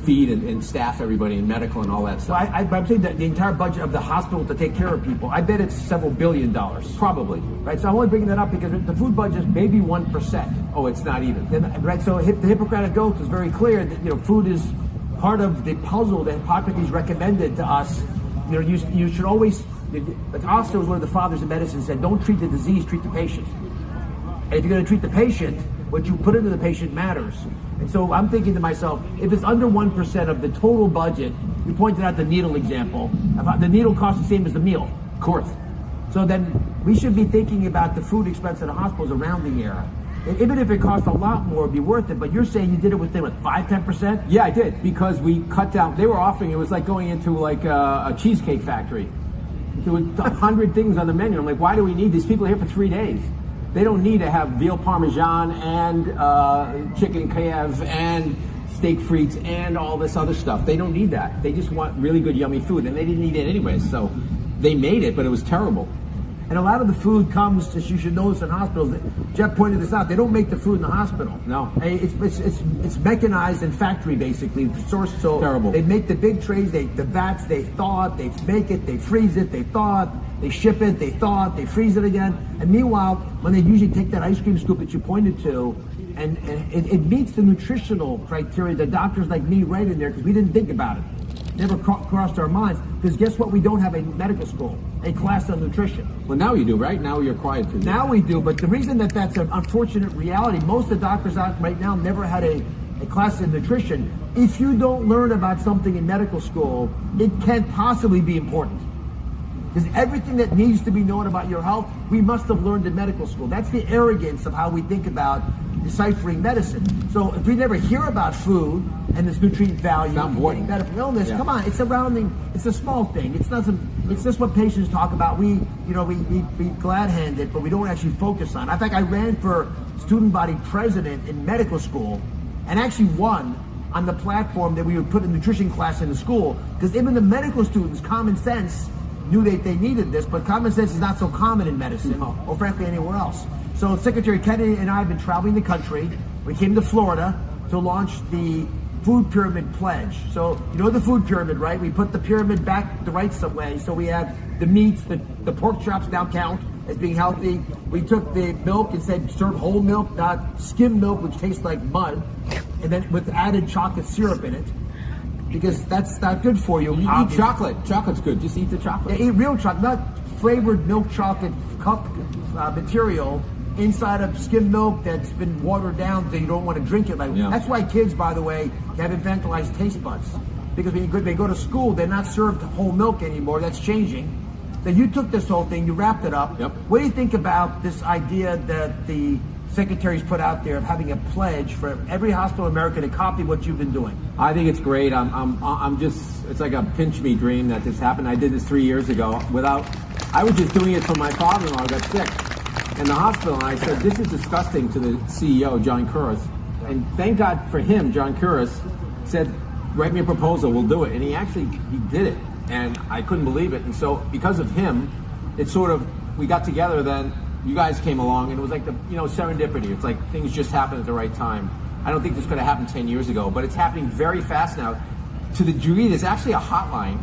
feed and staff everybody in medical and all that stuff. So I'm saying that the entire budget of the hospital to take care of people, I bet it's several $1 billion. Probably. Right, so I'm only bringing that up because the food budget is maybe 1%. Oh, it's not even. Right, so the Hippocratic Oath is very clear that food is part of the puzzle that Hippocrates recommended to us. You should always, like Oscar was one of the fathers of medicine, said, don't treat the disease, treat the patient. And if you're going to treat the patient, what you put into the patient matters. And so I'm thinking to myself, if it's under 1% of the total budget, you pointed out the needle example, the needle costs the same as the meal. Of course. So then we should be thinking about the food expense at the hospitals around the era. And even if it cost a lot more, it'd be worth it. But you're saying you did it within, 5-10%? Yeah, I did, because we cut down. They were offering, it was like going into like a cheesecake factory. There were 100 things on the menu. I'm like, why do we need these people here for 3 days? They don't need to have veal parmesan and chicken Kiev and steak frites and all this other stuff. They don't need that. They just want really good, yummy food, and they didn't need it anyway. So they made it, but it was terrible. And a lot of the food comes, as you should notice, in hospitals. Jeff pointed this out. They don't make the food in the hospital. No. It's mechanized in factory, basically. Sourced, so terrible. They make the big trays, the vats, they thaw it, they make it, they freeze it, they thaw it, they ship it, they thaw it, they freeze it again. And meanwhile, when they usually take that ice cream scoop that you pointed to, and it meets the nutritional criteria, the doctors like me right in there, because we didn't think about it. Never crossed our minds, because guess what? We don't have a medical school, a class on nutrition. Well, now you do, right? Now you're quiet. Now we do, but the reason that's an unfortunate reality, most of the doctors out right now never had a class in nutrition. If you don't learn about something in medical school, it can't possibly be important. Because everything that needs to be known about your health, we must have learned in medical school. That's the arrogance of how we think about deciphering medicine. So if we never hear about food and its nutrient value, getting better from illness, come on, it's it's a small thing. It's just what patients talk about. We glad-handed, but we don't actually focus on. In fact, I ran for student body president in medical school and actually won on the platform that we would put a nutrition class in the school, because even the medical students, common sense, knew they needed this, but common sense is not so common in medicine, or frankly anywhere else. So Secretary Kennedy and I have been traveling the country. We came to Florida to launch the Food Pyramid Pledge. So you know the food pyramid, right? We put the pyramid back the right some way. So we have the meats, the pork chops now count as being healthy. We took the milk and said serve whole milk, not skim milk, which tastes like mud, and then with added chocolate syrup in it, because that's not good for you. You eat chocolate. Chocolate's good. Just eat the chocolate. Yeah, eat real chocolate, not flavored milk chocolate cup material inside of skim milk that's been watered down so you don't want to drink it. That's why kids, by the way, have infantilized taste buds. Because when they go to school, they're not served whole milk anymore. That's changing. So you took this whole thing, you wrapped it up. Yep. What do you think about this idea that the secretary's put out there of having a pledge for every hospital in America to copy what you've been doing? I think it's great. I'm just, it's like a pinch me dream that this happened. I did this 3 years ago I was just doing it for my father-in-law who got sick in the hospital, and I said, this is disgusting, to the CEO, John Couros. And thank God for him, John Couros said, write me a proposal, we'll do it. And he did it, and I couldn't believe it. And so because of him, it's sort of, we got together, then you guys came along, and it was like serendipity. It's like things just happened at the right time. I don't think this could have happened 10 years ago, but it's happening very fast now, to the degree there's actually a hotline.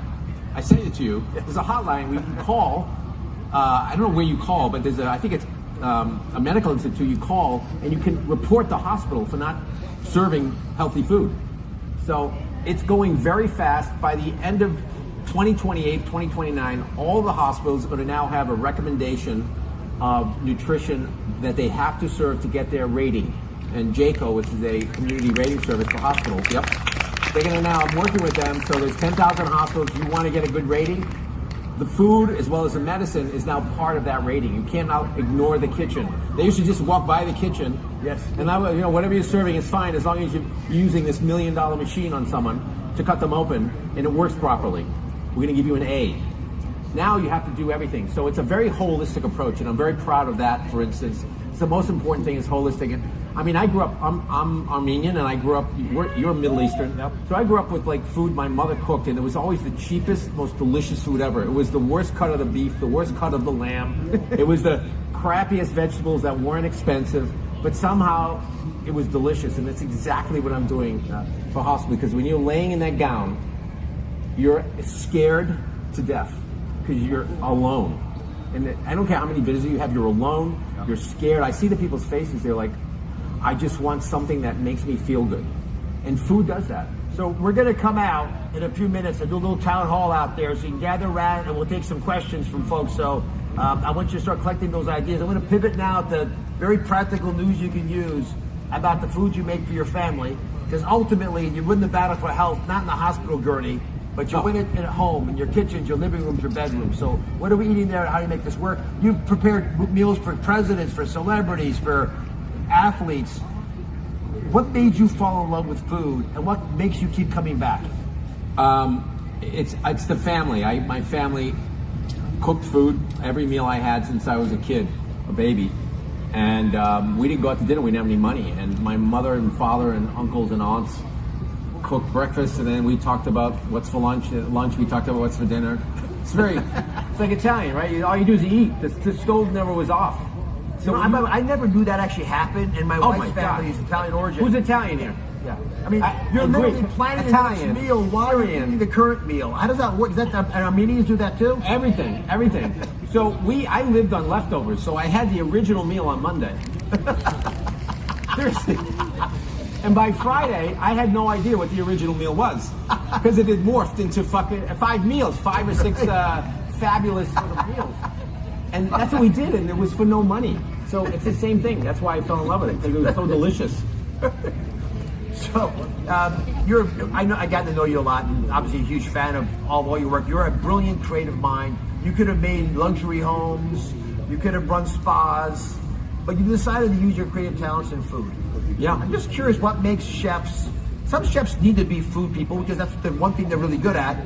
I sent it to you. There's a hotline we can call. I don't know where you call, but I think it's a medical institute. You call and you can report the hospital for not serving healthy food. So it's going very fast. By the end of 2028, 2029, all the hospitals are going to now have a recommendation of nutrition that they have to serve to get their rating. And JACO, which is a community rating service for hospitals, they're going to now, I'm working with them, so there's 10,000 hospitals. If you want to get a good rating, the food as well as the medicine is now part of that rating. You cannot ignore the kitchen. They used to just walk by the kitchen. Yes. And now, whatever you're serving is fine as long as you're using this $1 million machine on someone to cut them open and it works properly. We're going to give you an A. Now you have to do everything. So it's a very holistic approach, and I'm very proud of that. For instance, it's the most important thing is holistic. And I mean, I grew up. I'm Armenian, and I grew up. You're Middle Eastern, so I grew up with like food my mother cooked, and it was always the cheapest, most delicious food ever. It was the worst cut of the beef, the worst cut of the lamb. It was the crappiest vegetables that weren't expensive, but somehow it was delicious, and that's exactly what I'm doing for hospital. Because when you're laying in that gown, you're scared to death because you're alone. And I don't care how many visitors you have, you're alone, you're scared. I see the people's faces, they're like, I just want something that makes me feel good. And food does that. So we're going to come out in a few minutes and do a little town hall out there so you can gather around and we'll take some questions from folks. So I want you to start collecting those ideas. I'm going to pivot now to very practical news you can use about the food you make for your family. Because ultimately you win the battle for health, not in the hospital gurney, but you win it at home, in your kitchens, your living rooms, your bedrooms. So what are we eating there and how do you make this work? You've prepared meals for presidents, for celebrities, for athletes. What made you fall in love with food and what makes you keep coming back? It's the family. My family cooked food every meal I had since I was a kid, a baby. And we didn't go out to dinner, we didn't have any money. And my mother and father and uncles and aunts cooked breakfast, and then we talked about what's for lunch. At lunch we talked about what's for dinner. It's like Italian, right? All you do is eat. The stove never was off. So I never knew that actually happened, and my wife's family is Italian origin. Who's Italian here? Yeah. I mean, you're literally planning Italian the next meal while you're eating the current meal. How does that work? Is that and Armenians do that too? Everything. So I lived on leftovers, so I had the original meal on Monday. Seriously. And by Friday, I had no idea what the original meal was because it had morphed into fucking 5 meals, 5 or 6 fabulous sort of meals. And that's what we did, and it was for no money. So it's the same thing. That's why I fell in love with it, because it was so delicious. So, I got to know you a lot, and obviously a huge fan of all your work. You're a brilliant creative mind. You could have made luxury homes, you could have run spas, but you decided to use your creative talents in food. Yeah. I'm just curious what makes chefs, some chefs need to be food people because that's the one thing they're really good at.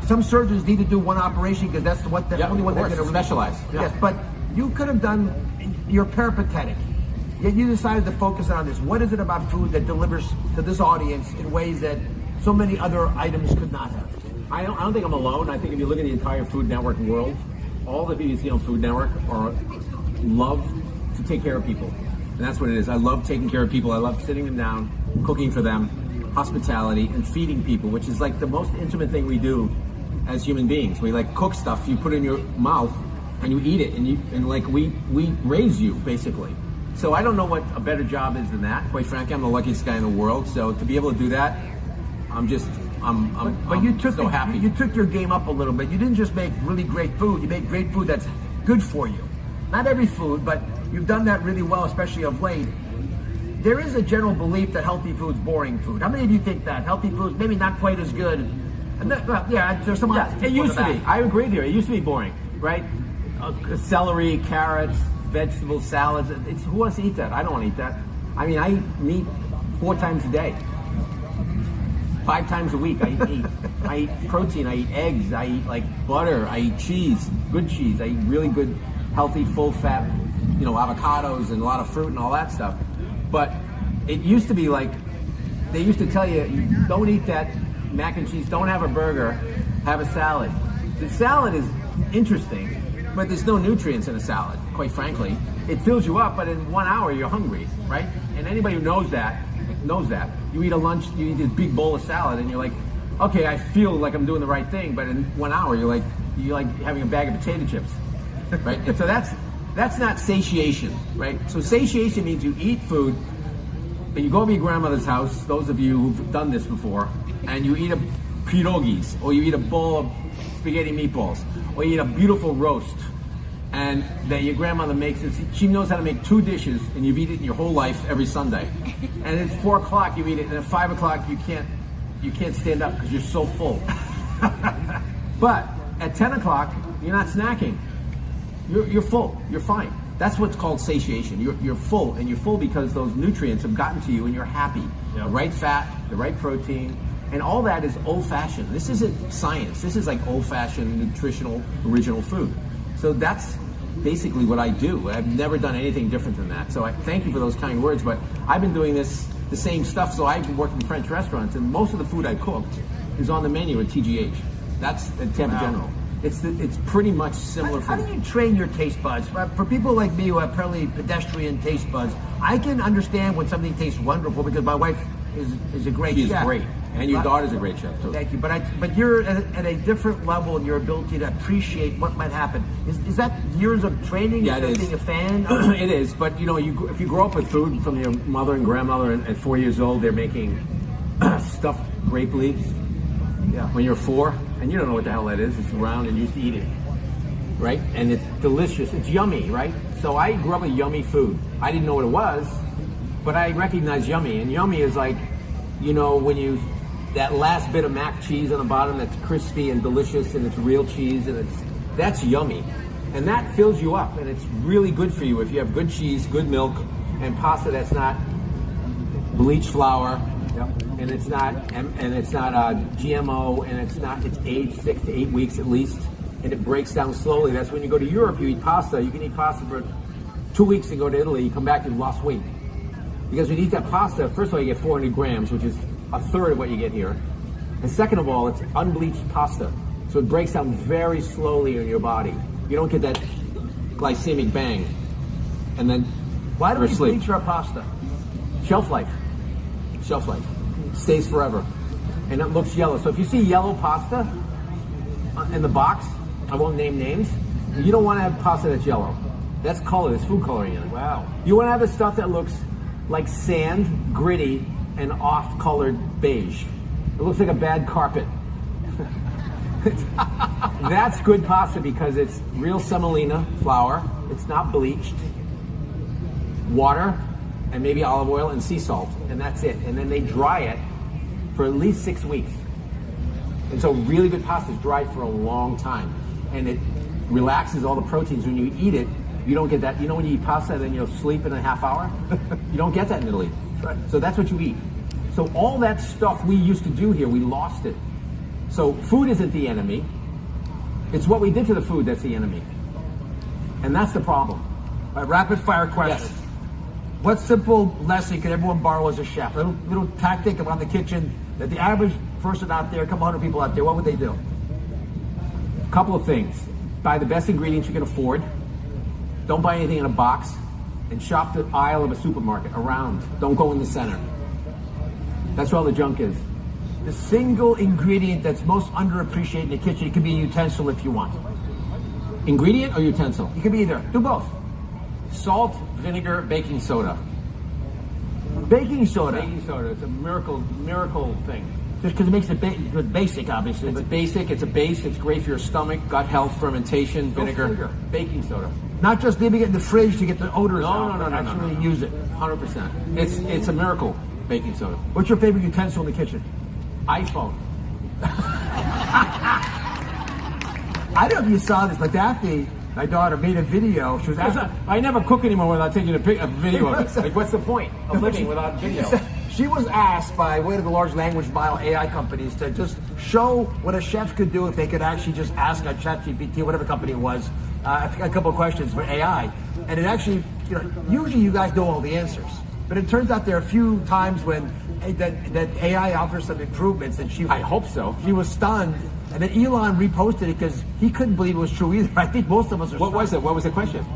Some surgeons need to do one operation because that's the only one they're going to specialize. Yeah. Yes, but you could have done, you're peripatetic. Yet you decided to focus on this. What is it about food that delivers to this audience in ways that so many other items could not have? I don't think I'm alone. I think if you look at the entire Food Network world, all the people you see on Food Network love to take care of people. And that's what it is. I love taking care of people. I love sitting them down, cooking for them, hospitality, and feeding people, which is like the most intimate thing we do as human beings. We like cook stuff, you put it in your mouth, and you eat it, and we raise you, basically. So I don't know what a better job is than that. Quite frankly, I'm the luckiest guy in the world. So to be able to do that, I'm so happy. You took your game up a little bit. You didn't just make really great food. You make great food that's good for you. Not every food, but you've done that really well, especially of late. There is a general belief that healthy food's boring food. How many of you think that? Healthy food's maybe not quite as good. And there's some. Yeah, it used to be. I agree with you. It used to be boring, right? Celery, carrots, vegetables, salads. Who wants to eat that? I don't want to eat that. I mean, I eat meat 4 times a day. 5 times a week I eat. I eat protein, I eat eggs, I eat like butter, I eat cheese, good cheese, I eat really good, healthy, full fat, avocados and a lot of fruit and all that stuff. But it used to be like, they used to tell you, don't eat that mac and cheese, don't have a burger, have a salad. The salad is interesting, but there's no nutrients in a salad, quite frankly. It fills you up, but in 1 hour you're hungry, right? And anybody who knows that. You eat a lunch, you eat this big bowl of salad, and you're like, okay, I feel like I'm doing the right thing, but in 1 hour you're like having a bag of potato chips, right? And so that's not satiation, right? So satiation means you eat food, and you go to your grandmother's house, those of you who've done this before, and you eat a pierogies, or you eat a bowl of spaghetti meatballs, or you eat a beautiful roast, and that your grandmother makes it. She knows how to make 2 dishes, and you've eaten it your whole life every Sunday. And at 4 o'clock you eat it, and at 5 o'clock you can't stand up because you're so full. But at 10 o'clock, you're not snacking. You're full. You're fine. That's what's called satiation. You're full, and you're full because those nutrients have gotten to you, and you're happy. Yep. The right fat, the right protein, and all that is old-fashioned. This isn't science. This is like old-fashioned, nutritional, original food. So that's basically what I do. I've never done anything different than that. So I thank you for those kind words, but I've been doing the same stuff. So I've been working in French restaurants, and most of the food I cooked is on the menu at TGH. That's at Tampa General. It's pretty much similar. How do you train your taste buds? For people like me who have fairly pedestrian taste buds, I can understand when something tastes wonderful because my wife is a great She's chef. great, and your daughter's a great chef too. Thank you, but you're at a different level in your ability to appreciate what might happen. Is that years of training? Yeah, it is. Being a fan. It is, but if you grow up with food from your mother and grandmother, and at 4 years old they're making stuffed grape leaves. Yeah. When you're 4, and you don't know what the hell that is, it's round and you used to eat it, right? And it's delicious. It's yummy, right? So I grew up with yummy food. I didn't know what it was, but I recognized yummy, and yummy is like, when that last bit of mac cheese on the bottom that's crispy and delicious, and it's real cheese, and that's yummy. And that fills you up, and it's really good for you if you have good cheese, good milk, and pasta that's not bleached flour, and it's not GMO, and it's aged 6 to 8 weeks at least, and it breaks down slowly. That's when you go to Europe, you eat pasta. You can eat pasta for 2 weeks and go to Italy. You come back, you've lost weight. Because when you eat that pasta, first of all, you get 400 grams, which is a third of what you get here. And second of all, it's unbleached pasta. So it breaks down very slowly in your body. You don't get that glycemic bang. And then Why do we sleep. bleach our pasta? Shelf life. Shelf life. Stays forever. And it looks yellow. So if you see yellow pasta in the box, I won't name names, you don't want to have pasta that's yellow. That's color. There's food coloring in it. Wow. You want to have the stuff that looks like sand, gritty, and off-colored beige. It looks like a bad carpet. That's good pasta because it's real semolina flour. It's not bleached. Water, and maybe olive oil and sea salt, and that's it. And then they dry it for at least 6 weeks. And so really good pasta is dried for a long time, and it relaxes all the proteins. When you eat it, you don't get that. When you eat pasta, then you'll sleep in a half hour? You don't get that in Italy. Right. So that's what you eat. So all that stuff we used to do here, we lost it. So food isn't the enemy. It's what we did to the food that's the enemy. And that's the problem. All right, rapid fire question. Yes. What simple lesson can everyone borrow as a chef? A little tactic around the kitchen that the average person out there, a couple hundred people out there, what would they do? A couple of things. Buy the best ingredients you can afford. Don't buy anything in a box. And shop the aisle of a supermarket around. Don't go in the center. That's where all the junk is. The single ingredient that's most underappreciated in the kitchen, it could be a utensil if you want. Ingredient or utensil? It could be either. Do both. Salt, vinegar, baking soda. Baking soda. Baking soda. It's a miracle thing. Just because it makes it basic, obviously. It's basic. It's a base. It's great for your stomach, gut health, fermentation, vinegar, baking soda. Not just leaving it in the fridge to get the odors out, No. but actually use it. 100%. It's a miracle, baking soda. What's your favorite utensil in the kitchen? iPhone. I don't know if you saw this, but Daphne, my daughter, made a video. She was asking, I never cook anymore without taking a video of it. Like, what's the point of living without video? She was asked by one of the large language model AI companies to just show what a chef could do if they could actually just ask a ChatGPT, whatever company it was, a couple of questions for AI. And it actually, usually you guys know all the answers. But it turns out there are a few times when that AI offers some improvements, and I hope so. She was stunned, and then Elon reposted it because he couldn't believe it was true either. I think most of us are. What was it? What was the question?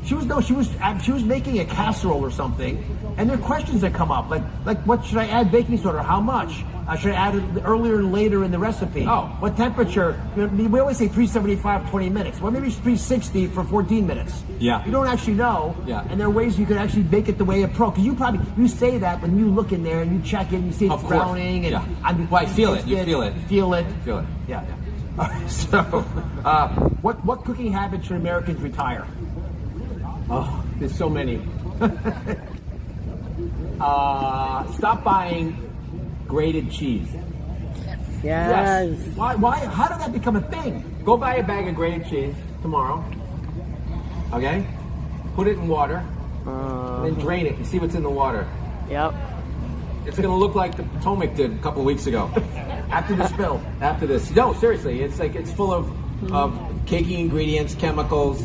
She was making a casserole or something, and there are questions that come up like what should I add baking soda? How much? Should I add it earlier and later in the recipe? Oh. What temperature? We always say 375, 20 minutes. Well, maybe it's 360 for 14 minutes. Yeah. You don't actually know. Yeah. And there are ways you can actually make it the way a pro. Because you say that when you look in there and you check it and you see it's browning. And yeah. I feel it. You feel it. Feel it. Feel it. Yeah. All right, so, what cooking habits should Americans retire? Oh, there's so many. Stop buying grated cheese. Yes. Why? How did that become a thing? Go buy a bag of grated cheese tomorrow. Okay? Put it in water. And then drain it and see what's in the water. Yep. It's going to look like the Potomac did a couple of weeks ago. After the spill. After this. No, seriously. It's like it's full of cakey ingredients, chemicals,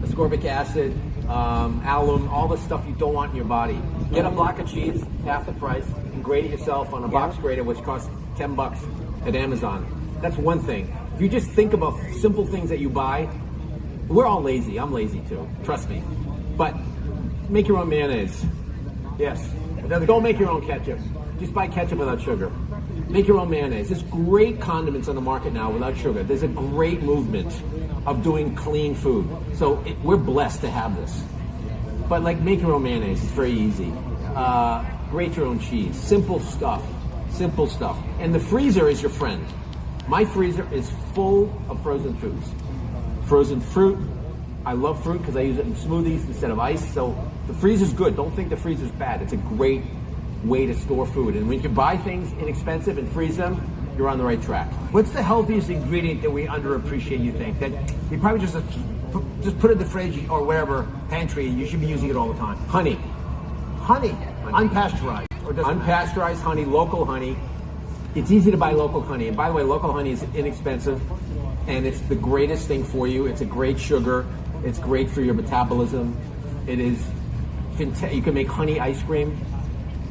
ascorbic acid, alum, all the stuff you don't want in your body. Get a block of cheese, half the price, and grate it yourself on a box grater, which costs $10 at Amazon. That's one thing. If you just think about simple things that you buy, we're all lazy. I'm lazy too. Trust me. But make your own mayonnaise. Yes. Don't make your own ketchup. Just buy ketchup without sugar. Make your own mayonnaise. There's great condiments on the market now without sugar. There's a great movement of doing clean food. So we're blessed to have this. But like, make your own mayonnaise. It's very easy. Grate your own cheese. Simple stuff. Simple stuff. And the freezer is your friend. My freezer is full of frozen foods. Frozen fruit. I love fruit because I use it in smoothies instead of ice. So the freezer's good. Don't think the freezer's bad. It's a great way to store food. And when you can buy things inexpensive and freeze them, you're on the right track. What's the healthiest ingredient that we underappreciate, you think? That you probably just put in the fridge or whatever, pantry, and you should be using it all the time. Honey. Honey. Unpasteurized. Or Unpasteurized honey, local honey. It's easy to buy local honey. And by the way, local honey is inexpensive. And it's the greatest thing for you. It's a great sugar. It's great for your metabolism. It is, you can make honey ice cream.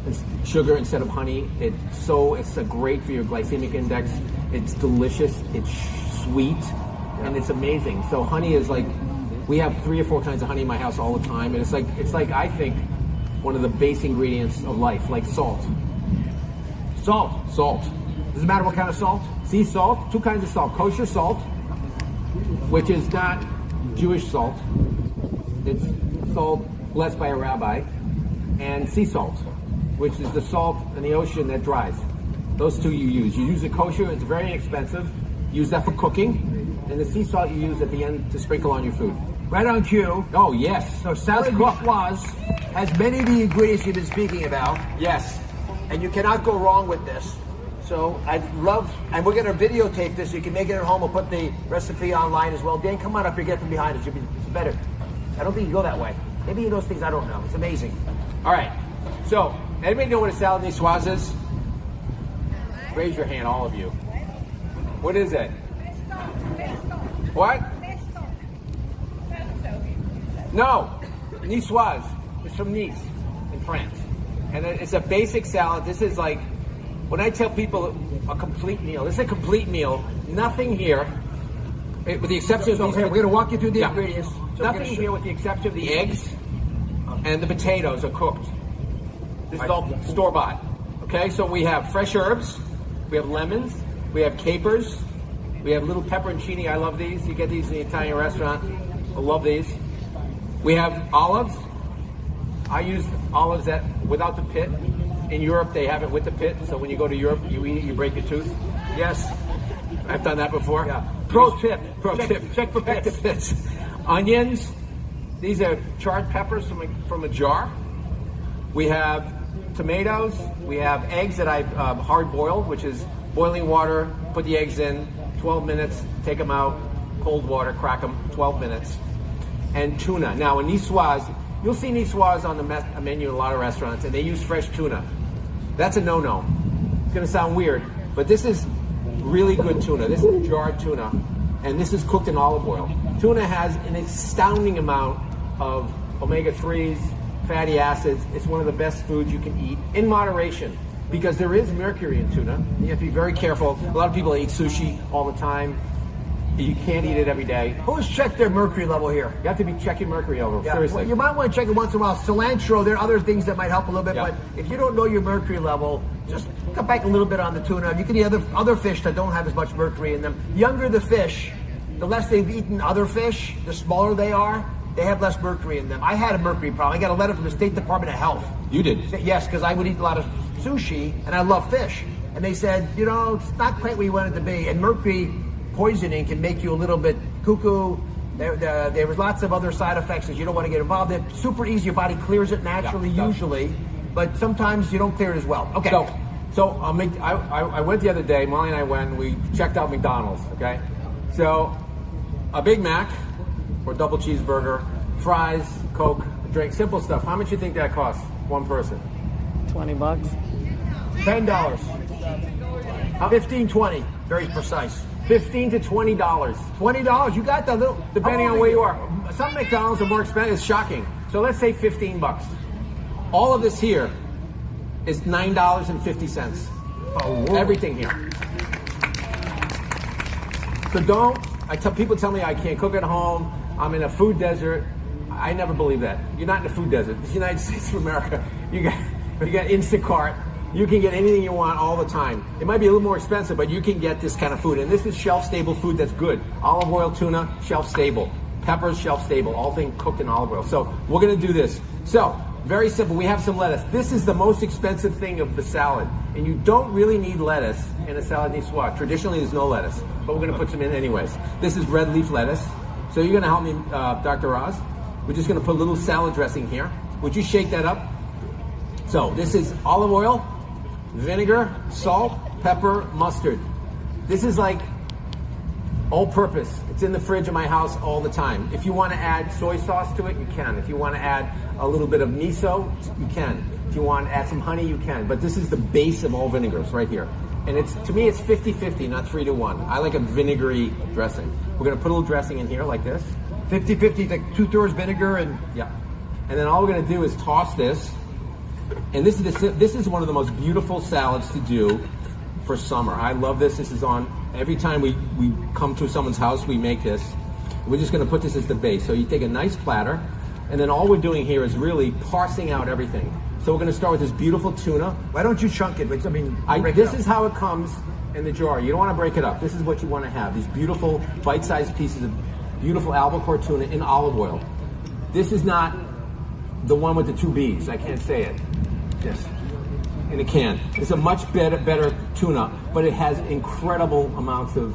It's sugar instead of honey. It's great for your glycemic index. It's delicious. It's sweet, and it's amazing. So honey is like, we have 3 or 4 kinds of honey in my house all the time, and it's like I think one of the base ingredients of life, like salt. Salt. Doesn't matter what kind of salt. Sea salt. 2 kinds of salt. Kosher salt, which is not Jewish salt. It's salt blessed by a rabbi, and sea salt, which is the salt in the ocean that dries. Those 2 you use. You use the kosher, it's very inexpensive. Use that for cooking. And the sea salt you use at the end to sprinkle on your food. Right on cue. Oh, yes. So Salad Niçoise has many of the ingredients you've been speaking about. Yes. And you cannot go wrong with this. So I'd love, and we're going to videotape this so you can make it at home. We'll put the recipe online as well. Dan, come on up here, get from behind us. It's better. I don't think you go that way. Maybe he knows things I don't know. It's amazing. All right. So, anybody know what a salad niçoise is? Raise your hand, all of you. What is it? What? No. Niçoise. It's from Nice in France. And it's a basic salad. This is like, when I tell people a complete meal, this is a complete meal. Nothing here, with the exception of these. We're going to walk you through the ingredients. So nothing here with the exception of the eggs and the potatoes are cooked. This is all store-bought. Okay, so we have fresh herbs, we have lemons, we have capers, we have little pepperoncini. I love these. You get these in the Italian restaurant. I love these. We have olives. I use olives without the pit. In Europe, they have it with the pit. So when you go to Europe, you eat it, you break your tooth. Yes. I've done that before. Yeah. Pro tip. Check for pits. Onions. These are charred peppers from a jar. We have tomatoes. We have eggs that I hard boiled, which is boiling water, put the eggs in, 12 minutes, take them out, cold water, crack them, 12 minutes. And tuna. Now, in niçoise, you'll see niçoise on the menu in a lot of restaurants, and they use fresh tuna. That's a no-no. It's going to sound weird, but this is really good tuna. This is jarred tuna, and this is cooked in olive oil. Tuna has an astounding amount of omega-3s, fatty acids. It's one of the best foods you can eat in moderation, because there is mercury in tuna. You have to be very careful. A lot of people eat sushi all the time. You can't eat it every day. Who's checked their mercury level here? You have to be checking mercury over. Yeah. Seriously. Well, you might want to check it once in a while. Cilantro, there are other things that might help a little bit, but if you don't know your mercury level, just cut back a little bit on the tuna. You can eat other fish that don't have as much mercury in them. The younger the fish, the less they've eaten other fish, the smaller they are, they have less mercury in them. I had a mercury problem. I got a letter from the State Department of Health. You did? Yes, because I would eat a lot of sushi, and I love fish. And they said, it's not quite where you want it to be. And mercury poisoning can make you a little bit cuckoo. There was lots of other side effects that you don't want to get involved in. Super easy, your body clears it naturally, usually, but sometimes you don't clear it as well. Okay. So I went the other day, Molly and I went, we checked out McDonald's, okay? So, a Big Mac or double cheeseburger, fries, Coke, drink, simple stuff. How much do you think that costs one person? $20. $10. 15, 20. Very precise. $15 to $20. $20. You got that little. Depending on where you are. Some McDonald's are more expensive. It's shocking. So let's say $15. All of this here is $9.50. Oh, Everything here. So people tell me I can't cook at home. I'm in a food desert. I never believe that. You're not in a food desert. It's the United States of America. You got Instacart. You can get anything you want all the time. It might be a little more expensive, but you can get this kind of food. And this is shelf-stable food that's good. Olive oil, tuna, shelf-stable. Peppers, shelf-stable. All things cooked in olive oil. So we're going to do this. So, very simple. We have some lettuce. This is the most expensive thing of the salad. And you don't really need lettuce in a salad niçoise. Traditionally, there's no lettuce. But we're going to put some in anyways. This is red leaf lettuce. So you're going to help me, Dr. Oz. We're just going to put a little salad dressing here. Would you shake that up? So this is olive oil, vinegar, salt, pepper, mustard. This is like all-purpose. It's in the fridge of my house all the time. If you want to add soy sauce to it, you can. If you want to add a little bit of miso, you can. If you want to add some honey, you can. But this is the base of all vinegars right here. And to me, it's 50-50, not 3-1. I like a vinegary dressing. We're going to put a little dressing in here like this. 50-50, like 2/3 vinegar and. Yeah. And then all we're going to do is toss this. And this is one of the most beautiful salads to do for summer. I love this. This is on every time we come to someone's house, we make this. We're just going to put this as the base. So you take a nice platter, and then all we're doing here is really parsing out everything. So we're going to start with this beautiful tuna. Why don't you chunk it? This is how it comes in the jar. You don't want to break it up. This is what you want to have. These beautiful bite-sized pieces of beautiful albacore tuna in olive oil. This is not the one with the 2 B's. I can't say it. Yes. In a can. It's a much better tuna, but it has incredible amounts of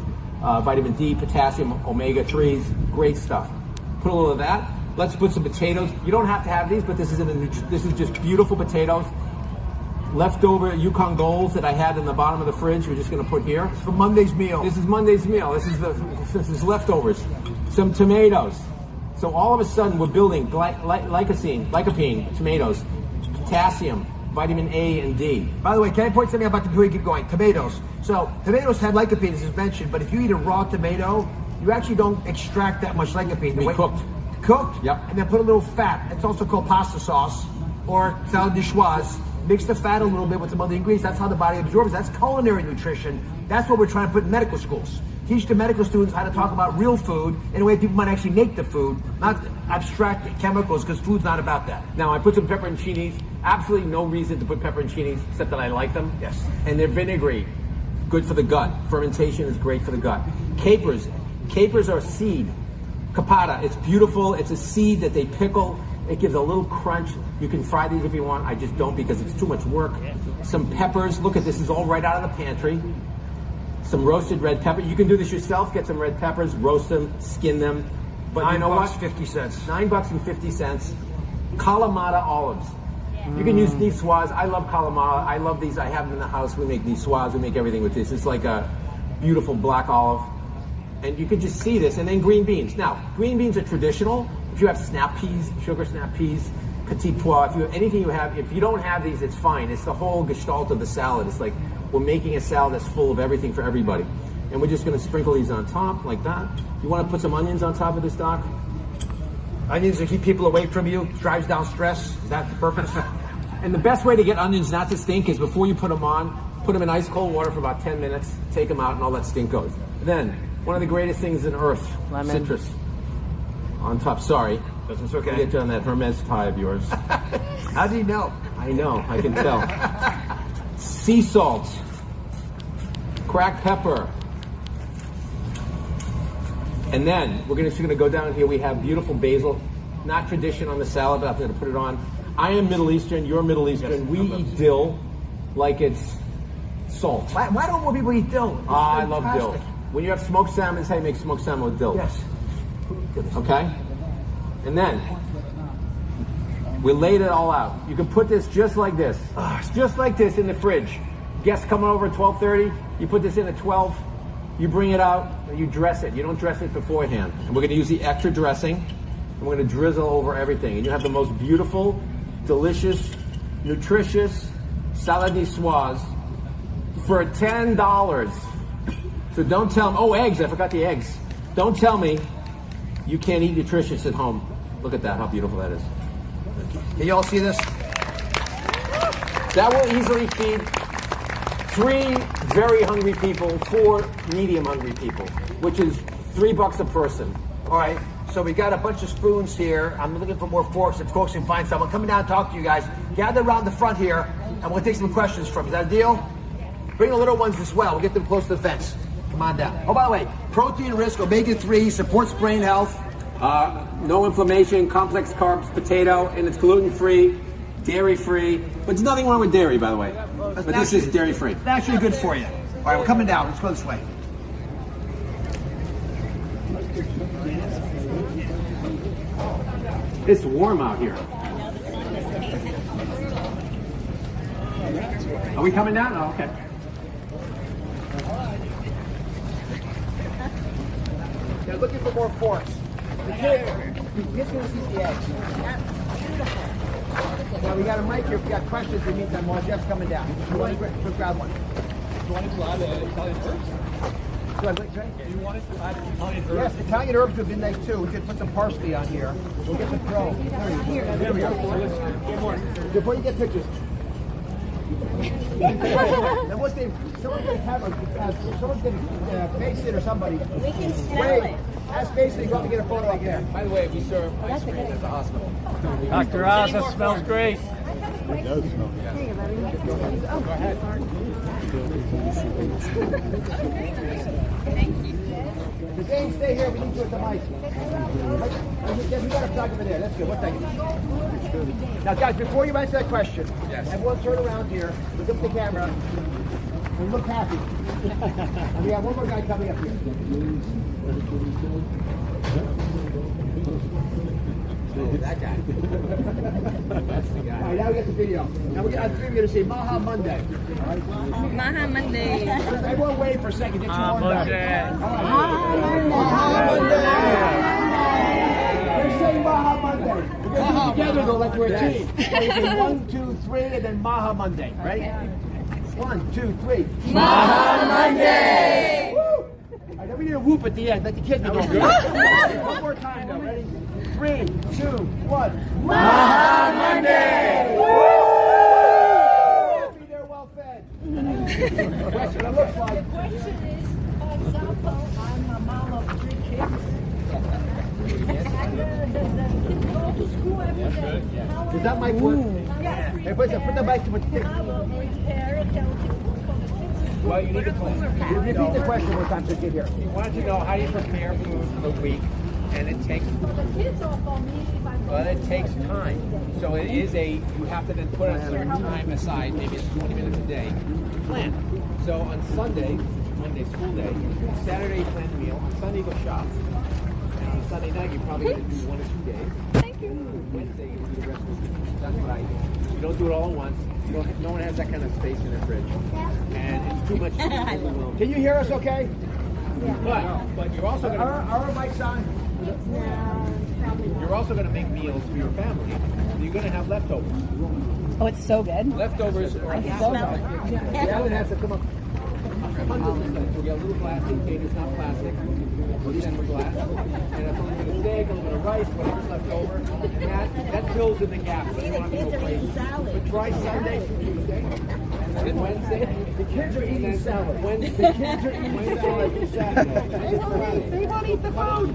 vitamin D, potassium, omega-3s, great stuff. Put a little of that. Let's put some potatoes. You don't have to have these, but this is just beautiful potatoes. Leftover Yukon Golds that I had in the bottom of the fridge, we're just going to put here. It's for Monday's meal. This is Monday's meal. This is leftovers. Some tomatoes. So all of a sudden, we're building lycopene, tomatoes, potassium, vitamin A and D. By the way, can I point something out about before you keep going? Tomatoes. So tomatoes have lycopene, as is mentioned, but if you eat a raw tomato, you actually don't extract that much lycopene. Cooked. Cooked? Yep. And then put a little fat. It's also called pasta sauce or salad niçoise. Mix the fat a little bit with some other ingredients. That's how the body absorbs. That's culinary nutrition. That's what we're trying to put in medical schools. Teach the medical students how to talk about real food in a way people might actually make the food, not abstract chemicals, because food's not about that. Now, I put some pepperoncinis. Absolutely no reason to put pepperoncinis except that I like them. Yes. And they're vinegary. Good for the gut. Fermentation is great for the gut. Capers. Capers are seed. Capata. It's beautiful. It's a seed that they pickle. It gives a little crunch. You can fry these if you want. I just don't because it's too much work. Some peppers. Look at this. Is all right out of the pantry. Some roasted red pepper. You can do this yourself. Get some red peppers, roast them, skin them. But you know what? $9.50. $9.50. Kalamata olives. You can use niçoise. I love Kalamata. I love these. I have them in the house. We make niçoise. We make everything with this. It's like a beautiful black olive. And you can just see this. And then green beans. Now, green beans are traditional. If you have snap peas, sugar snap peas, petit pois, if you have anything you have, if you don't have these, it's fine. It's the whole gestalt of the salad. It's like we're making a salad that's full of everything for everybody. And we're just going to sprinkle these on top like that. You want to put some onions on top of this, Doc? Onions to keep people away from you, drives down stress. Is that the purpose? And the best way to get onions not to stink is before you put them on, put them in ice cold water for about 10 minutes, take them out, and all that stink goes. Then, one of the greatest things in earth, Lemon. citrus. On top, sorry. That's okay. Get you on that Hermes tie of yours. How do you know? I know, I can tell. Sea salt, cracked pepper. And then we're just going to go down here. We have beautiful basil, not tradition on the salad, but I'm going to put it on. I am Middle Eastern. You're Middle Eastern. Yes, we eat dill like it's salt. Why don't more people eat dill? It's I love fantastic. dill. When you have smoked salmon, this is how you make smoked salmon with dill. Yes. Okay? And then we laid it all out. You can put this just like this. Just like this in the fridge. Guests coming over at 12:30, you put this in at 12. You bring it out and you dress it. You don't dress it beforehand. And we're going to use the extra dressing, and we're going to drizzle over everything. And you have the most beautiful, delicious, nutritious salad niçoise for $10. So don't tell me, oh, eggs, I forgot the eggs. Don't tell me you can't eat nutritious at home. Look at that, how beautiful that is. Can you all see this? That will easily feed 3 very hungry people, 4 medium hungry people, which is $3 a person. All right, so we got a bunch of spoons here. I'm looking for more forks. If folks can find someone, coming down and talk to you guys. Gather around the front here, and we'll take some questions from you. Is that a deal? Bring the little ones as well. We'll get them close to the fence. Come on down. Oh, by the way, protein risk, omega-3, supports brain health. No inflammation, complex carbs, potato, and it's gluten-free, dairy-free. But there's nothing wrong with dairy, by the way. But this is dairy-free. It's actually good for you. All right, we're coming down. Let's go this way. It's warm out here. Are we coming down? Oh, okay. They're looking for more forks. The kids going to see the eggs. Now we got a mic here. If you got questions in the meantime, while Jeff's coming down. You want to grab one? You want to add Italian herbs? Go ahead, Trey. You want to add Italian herbs? Yes, Italian herbs would be nice too. We could put some parsley on here. We'll get the pro. There we go. Before you get pictures. Then what's the, someone's going to have someone's going to face it or somebody. We can smell it. Ask Mason to go up and get a photo up there. By the way, we serve ice cream at the hospital. Dr. Oz, that smells great. It does smell good. Go ahead. Dane, stay here. We need you at the mic. We got a plug over there. That's good. One second. Now, guys, before you answer that question, everyone turn around here. Look up at the camera. And look happy. And we have one more guy coming up here. Oh, that guy. That's the guy. All right, now we get the video. Now we're going to say Maha Monday. All right? Maha Monday. Everyone wait for a second. Get you warmed up. Maha Monday. We're saying Maha Monday. We're going to do it together though, like we're a team. So you say 1, 2, 3, and then Maha Monday. Ready? 1, 2, 3. Maha Monday. Woo! All right, then we need a whoop at the end. Let the kids go. One more time though. Ready? 3, 2, 1. Maha Monday. Happy they're well fed. Question it looks like. The question is, for example, I'm a mom of 3 kids. And the kids go to school every day. Does that mic work? Yes. Hey, put the mic to the How will prepare a healthy food for the kids? Well, you need to plan. Repeat the question one time so you get here. You want to know how you prepare food for the week, and it takes For the kids or for me if I'm well, it takes time. So it is you have to then put a certain time aside, maybe it's 20 minutes a day, to plan. So on Sunday, Monday school day, Saturday you plan the meal, on Sunday you go shop. And on Sunday night you're probably going to do 1 or 2 days. Thank you. Wednesday you do the rest of the week. That's what I do. You don't do it all at once. No one has that kind of space in their fridge. And it's too much. Can you hear us okay? But you're also going to... Are our mics on? You're also going to make meals for your family. You're going to have leftovers. Oh, it's so good. Leftovers are Yeah, it has to come up. we got a little glass container. It's not plastic. We'll send glass. And it's a little bit of steak, a little bit of rice, whatever's left over. And that fills in the gaps. So you don't have to go crazy. But try Sunday through Tuesday. And Wednesday. The kids are eating salad. Wednesday. The kids are eating salad through Saturday. They want to eat the food.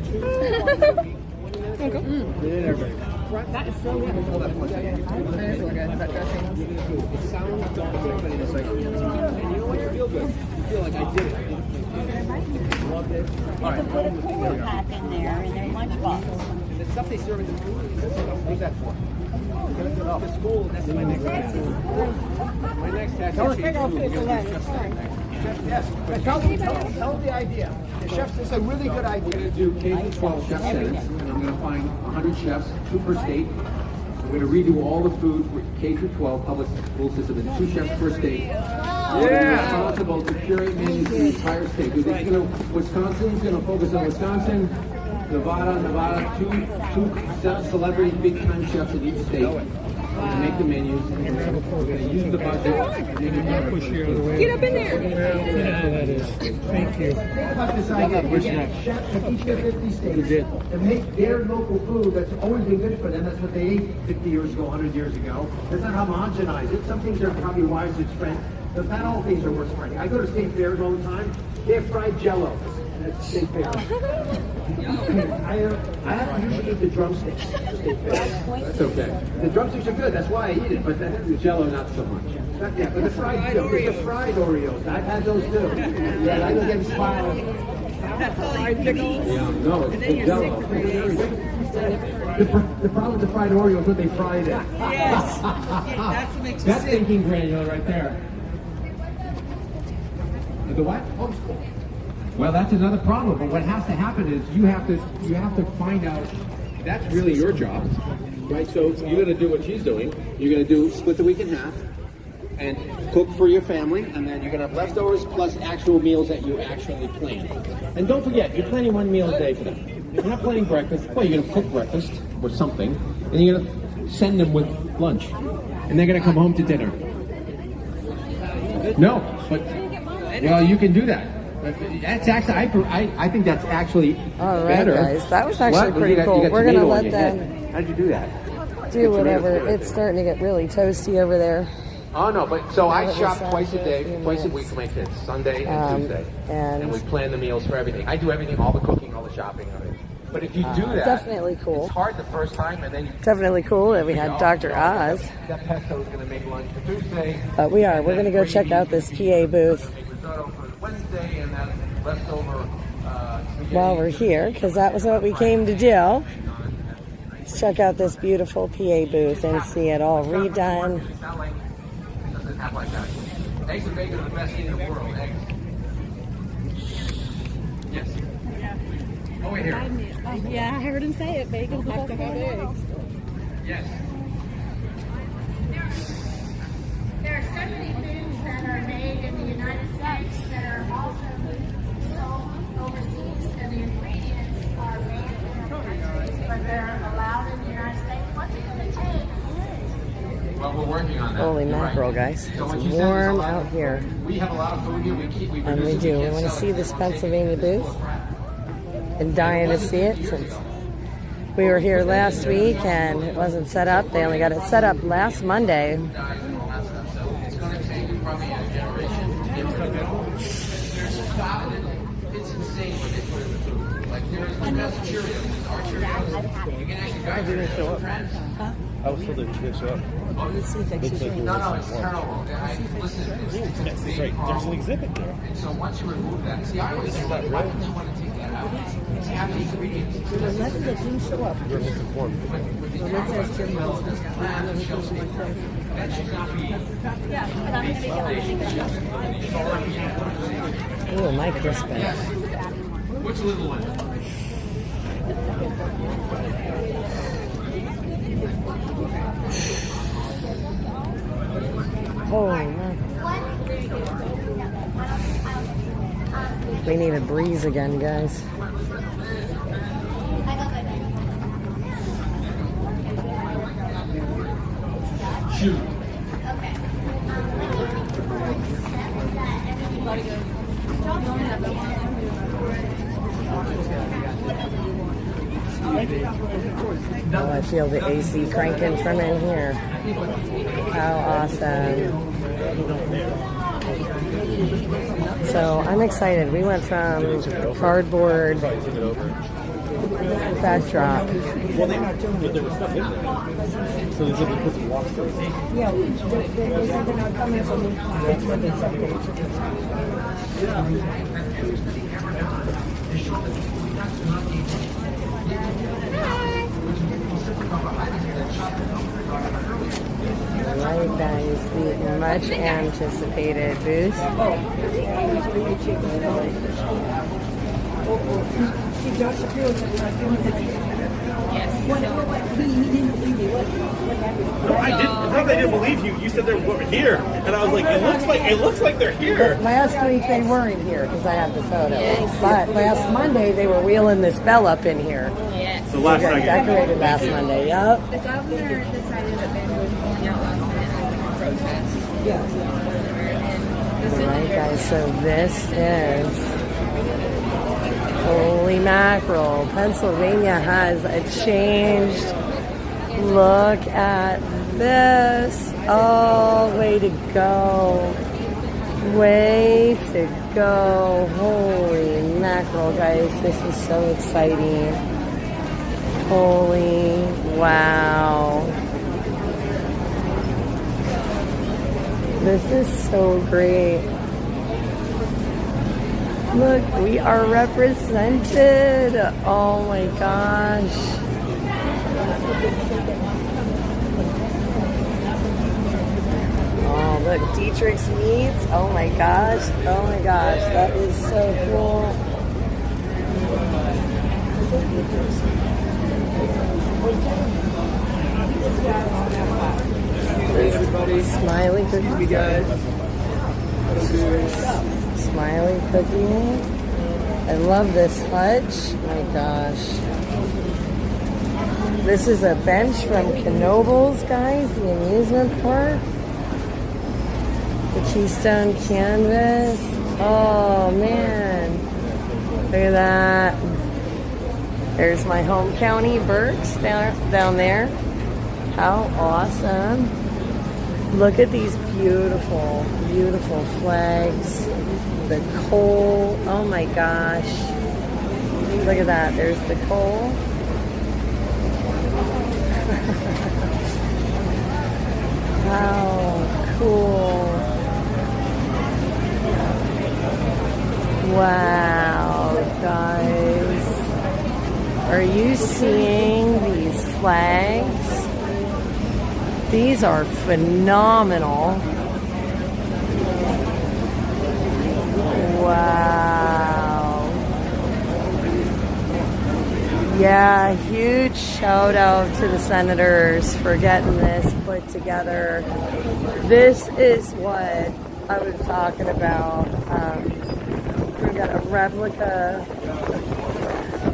That is so good. Hold on one second. It sounds daunting, but it's like, and you know what? You feel good. You feel like I did it. Loved it. All right. Put a cooler pack in there in their lunchbox. And the stuff they serve in the food, what's that for? The school, that's my next task. My next task is change food. We're going to do chef Yes. Tell them the idea. The chefs, this is a really good idea. We're going to do K-12 chef centers, and I'm going to find 100 chefs, 2 per state. We're going to redo all the food for K-12 public school system. It's 2 chefs per state. responsible to curate menus for the entire state. Wisconsin's going to focus on Wisconsin, Nevada, two celebrities, big time chefs in each state. We're going to make the menus. We're going to use the budget. Get up in there. Thank you. Think about this idea. Chefs from each of the 50 states to make their local food that's always been good for them. That's what they ate 50 years ago, 100 years ago. Let's not homogenize it. Some things are probably wise to spread. But not all things are worth spreading. I go to state fairs all the time. They have fried Jello at state fairs. I usually eat the drumsticks. That's okay. The drumsticks are good. That's why I eat it. But the Jello, not so much. but the fried Oreos. I've had those too. Yeah, I don't get smiles. That's all you pickles. Yeah, no, it's the Jello. The problem with the fried Oreos is when they fried it. Yes. That's what makes you That's sick. thinking granular right there. The what? Homeschool. Well, that's another problem. But what has to happen is you have to find out. That's really your job, right? So you're going to do what she's doing. You're going to split the week in half and cook for your family, and then you're going to have leftovers plus actual meals that you actually plan. And don't forget, you're planning one meal a day for them. If you're not planning breakfast, well, you're going to cook breakfast or something, and you're going to send them with lunch, and they're going to come home to dinner. No, but well, you can do that. That's actually, I think that's actually All right, better. guys, that was actually What? pretty You got cool. We're gonna tomato on let your them head. How did you do that? do whatever. It's starting to get really toasty over there. Oh no, but so I That shop was twice a day, few twice a minutes. week for my kids, Sunday and Tuesday, and we plan the meals for everything. I do everything, all the cooking, all the shopping of it. But if you do that, definitely cool. It's hard the first time, and then you. Definitely cool that we had Dr. Oz. That pesto is going to make lunch for Tuesday. But we're going to go check out this PA booth Make risotto for Wednesday, and that leftover. while we're here, because that was what we came to do. Let's check out this beautiful PA booth and see it all redone. It's not like it doesn't have like that. Eggs and bacon are the best thing in the world. Eggs. Yes. Oh, wait here. Yeah, I heard him say it. Bacon's the best thing in the world. Yes. There are so many foods that are made in the United States that are also sold overseas, and the ingredients are made in other countries, but they're allowed in the United States. What's it going to take? Well, we're working on that. Holy You're mackerel, right. guys. So It's what you said is a warm lot out of- here. We have a lot of food here. We And we do. We want to see this Pennsylvania booth. And dying to see it since we were here last week and it wasn't set up. They only got it set up last Monday. It's going to take probably a generation to get rid of it all. There's stock. It's insane what they put in the food. Like there's the best Cheerios. Our Cheerios. You can actually guide your friends. I was told they didn't show up. No, it's terrible. Listen, it's a big There's an exhibit there. And so once you remove that, see, I always say, why would you want to take that out? It's half the ingredients. There's nothing that didn't show up. We're misinformed. That should not be. Ooh, my crispin. Which little one? Holy man. We need a breeze again, guys. Shoot. Oh, I feel the AC cranking from in here. How awesome. So I'm excited. We went from cardboard backdrop. Well, there was stuff in there. So they said they put some water in it. Yeah, they said they're not coming from that's what they said. Alright guys, the much anticipated booth. I didn't. I didn't believe you. You said they were here, and I was like, it looks like they're here. Last week they weren't here because I have the photo. But last Monday they were wheeling this bell up in here. Yes. So last night. Decorated last Monday. Yep. The governor decided that Venmo was going out last minute to protest. All right, guys. So this is holy mackerel. Pennsylvania has a changed. Look at this. Oh, way to go. Way to go. Holy mackerel, guys. This is so exciting. Holy wow. This is so great. Look, we are represented. Oh my gosh. Oh, look, Dietrich's Meats. Oh my gosh. Oh my gosh. That is so cool. Hey everybody. Smiley cookie. Guys. Smiley cookie. I love this hutch. My gosh. This is a bench from Knoebels, guys, the amusement park. The Keystone Canvas. Oh, man. Look at that. There's my home county, Berks, down there. How awesome. Look at these beautiful, beautiful flags. The coal. Oh, my gosh. Look at that. There's the coal. Wow, cool. Wow, guys. Are you seeing these flags? These are phenomenal. Wow. Yeah, huge shout out to the senators for getting this put together. This is what I was talking about. We've got a replica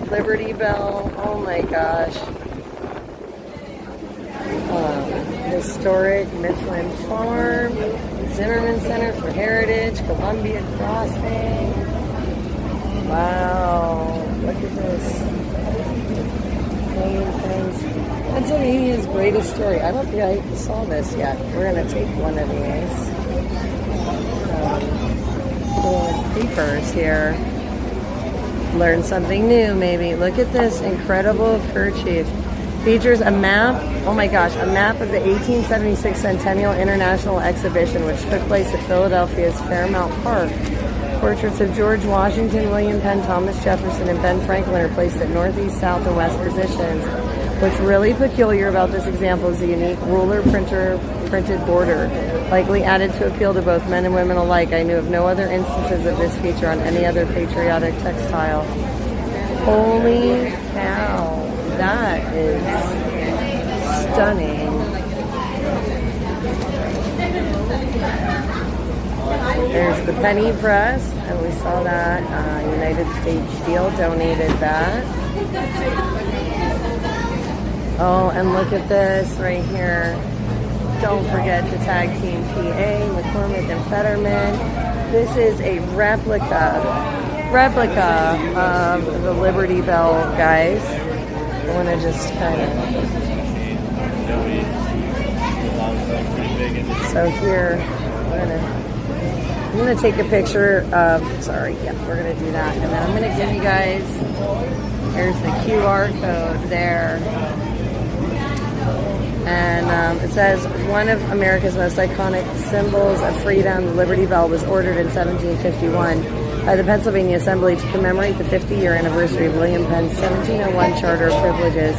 Liberty Bell. Oh my gosh. Historic Mifflin Farm, Zimmerman Center for Heritage, Columbia Crossing. Wow, look at this. Pennsylvania's greatest story. I don't think I saw this yet. We're going to take one of these. Cool papers here. Learn something new, maybe. Look at this incredible kerchief. Features a map, oh my gosh, a map of the 1876 Centennial International Exhibition, which took place at Philadelphia's Fairmount Park. Portraits of George Washington, William Penn, Thomas Jefferson, and Ben Franklin are placed at northeast, south, and west positions. What's really peculiar about this example is the unique ruler printed border, likely added to appeal to both men and women alike. I knew of no other instances of this feature on any other patriotic textile. Holy cow, that is stunning. There's the penny press, and we saw that. United States Steel donated that. Oh, and look at this right here. Don't forget to tag Team PA, McCormick and Fetterman. This is a replica of the Liberty Bell, guys. I want to just kind of... So here, I'm gonna take a picture of, we're gonna do that. And then I'm gonna give you guys, here's the QR code there. And it says, one of America's most iconic symbols of freedom, the Liberty Bell, was ordered in 1751 by the Pennsylvania Assembly to commemorate the 50-year anniversary of William Penn's 1701 Charter of Privileges.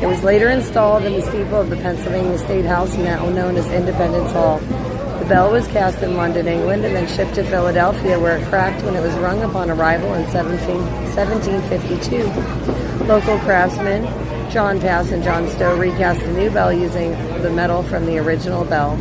It was later installed in the steeple of the Pennsylvania State House, now known as Independence Hall. The bell was cast in London, England, and then shipped to Philadelphia, where it cracked when it was rung upon arrival in 1752. Local craftsmen John Pass and John Stowe recast the new bell using the metal from the original bell.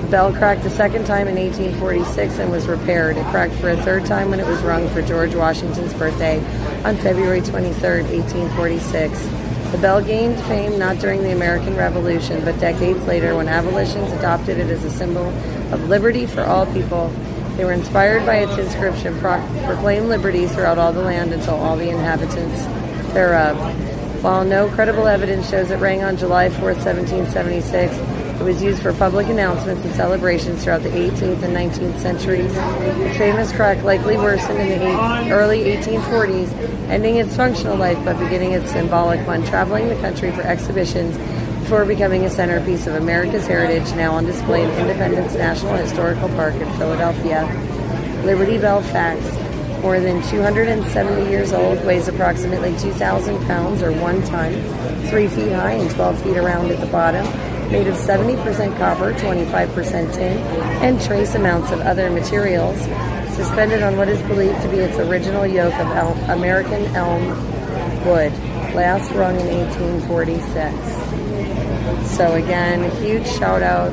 The bell cracked a second time in 1846 and was repaired. It cracked for a third time when it was rung for George Washington's birthday on February 23, 1846. The bell gained fame not during the American Revolution, but decades later when abolitionists adopted it as a symbol of liberty for all people. They were inspired by its inscription, proclaim liberty throughout all the land until all the inhabitants thereof. While no credible evidence shows it rang on July 4th, 1776, it was used for public announcements and celebrations throughout the 18th and 19th centuries. The famous crack likely worsened in the early 1840s, ending its functional life but beginning its symbolic one, traveling the country for exhibitions before becoming a centerpiece of America's heritage, now on display in Independence National Historical Park in Philadelphia. Liberty Bell facts. More than 270 years old, weighs approximately 2,000 pounds or 1 ton, 3 feet high and 12 feet around at the bottom, made of 70% copper, 25% tin, and trace amounts of other materials, suspended on what is believed to be its original yoke of American elm wood, last rung in 1846. So again, huge shout out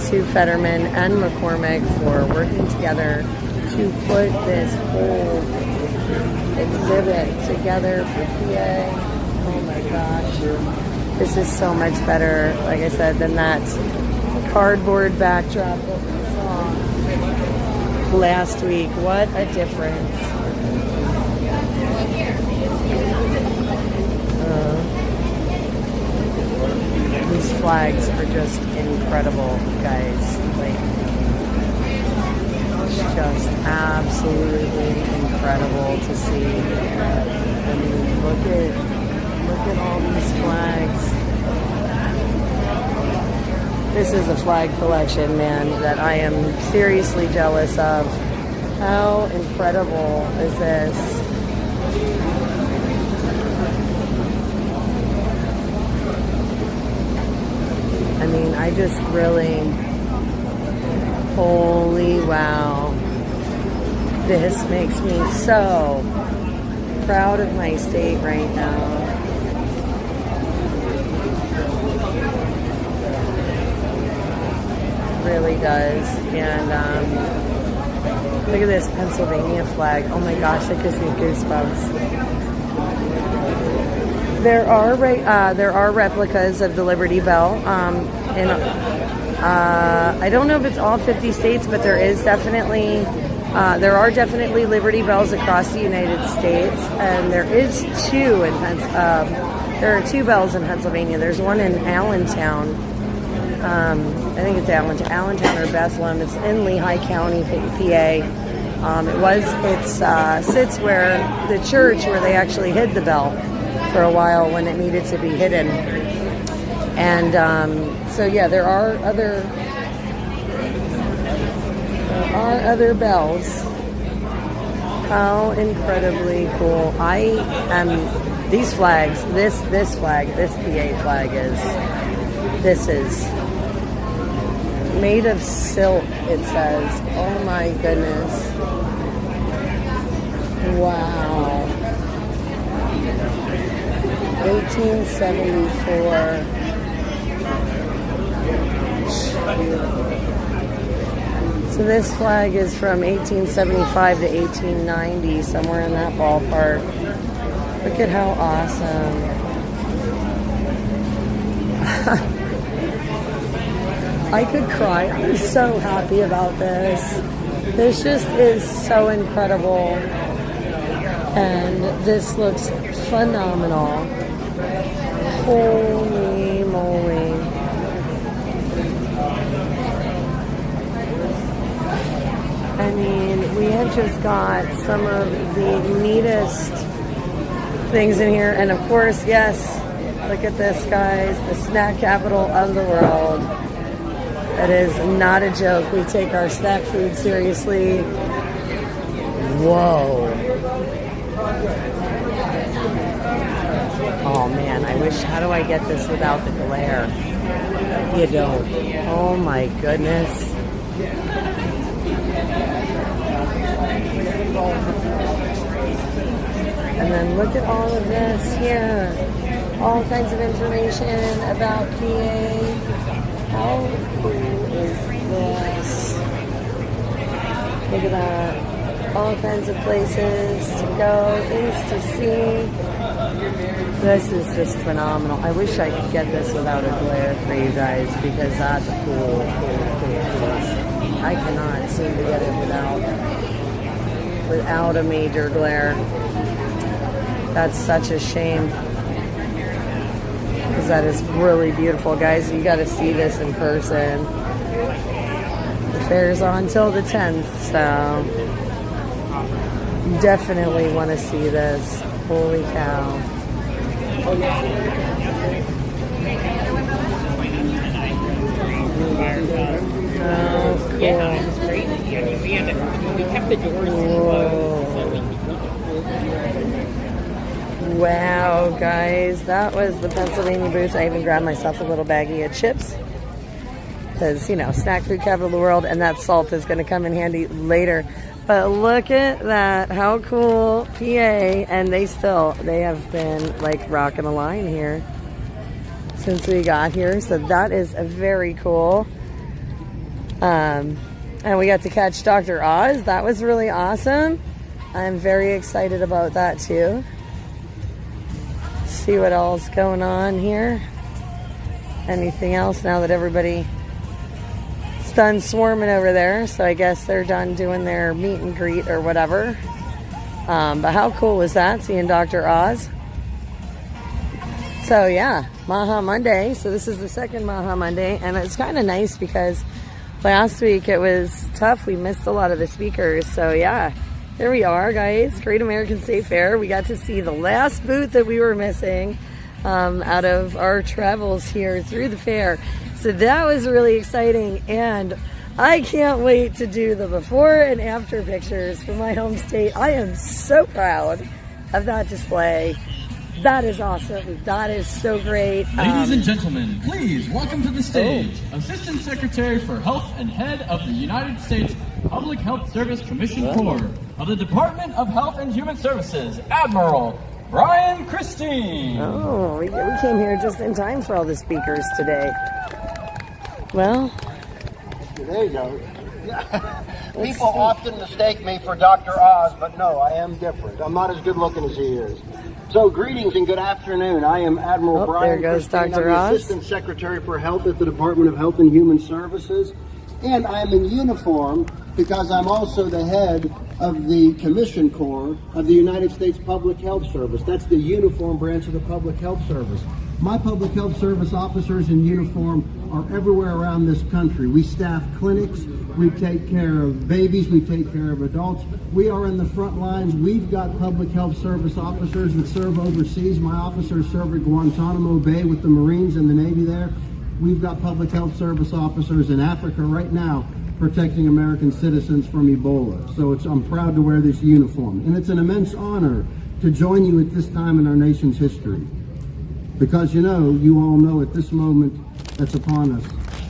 to Fetterman and McCormick for working together to put this whole exhibit together for PA. Oh my gosh. This is so much better, like I said, than that cardboard backdrop that we saw last week. What a difference. These flags are just incredible, guys. Like, it's just absolutely incredible to see. I mean, look at all these flags. This is a flag collection, man, that I am seriously jealous of. How incredible is this? I mean, I just really, holy wow. This makes me so proud of my state right now. Really does. And look at this Pennsylvania flag. Oh my gosh, that gives me goosebumps. There are replicas of the Liberty Bell. I don't know if it's all 50 states, but there are definitely Liberty Bells across the United States, and there are 2 bells in Pennsylvania. There's one in Allentown. I think it's Allentown or Bethlehem. It's in Lehigh County, PA. It sits where the church where they actually hid the bell for a while when it needed to be hidden. And so yeah, there are other bells. How incredibly cool. These flags, this PA flag is made of silk, it says. Oh my goodness. Wow. 1874. So this flag is from 1875 to 1890, somewhere in that ballpark. Look at how awesome. I could cry. I'm so happy about this. This just is so incredible. And this looks phenomenal. Holy moly. I mean, we have just got some of the neatest things in here. And of course, yes, look at this, guys. The snack capital of the world. That is not a joke. We take our snack food seriously. Whoa. Oh man, I wish, how do I get this without the glare? You don't. Oh my goodness. And then look at all of this here. all kinds of information about PA. How cool is this? Look at that. All kinds of places to go, things to see. This is just phenomenal. I wish I could get this without a glare for you guys, because that's cool. I cannot seem to get it without a major glare. That's such a shame, because that is really beautiful, guys. You got to see this in person. The fair's on till the 10th, so definitely want to see this. Holy cow. Oh, cool. Yeah, it was crazy. I mean, we kept the doors closed. Wow, guys, that was the Pennsylvania booth. I even grabbed myself a little baggie of chips, because, you know, snack food capital of the world, and that salt is going to come in handy later. But look at that. How cool. PA. And they have been like rocking a line here since we got here. So that is very cool. And we got to catch Dr. Oz. That was really awesome. I'm very excited about that too. See what else going on here. Anything else now that everybody done swarming over there, so I guess they're done doing their meet and greet or whatever. But how cool was that, seeing Dr. Oz? So yeah, Maha Monday. So this is the second Maha Monday, and it's kind of nice because last week it was tough. We missed a lot of the speakers. So yeah, here we are, guys. Great American State Fair. We got to see the last booth that we were missing out of our travels here through the fair. So that was really exciting, and I can't wait to do the before and after pictures for my home state. I am so proud of that display. That is awesome. That is so great. Ladies and gentlemen, please welcome to the stage Assistant Secretary for Health and Head of the United States Public Health Service Commission Corps of the Department of Health and Human Services, Admiral Brian Christine. Oh, we came here just in time for all the speakers today. Well, there you go. People often mistake me for Dr. Oz, but no, I am different. I'm not as good looking as he is. So greetings and good afternoon. I am Admiral Brian there goes Christine. Dr. I'm Oz. the Assistant Secretary for Health at the Department of Health and Human Services. And I'm in uniform because I'm also the head of the Commission Corps of the United States Public Health Service. That's the uniform branch of the Public Health Service. My public health service officers in uniform are everywhere around this country. We staff clinics, we take care of babies, we take care of adults. We are in the front lines. We've got public health service officers that serve overseas. My officers serve at Guantanamo Bay with the Marines and the Navy there. We've got public health service officers in Africa right now protecting American citizens from Ebola. So I'm proud to wear this uniform. And it's an immense honor to join you at this time in our nation's history. Because you all know at this moment that's upon us,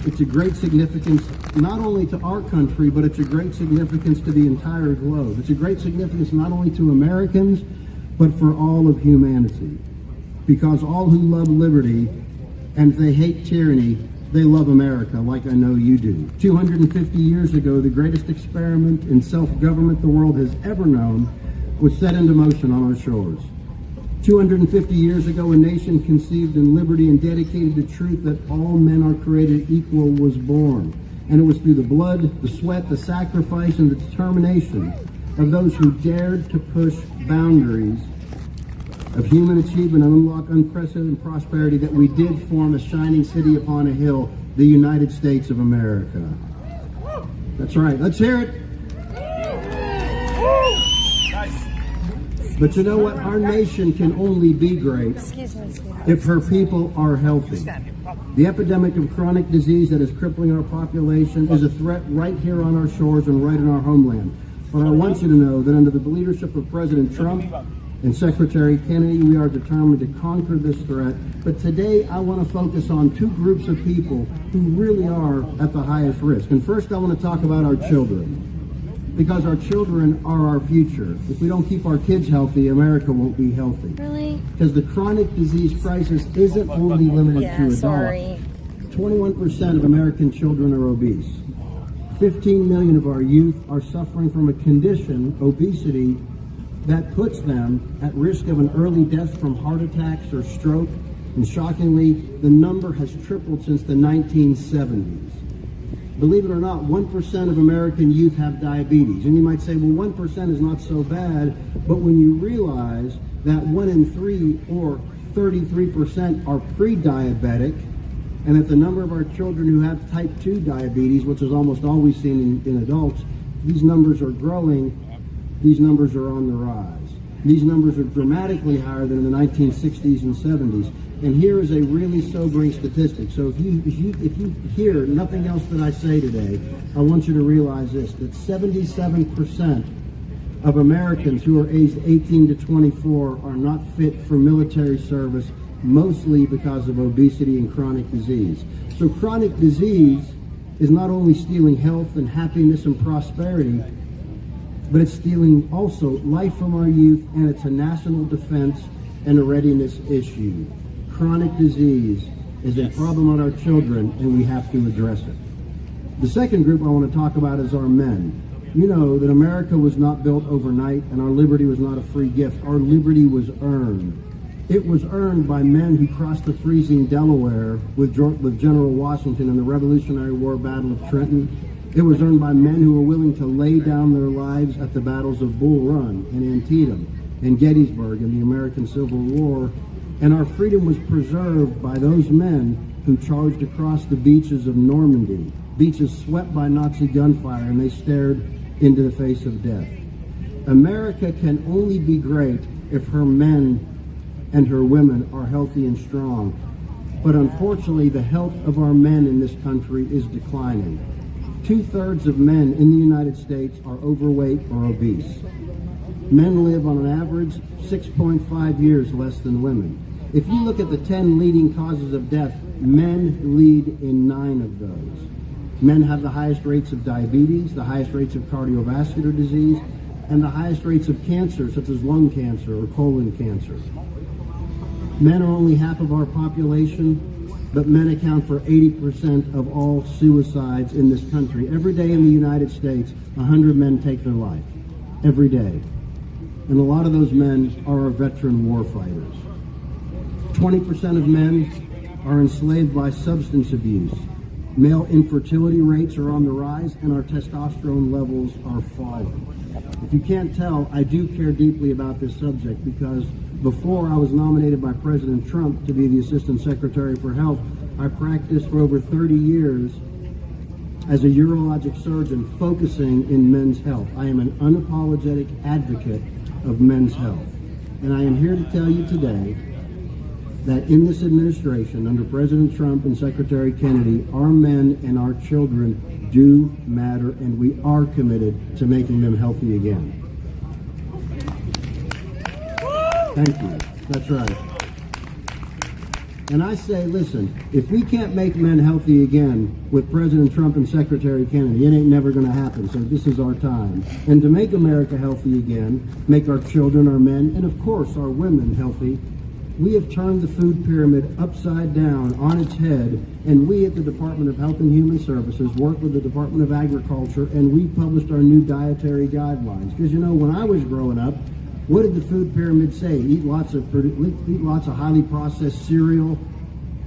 it's a great significance not only to our country, but it's a great significance to the entire globe. It's a great significance not only to Americans, but for all of humanity. Because all who love liberty and they hate tyranny, they love America like I know you do. 250 years ago, the greatest experiment in self-government the world has ever known was set into motion on our shores. 250 years ago, a nation conceived in liberty and dedicated to truth that all men are created equal was born. And it was through the blood, the sweat, the sacrifice, and the determination of those who dared to push boundaries of human achievement and unlock unprecedented prosperity that we did form a shining city upon a hill, the United States of America. That's right. Let's hear it. But you know what? Our nation can only be great if her people are healthy. The epidemic of chronic disease that is crippling our population is a threat right here on our shores and right in our homeland. But I want you to know that under the leadership of President Trump and Secretary Kennedy, we are determined to conquer this threat. But today I want to focus on two groups of people who really are at the highest risk. And first I want to talk about our children. because our children are our future. If we don't keep our kids healthy, America won't be healthy. Really? Because the chronic disease crisis isn't only limited to adults. Sorry. 21% of American children are obese. 15 million of our youth are suffering from a condition, obesity, that puts them at risk of an early death from heart attacks or stroke. And shockingly, the number has tripled since the 1970s. Believe it or not, 1% of American youth have diabetes. And you might say, well, 1% is not so bad. But when you realize that 1 in 3 or 33% are pre-diabetic, and that the number of our children who have type 2 diabetes, which is almost always seen in adults, these numbers are growing, these numbers are on the rise. These numbers are dramatically higher than in the 1960s and 70s. And here is a really sobering statistic. So if you hear nothing else that I say today, I want you to realize this, that 77% of Americans who are aged 18 to 24 are not fit for military service, mostly because of obesity and chronic disease. So chronic disease is not only stealing health and happiness and prosperity, but it's stealing also life from our youth, and it's a national defense and a readiness issue. Chronic disease is a problem on our children, and we have to address it. The second group I want to talk about is our men. You know that America was not built overnight, and our liberty was not a free gift. Our liberty was earned. It was earned by men who crossed the freezing Delaware with General Washington in the Revolutionary War Battle of Trenton. It was earned by men who were willing to lay down their lives at the battles of Bull Run and Antietam and Gettysburg in the American Civil War. And our freedom was preserved by those men who charged across the beaches of Normandy, beaches swept by Nazi gunfire, and they stared into the face of death. America can only be great if her men and her women are healthy and strong. But unfortunately, the health of our men in this country is declining. 2/3 of men in the United States are overweight or obese. Men live on an average 6.5 years less than women. If you look at the 10 leading causes of death, men lead in 9 of those. Men have the highest rates of diabetes, the highest rates of cardiovascular disease, and the highest rates of cancer, such as lung cancer or colon cancer. Men are only half of our population, but men account for 80% of all suicides in this country. Every day in the United States, 100 men take their life. Every day. And a lot of those men are our veteran war fighters. 20% of men are enslaved by substance abuse. Male infertility rates are on the rise, and our testosterone levels are falling. If you can't tell, I do care deeply about this subject, because before I was nominated by President Trump to be the Assistant Secretary for Health, I practiced for over 30 years as a urologic surgeon focusing in men's health. I am an unapologetic advocate of men's health. And I am here to tell you today that in this administration, under President Trump and Secretary Kennedy, our men and our children do matter, and we are committed to making them healthy again. Thank you. That's right. And I say, listen, if we can't make men healthy again with President Trump and Secretary Kennedy, it ain't never going to happen. So this is our time. And to make America healthy again, make our children, our men, and of course our women healthy, we have turned the food pyramid upside down on its head, and we at the Department of Health and Human Services work with the Department of Agriculture, and we published our new dietary guidelines. Because, you know, when I was growing up, what did the food pyramid say? Eat lots of highly processed cereal,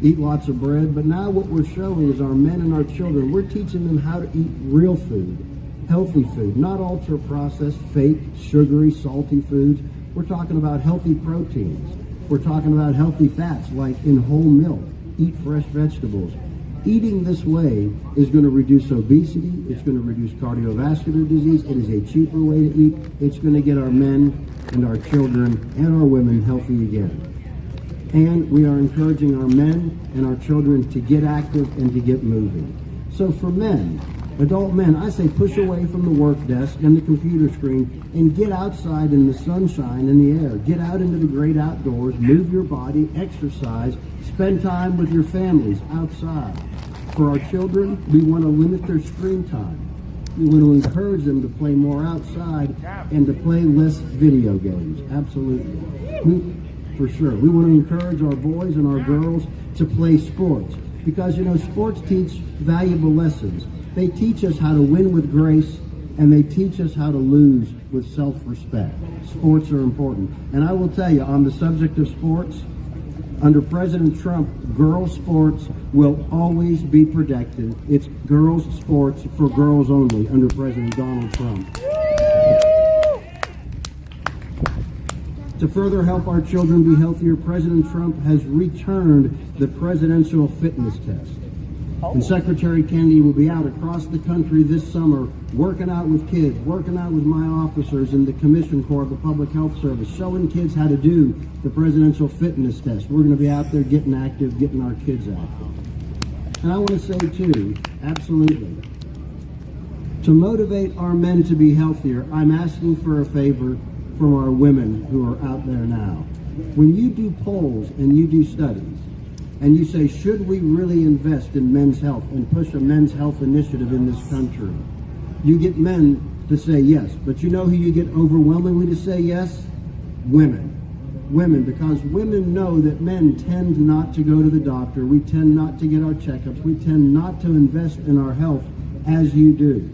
eat lots of bread. But now what we're showing is our men and our children, we're teaching them how to eat real food, healthy food, not ultra-processed, fake, sugary, salty foods. We're talking about healthy proteins. We're talking about healthy fats, like in whole milk. Eat fresh vegetables. Eating this way is going to reduce obesity. It's going to reduce cardiovascular disease. It is a cheaper way to eat. It's going to get our men and our children and our women healthy again. And we are encouraging our men and our children to get active and to get moving. So for men, adult men, I say push away from the work desk and the computer screen and get outside in the sunshine and the air. Get out into the great outdoors, move your body, exercise, spend time with your families outside. For our children, we want to limit their screen time. We want to encourage them to play more outside and to play less video games. Absolutely. For sure. We want to encourage our boys and our girls to play sports because, you know, sports teach valuable lessons. They teach us how to win with grace, and they teach us how to lose with self-respect. Sports are important. And I will tell you, on the subject of sports, under President Trump, girls' sports will always be protected. It's girls' sports for girls only under President Donald Trump. To further help our children be healthier, President Trump has returned the presidential fitness test. And Secretary Kennedy will be out across the country this summer working out with kids, working out with my officers in the Commission Corps of the Public Health Service, showing kids how to do the presidential fitness test. We're going to be out there getting active, getting our kids active. And I want to say too, absolutely, to motivate our men to be healthier, I'm asking for a favor from our women who are out there now. When you do polls and you do studies, and you say, should we really invest in men's health and push a men's health initiative in this country? You get men to say yes, but you know who you get overwhelmingly to say yes? Women. Women, because women know that men tend not to go to the doctor. We tend not to get our checkups. We tend not to invest in our health as you do.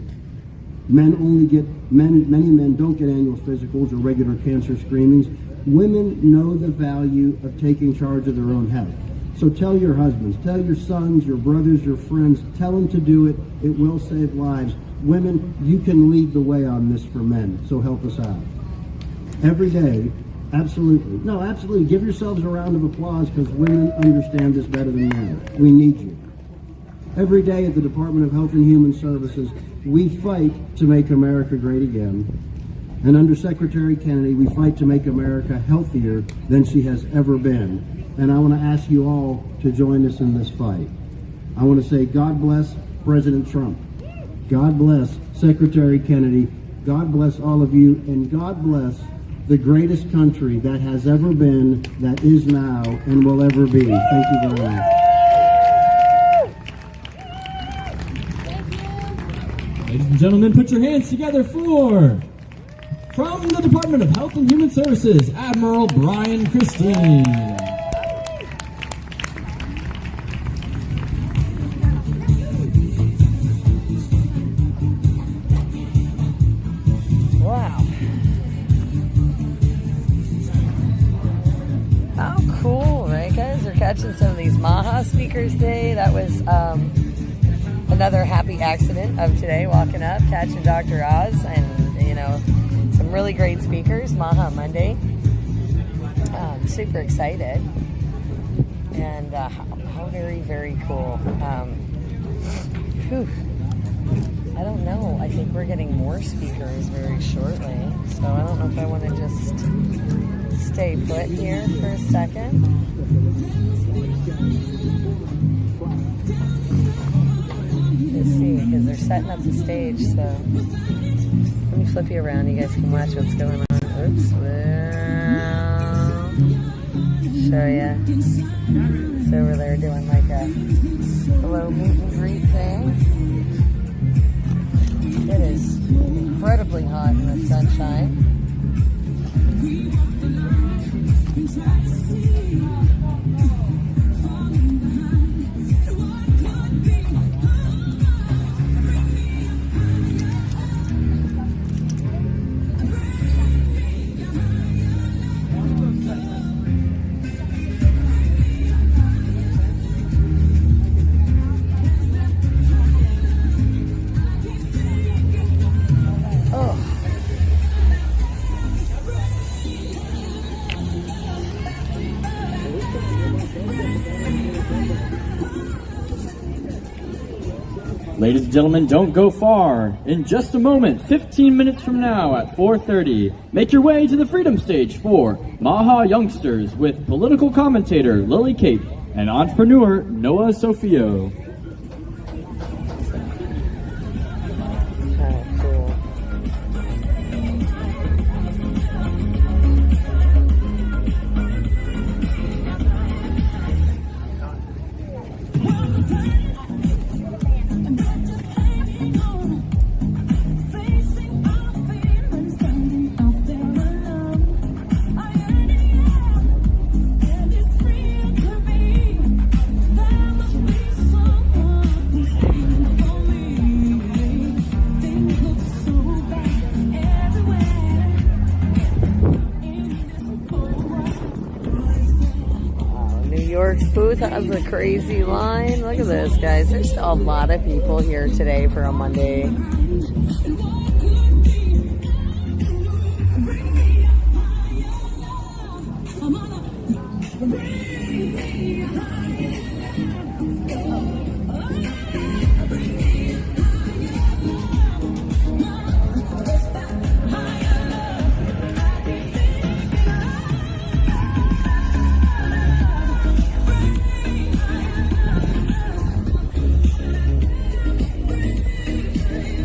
Many men don't get annual physicals or regular cancer screenings. Women know the value of taking charge of their own health. So tell your husbands, tell your sons, your brothers, your friends, tell them to do it. It will save lives. Women, you can lead the way on this for men, so help us out. Every day, absolutely. No, absolutely. Give yourselves a round of applause because women understand this better than men. We need you. Every day at the Department of Health and Human Services, we fight to make America great again. And under Secretary Kennedy, we fight to make America healthier than she has ever been. And I want to ask you all to join us in this fight. I want to say God bless President Trump. God bless Secretary Kennedy. God bless all of you. And God bless the greatest country that has ever been, that is now, and will ever be. Thank you very much. Ladies and gentlemen, put your hands together for, from the Department of Health and Human Services, Admiral Brian Christine. Wow. How cool, right, guys? We're catching some of these Maha speakers today. That was another happy accident of today, walking up, catching Dr. Oz, and, you know, some really great speakers, Maha Monday. Super excited. And how very, very cool. I don't know. I think we're getting more speakers very shortly. So I don't know if I want to just stay put here for a second. Let's see, because they're setting up the stage. So let me flip you around. You guys can watch what's going on. Oops. Show ya. It's over there doing like a hello meet and greet thing. It is incredibly hot in the sunshine. Ladies and gentlemen, don't go far. In just a moment, 15 minutes from now at 4:30, make your way to the Freedom Stage for Maha Youngsters with political commentator Lily Cape and entrepreneur Noah Sofio. booth has a crazy line. Look at this, guys. There's still a lot of people here today for a Monday.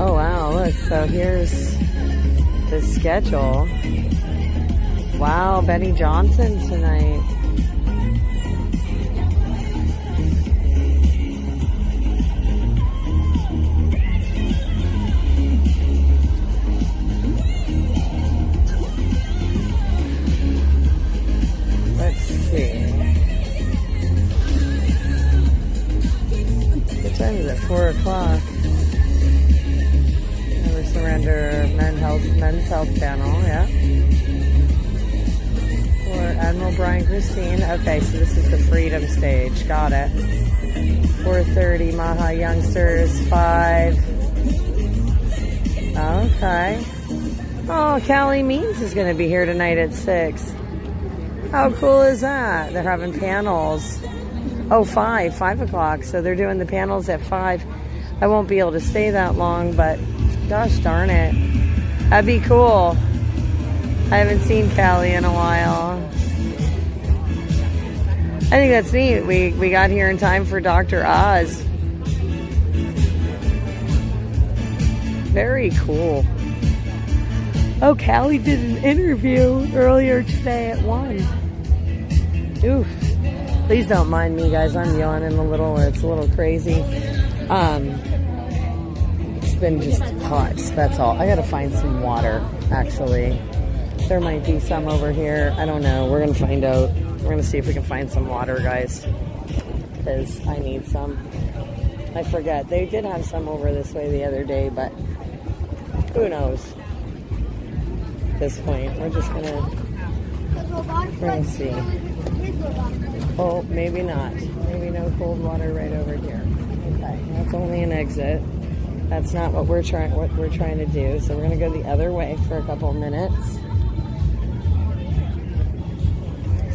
Oh wow, look, so here's the schedule. Wow, Betty Johnson tonight. Let's see. What time is it? 4 o'clock. Surrender men's health channel, yeah. For Admiral Brian Christine. Okay, so this is the Freedom Stage. Got it. 4:30 Maha Youngsters 5. Okay. Oh, Callie Means is going to be here tonight at 6. How cool is that? They're having panels. Oh, 5 o'clock. So they're doing the panels at 5. I won't be able to stay that long, but gosh darn it. That'd be cool. I haven't seen Callie in a while. I think that's neat. We got here in time for Dr. Oz. Very cool. Oh, Callie did an interview earlier today at 1. Oof. Please don't mind me, guys. I'm yawning a little. It's a little crazy. It's been just hot. That's all. I gotta find some water, actually. There might be some over here. I don't know. We're gonna find out. We're gonna see if we can find some water, guys. Because I need some. I forget. They did have some over this way the other day, but who knows? At this point, we're just gonna see. Oh, maybe not. Maybe no cold water right over here. Okay, that's only an exit. That's not what we're trying to do. So we're gonna go the other way for a couple minutes.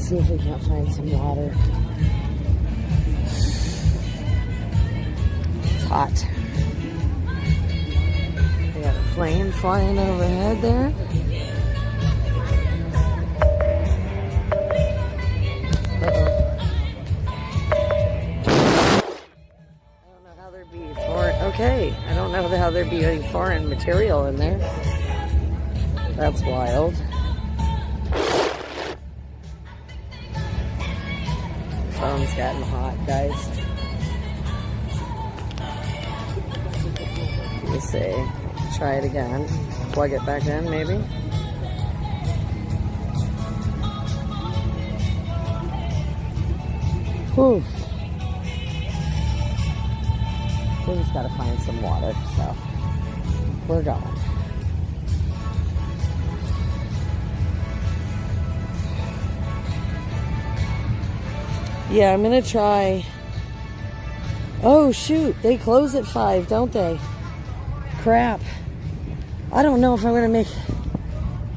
See if we can't find some water. It's hot. We got a plane flying overhead there. Okay, I don't know how there'd be any foreign material in there. That's wild. Phone's getting hot, guys. Let me see. Try it again. Plug it back in, maybe. Whew. We just gotta find some water, so we're going. Yeah, I'm gonna try. Oh shoot, they close at 5, don't they? Crap. I don't know if I'm gonna make.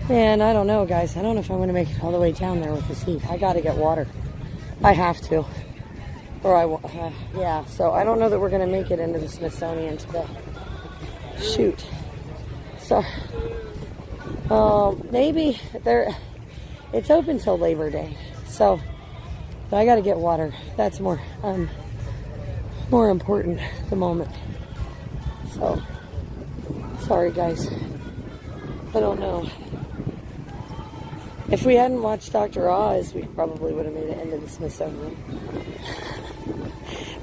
Man, I don't know, guys. I don't know if I'm gonna make it all the way down there with this heat. I gotta get water. I have to. Or yeah, so I don't know that we're going to make it into the Smithsonian today. Shoot. So, maybe it's open till Labor Day. So, but I got to get water. That's more important at the moment. So, sorry guys. I don't know. If we hadn't watched Dr. Oz, we probably would have made it into the Smithsonian.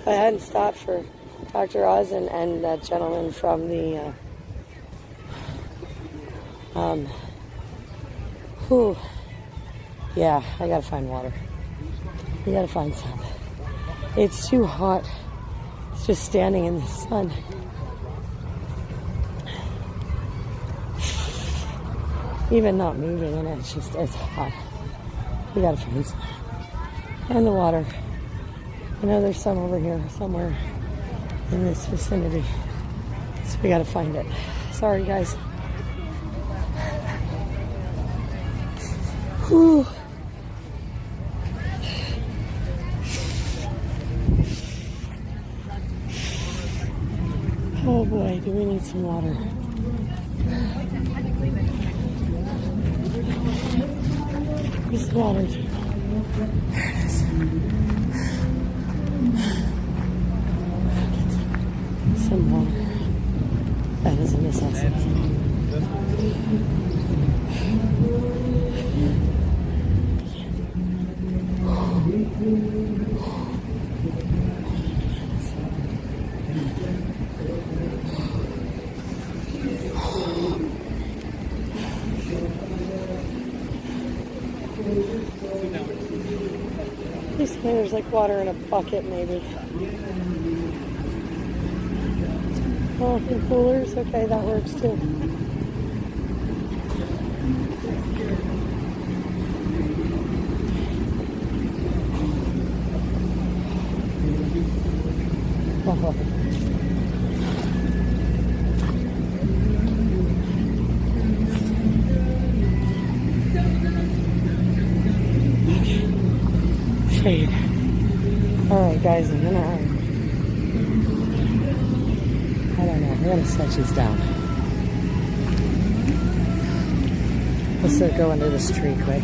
If I hadn't stopped for Dr. Oz and that gentleman from the, yeah, I gotta find water. We gotta find some. It's too hot. It's just standing in the sun. Even not moving in it, it's hot. We gotta find some. And the water. I know there's some over here somewhere in this vicinity. So we gotta find it. Sorry, guys. Whew. Oh boy, do we need some water. Where's the water? There it is. Get some water. That is a necessity. There's like water in a bucket, maybe. Oh, and coolers? Okay, that works too. Oh. Shade. Alright guys, I'm gonna I don't know, I'm gonna set these down. Let's go under this tree quick.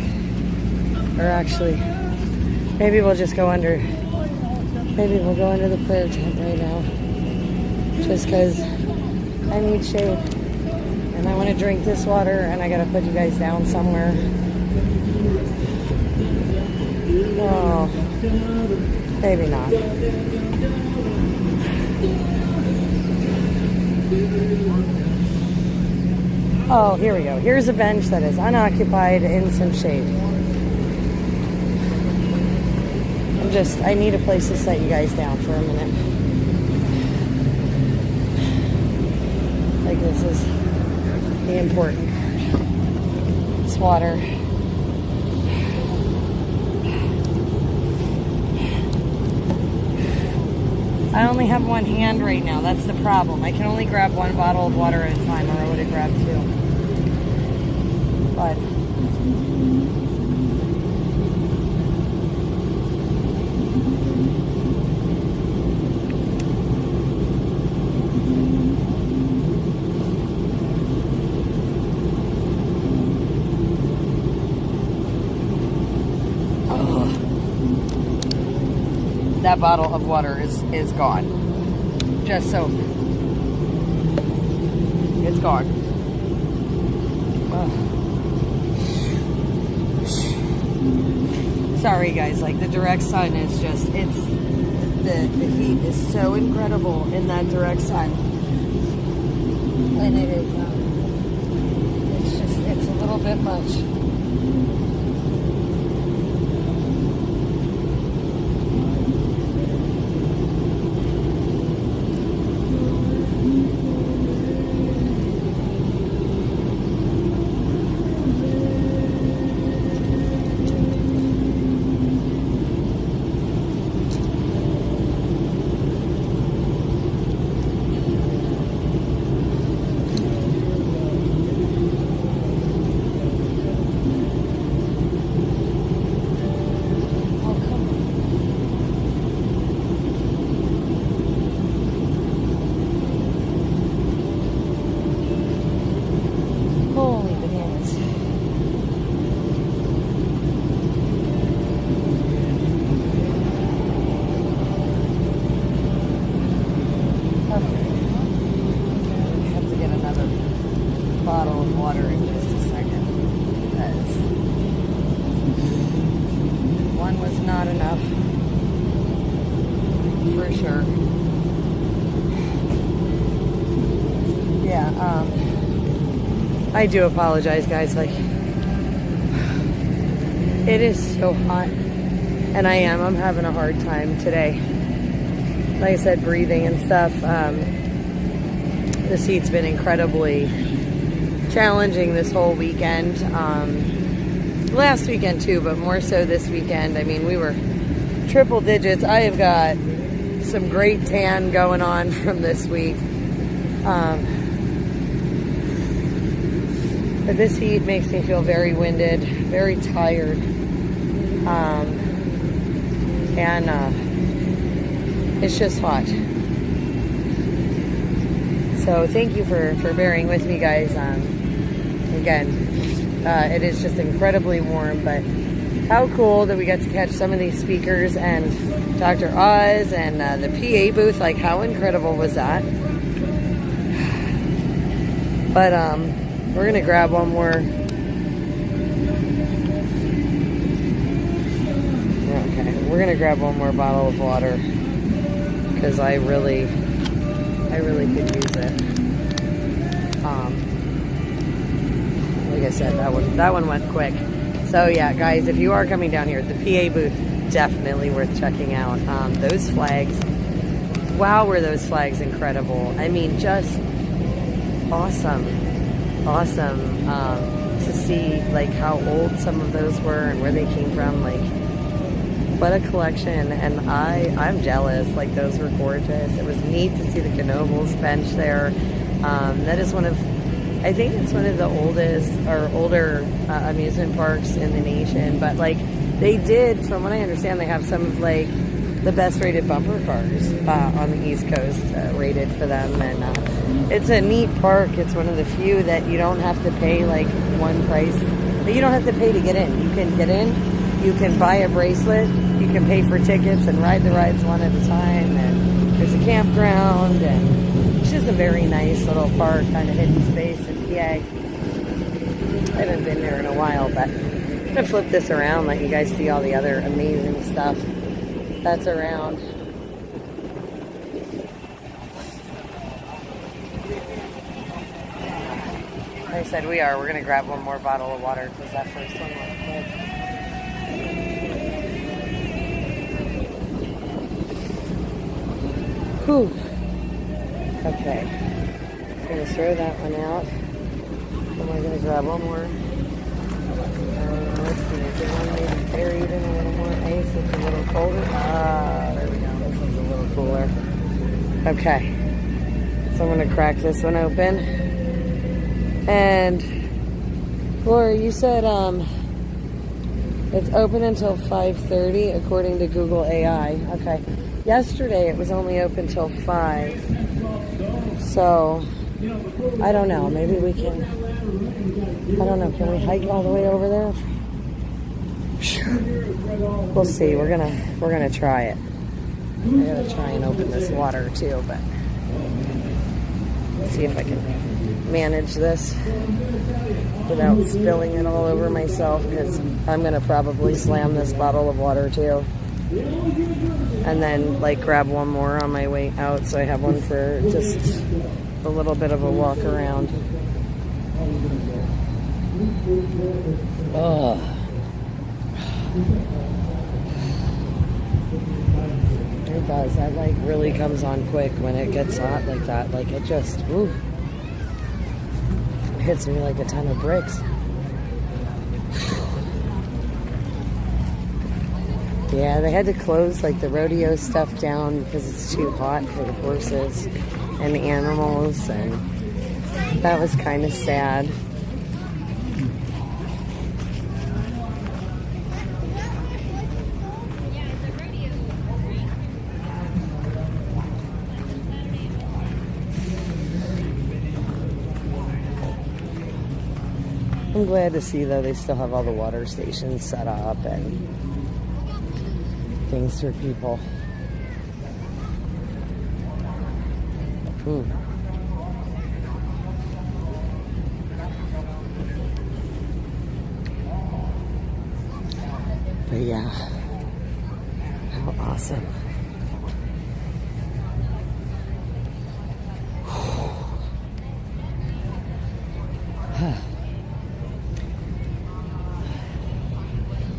Or actually, maybe we'll just go under, maybe we'll go under the prayer tent right now. Just because I need shade. And I want to drink this water and I gotta put you guys down somewhere. Oh, maybe not. Oh, here we go. Here's a bench that is unoccupied in some shade. I need a place to set you guys down for a minute. Like this is the important part. It's water. I only have one hand right now. That's the problem. I can only grab one bottle of water at a time, or I would have grabbed two. But that bottle of water is gone. Just so it's gone. Ugh. Sorry guys, like the direct sun is just, the heat is so incredible in that direct sun. And it is, it's a little bit much. Bottle of water in just a second, because one was not enough for sure. Yeah, I do apologize guys, like it is so hot and I'm having a hard time today. Like I said, breathing and stuff. This heat's been incredibly challenging this whole weekend. Last weekend too, but more so this weekend. I mean, we were triple digits. I have got some great tan going on from this week. But this heat makes me feel very winded, very tired. It's just hot. So thank you for bearing with me, guys. Again, it is just incredibly warm, but how cool that we got to catch some of these speakers and Dr. Oz and the PA booth. Like, how incredible was that? But we're gonna grab one more. Okay, we're gonna grab one more bottle of water because I really could use it. Like I said, that one went quick. So yeah, guys, if you are coming down here, the PA booth, definitely worth checking out. Those flags, wow, were those flags incredible. I mean, just awesome to see like how old some of those were and where they came from. Like, what a collection. And I'm jealous. Like, those were gorgeous. It was neat to see the Knoebels bench there. That is I think it's one of the oldest or older amusement parks in the nation. But like, they did, from what I understand, they have some of like the best rated bumper cars on the East Coast rated for them. And it's a neat park. It's one of the few that you don't have to pay like one price. But you don't have to pay to get in. You can get in, you can buy a bracelet, you can pay for tickets and ride the rides one at a time. And there's a campground, and it's just a very nice little park, kind of hidden space in PA. I haven't been there in a while, but I'm gonna flip this around, let you guys see all the other amazing stuff that's around. Like I said, we're gonna grab one more bottle of water because that first one went quick. Whew. Okay. I'm gonna throw that one out. And we're gonna grab one more. Let's see, is the one maybe buried in a little more ice? It's a little colder. There we go. This one's a little cooler. Okay. So I'm gonna crack this one open. And Laura, you said it's open until 5:30 according to Google AI. Okay. Yesterday it was only open till 5. So I don't know. Maybe we can. I don't know. Can we hike all the way over there? We'll see. We're gonna try it. I gotta try and open this water too, but let's see if I can manage this without spilling it all over myself, because I'm gonna probably slam this bottle of water too. And then like grab one more on my way out, so I have one for just a little bit of a walk around. Oh. It does. That like really comes on quick when it gets hot like that. Like, it just hits me like a ton of bricks. Yeah, they had to close like the rodeo stuff down because it's too hot for the horses and the animals, and that was kind of sad. I'm glad to see, though, they still have all the water stations set up and things for people. But yeah, how awesome.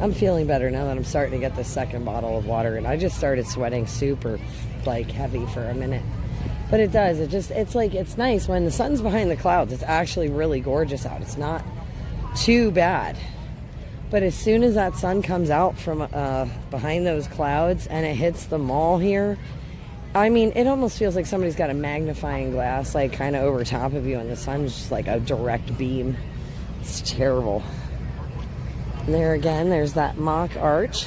I'm feeling better now that I'm starting to get the second bottle of water, and I just started sweating super like heavy for a minute. But it does, it's like, it's nice when the sun's behind the clouds. It's actually really gorgeous out. It's not too bad. But as soon as that sun comes out from behind those clouds and it hits the mall here, I mean, it almost feels like somebody's got a magnifying glass, like, kind of over top of you, and the sun's just like a direct beam. It's terrible. And there again, there's that mock arch.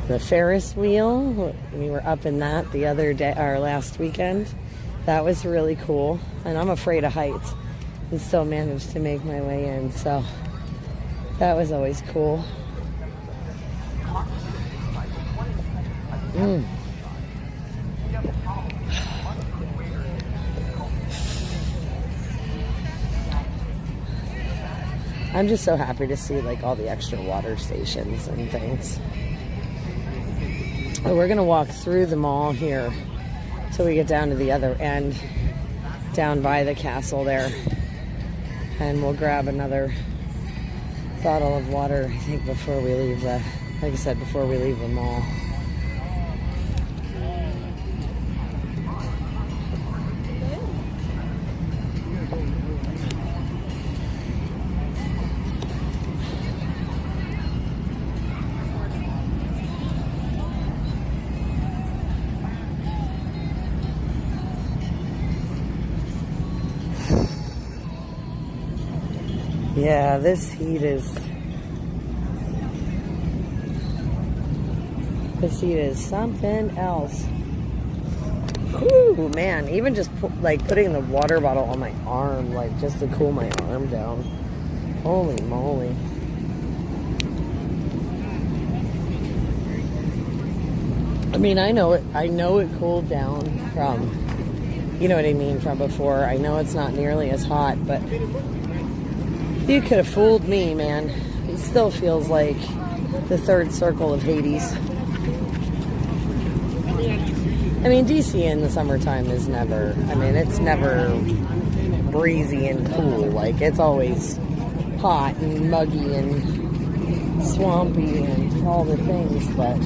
The Ferris wheel, we were up in that the other day, or last weekend. That was really cool. And I'm afraid of heights and still managed to make my way in, so that was always cool. I'm just so happy to see like all the extra water stations and things. We're gonna walk through the mall here till we get down to the other end, down by the castle there, and we'll grab another bottle of water, I think, before we leave the, like I said, before we leave the mall. Yeah, this heat is something else. Ooh, man, even just like putting the water bottle on my arm, like just to cool my arm down. Holy moly. I mean, I know it cooled down from, you know what I mean, from before. I know it's not nearly as hot, but you could have fooled me, man. It still feels like the third circle of Hades. I mean, DC in the summertime is never, I mean, it's never breezy and cool. Like, it's always hot and muggy and swampy and all the things, but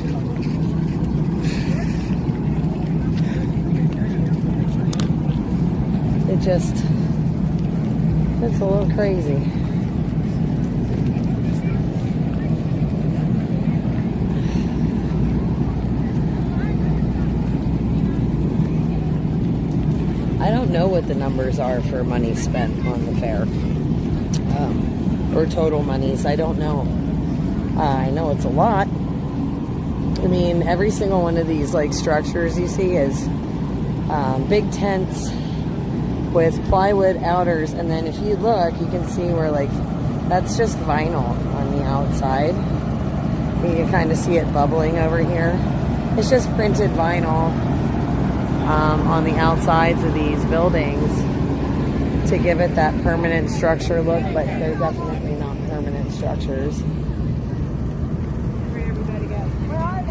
it's a little crazy. I don't know what the numbers are for money spent on the fair, or total monies. I don't know. I know it's a lot. I mean, every single one of these like structures you see is big tents with plywood outers, and then if you look, you can see where like that's just vinyl on the outside. You can kind of see it bubbling over here. It's just printed vinyl on the outsides of these buildings to give it that permanent structure look, but they're definitely not permanent structures. Where'd everybody go? Where are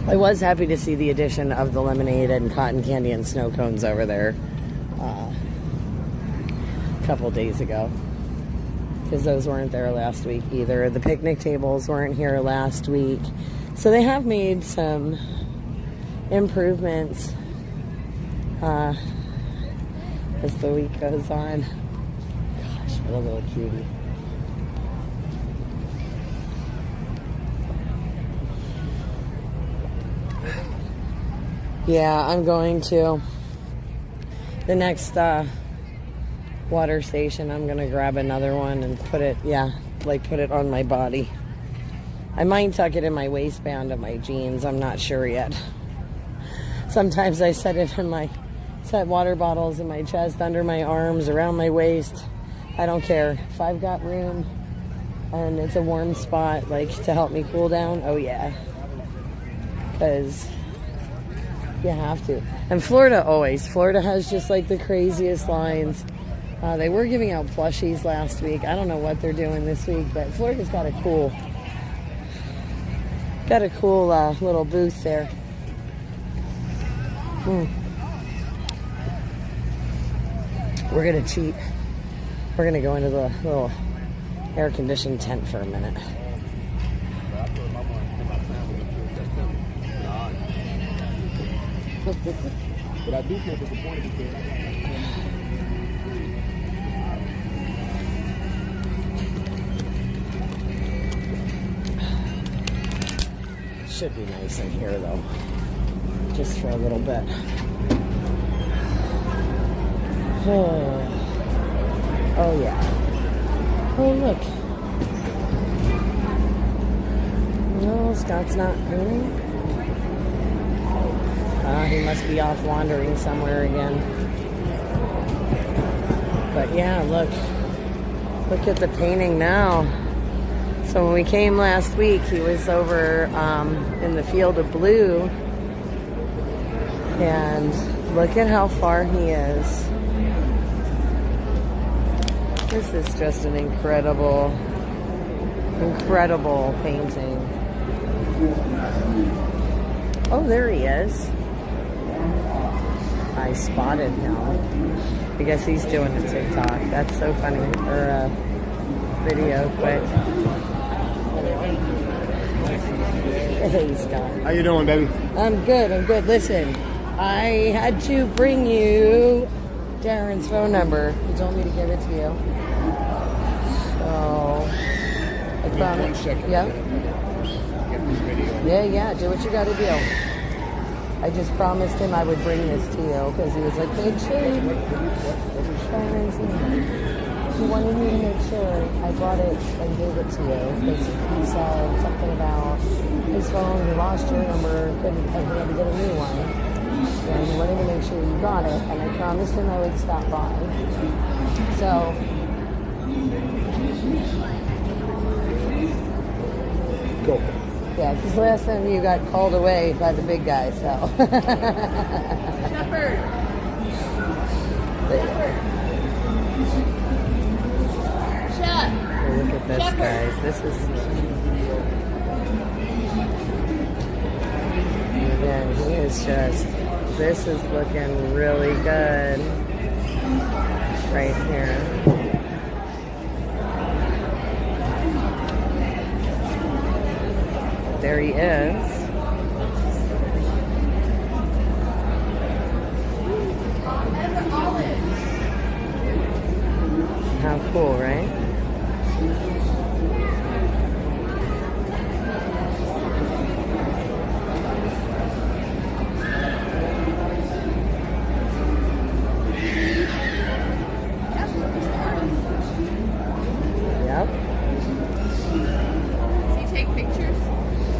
they? I was happy to see the addition of the lemonade and cotton candy and snow cones over there a couple days ago, because those weren't there last week either. The picnic tables weren't here last week, so they have made some improvements as the week goes on. Gosh, what a little cutie. Yeah, I'm going to the next water station. I'm gonna grab another one and put it, put it on my body. I might tuck it in my waistband of my jeans. I'm not sure yet. Sometimes I set water bottles in my chest, under my arms, around my waist. I don't care. If I've got room and it's a warm spot, like, to help me cool down, oh yeah. Because you have to. And Florida has just like the craziest lines. They were giving out plushies last week. I don't know what they're doing this week, but Florida's got a cool little booth there. We're gonna cheat. We're gonna go into the little air-conditioned tent for a minute. But I do feel disappointed because should be nice in here though, just for a little bit. Oh yeah. Oh look. No, Scott's not painting. He must be off wandering somewhere again. But yeah, look at the painting now. So when we came last week, he was over in the field of blue. And look at how far he is. This is just an incredible painting. Oh, there he is. I spotted him. I guess he's doing a TikTok. That's so funny. Or a video, quick. Hey, Scott. How you doing, baby? I'm good. Listen, I had to bring you Darren's phone number. He told me to give it to you. So, I promise. 1 second. Yeah? Get this video. Yeah, do what you gotta do. I just promised him I would bring this to you because he was like, make sure you... He wanted me to make sure I brought it and gave it to you because he said something about his phone, he lost your number, and he had to get a new one. And he wanted to make sure you got it, and I promised him I would stop by. So... Go. Yeah, because last time you got called away by the big guy, so. Shepherd. Look at this, guys. This is. Again, he is just. This is looking really good. Right here. There he is. How cool, right? Yep. Does he take pictures?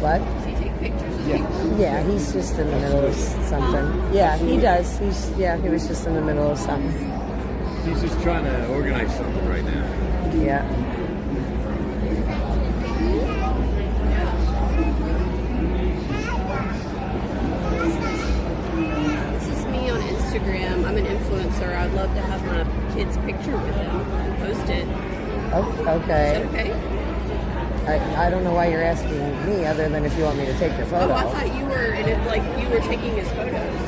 What? Does he take pictures of people? Yeah, he's just in the middle of something. Yeah, he does. He was just in the middle of something. He's just trying to organize something right now. Yeah. This is me on Instagram. I'm an influencer. I'd love to have my kid's picture with him and post it. Oh, okay. Is that okay? I don't know why you're asking me other than if you want me to take your photo. Oh, I thought you were you were taking his photos.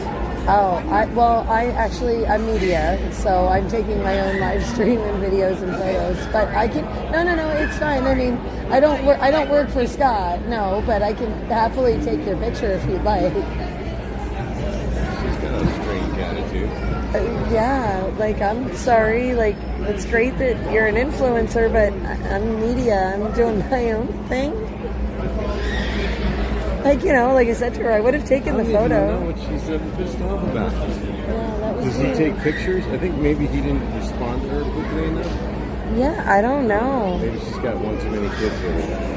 Oh, I'm media, so I'm taking my own live stream and videos and photos. But I can no, it's fine. I mean, I don't work for Scott, no, but I can happily take your picture if you'd like. She's got a strange attitude. Yeah, like I'm sorry, like it's great that you're an influencer, but I'm media. I'm doing my own thing. Like, like I said to her, I would have taken the photo. I don't know what she's pissed off about. Yeah, that was Does he take pictures? I think maybe he didn't respond to her quickly enough. Yeah, I don't know. Maybe she's got one too many kids with her.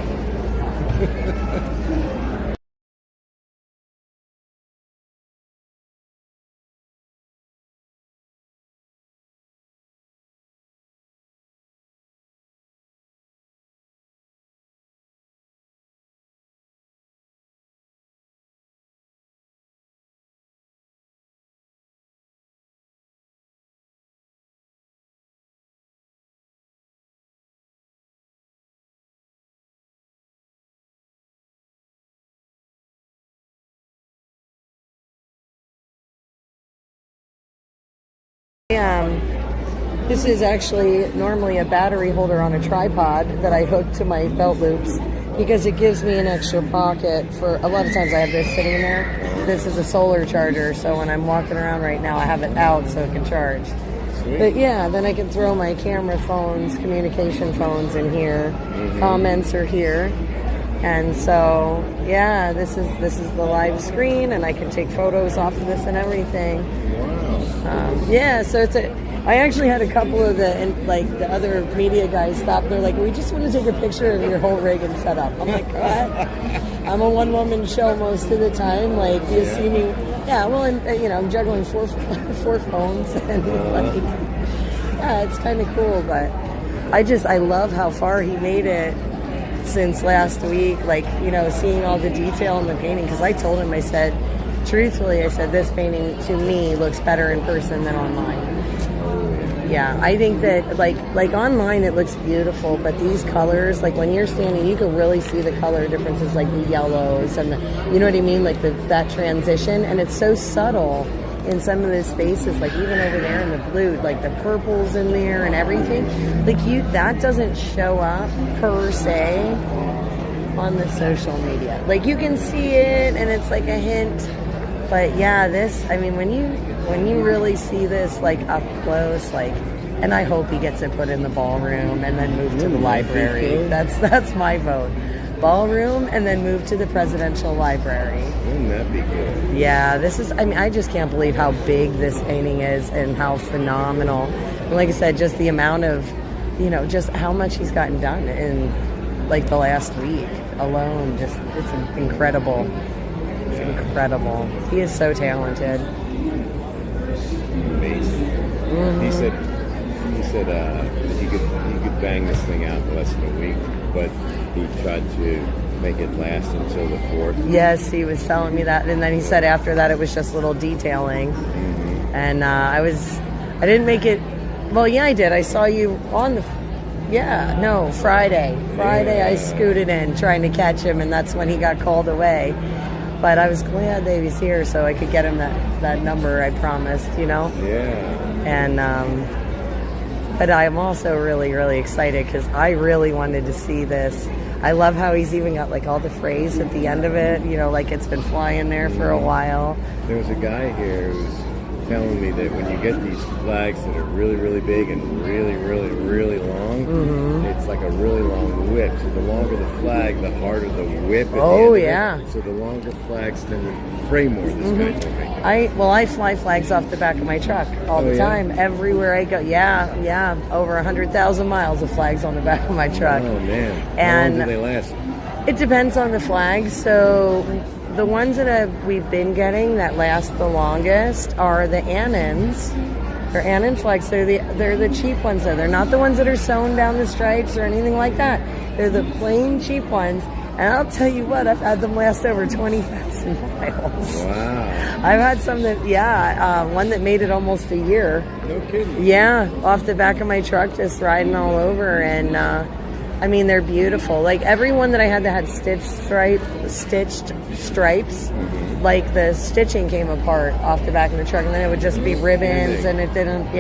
This is actually normally a battery holder on a tripod that I hook to my belt loops because it gives me an extra pocket for a lot of times I have this sitting there. This is a solar charger, so when I'm walking around right now I have it out so it can charge. Sweet. But yeah, then I can throw my camera phones, communication phones in here. Comments are here. And so, yeah, this is the live screen, and I can take photos off of this and everything. Yeah, so I actually had a couple of the other media guys stop. They're like, we just want to take a picture of your whole rig and setup. I'm like, what? I'm a one-woman show most of the time. Like, you see me, yeah, well, I'm juggling four phones, and yeah, it's kind of cool, but I love how far he made it since last week, seeing all the detail in the painting, because I told him, I said, truthfully, this painting to me looks better in person than online. Yeah, I think that like online it looks beautiful, but these colors, like when you're standing, you can really see the color differences, like the yellows and you know what I mean, like that transition, and it's so subtle in some of the spaces, like even over there in the blue, like the purples in there and everything, that doesn't show up per se on the social media. Like you can see it and it's like a hint, but yeah, when you really see this like up close, and I hope he gets it put in the ballroom and then move to the library. That's my vote. Ballroom and then move to the presidential library. Wouldn't that be good? Yeah, I just can't believe how big this painting is and how phenomenal. And like I said, just the amount of, just how much he's gotten done in like the last week alone. Just, it's incredible. It's incredible. He is so talented. Amazing. Mm-hmm. He said he could bang this thing out in less than a week, but he tried to make it last until the 4th. Yes, he was telling me that, and then he said after that it was just little detailing. Mm-hmm. And I didn't make it. Well, yeah, I did. I saw you on the. Yeah, no, Friday. Yeah. I scooted in trying to catch him, and that's when he got called away. But I was glad that he was here so I could get him that number I promised, Yeah. And but I'm also really, really excited because I really wanted to see this. I love how he's even got like all the phrase at the end of it, like it's been flying there for a while. There was a guy here who was telling me that when you get these flags that are really, really big and really, really, really long, mm-hmm. it's like a really long whip. So the longer the flag, the harder the whip. Oh, yeah. So the longer flags tend to fray more, this mm-hmm. guy told me. I fly flags off the back of my truck all the time, everywhere I go. Yeah, over 100,000 miles of flags on the back of my truck. Oh, man. And how long do they last? It depends on the flag. So the ones that we've been getting that last the longest are the Annans. They're Annan flags. They're the cheap ones though. They're not the ones that are sewn down the stripes or anything like that. They're the plain cheap ones. And I'll tell you what, I've had them last over 20,000 miles. Wow. I've had some that, one that made it almost a year. No kidding. Yeah, off the back of my truck, just riding all over. And, they're beautiful. Like, every one that I had that had stitched stripes, mm-hmm. like, the stitching came apart off the back of the truck. And then it would just be ribbons, and it didn't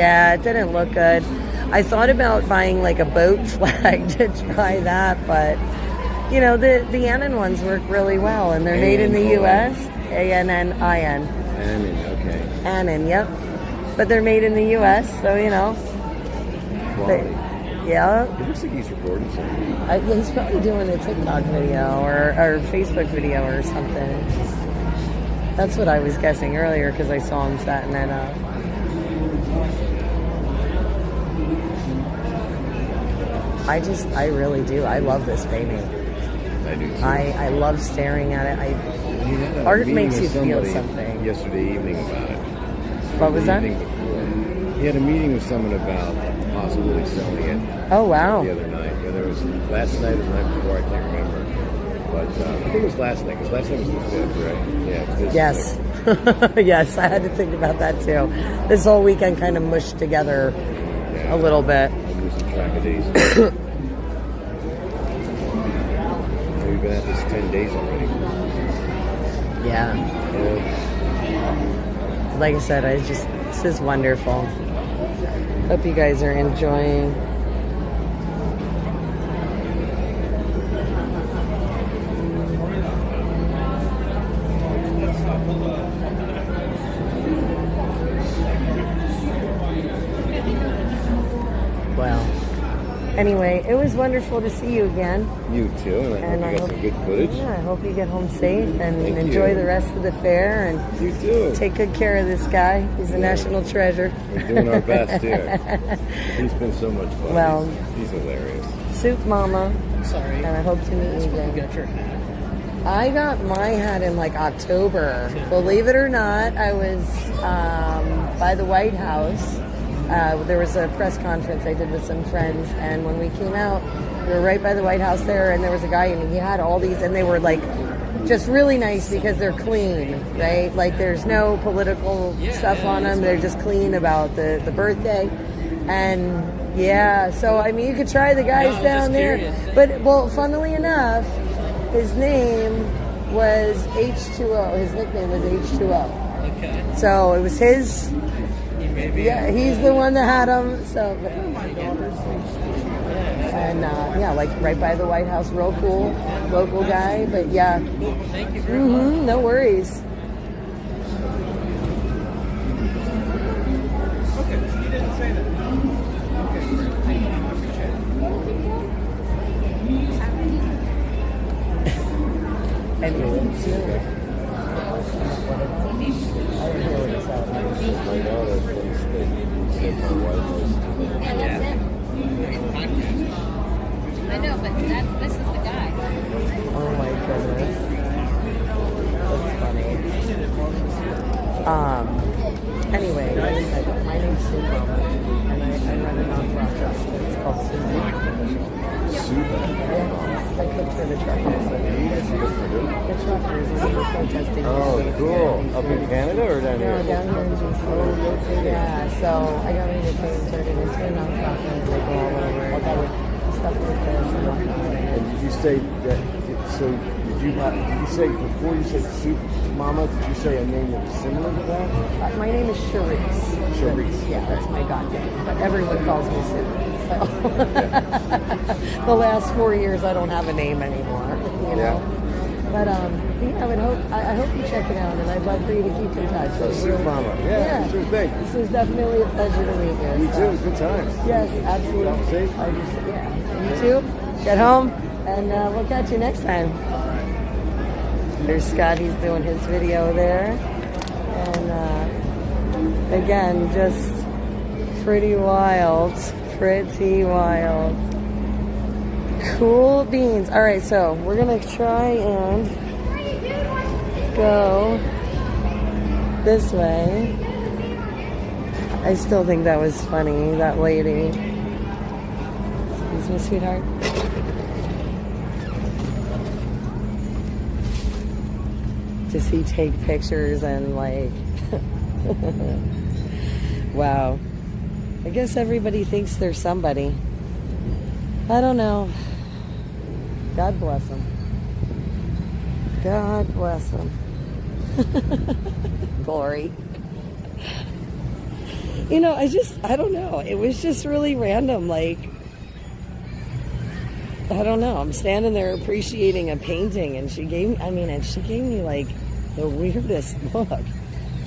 look good. I thought about buying, like, a boat flag to try that, but... the Annan ones work really well, and they're made in the U.S. Annin. Annin, okay. Annin, yep. But they're made in the U.S., so, Quality. Yeah. It looks like he's recording something. He's probably doing a TikTok video or Facebook video or something. That's what I was guessing earlier because I saw him setting it up. I really do. I love this painting. I do too. I love staring at it. Art makes you feel something. Yesterday evening about it. What was that? He had a meeting with someone about possibly selling it. Oh, wow. The other night. Yeah, there was last night or the night before, I can't remember. But I think it was last night, because last night was the 5th, right? Yeah. Yes. Yes, I had to think about that too. This whole weekend kind of mushed together a little bit. I'm losing track of days. We've been at this 10 days already. Yeah. Like I said, this is wonderful. Hope you guys are enjoying. Anyway, it was wonderful to see you again. You too, and I hope you got some good footage. Yeah, I hope you get home safe and Thank enjoy you. the rest of the fair. And you too. Take good care of this guy. He's a national treasure. We're doing our best here. He's been so much fun. Well, he's hilarious. Soup Mama. Sorry. And I hope to meet you again. You got your hat. I got my hat in like October. Believe it or not, I was by the White House. There was a press conference I did with some friends, and when we came out, we were right by the White House there, and there was a guy, and he had all these, and they were like just really nice because they're clean, right? Like there's no political stuff on them. They're just clean about the birthday. And yeah, so I mean, you could try the guys down there. Curious. But well, funnily enough, his name was H2O. His nickname was H2O. Okay. So it was his. Maybe. Yeah, he's the one that had him. So. And yeah, like right by the White House, real cool, local guy. But yeah, Thank you very much. no worries. Okay, you didn't say that. Okay, great. Thank you. I appreciate it. Anyway, My daughter thinks that my wife was I know, but this is the guy. oh my goodness, that's funny. Anyway, like I said, my name's Soup Mama, and I run a nonprofit. It's called SoupMamaOfficial. Yeah, I cook for the truckers. The truckers, we were protesting. Oh, cool. Up in Canada or down here? No, down here in GC. Yeah, so I got ready to turn it into a nonprofit, and they go all over. Stuff like this and whatnot. And did you say that? So did you say before you said Soup Mama? Did you say a name that was similar to that? My name is Charisse. Charisse. Yeah, that's my god name. But everyone calls me Soup. So the last 4 years, I don't have a name anymore. You know. But yeah, I hope you check it out, and I'd love for you to keep in touch. So Soup Mama. Yeah, sure thing. This was definitely a pleasure to meet you. You too. Good times. Yes, absolutely. Stay safe. Yeah. You too. Get home, and we'll catch you next time. There's Scott. He's doing his video there, and again, just pretty wild. Pretty wild. Cool beans. All right, so we're gonna try and go this way. I still think that was funny, that lady. Excuse me, sweetheart. Does he take pictures and like wow. I guess everybody thinks they're somebody. I don't know. God bless him. God bless him. Glory. You know, I don't know. It was just really random. Like, I don't know. I'm standing there appreciating a painting, and she gave me like the weirdest look.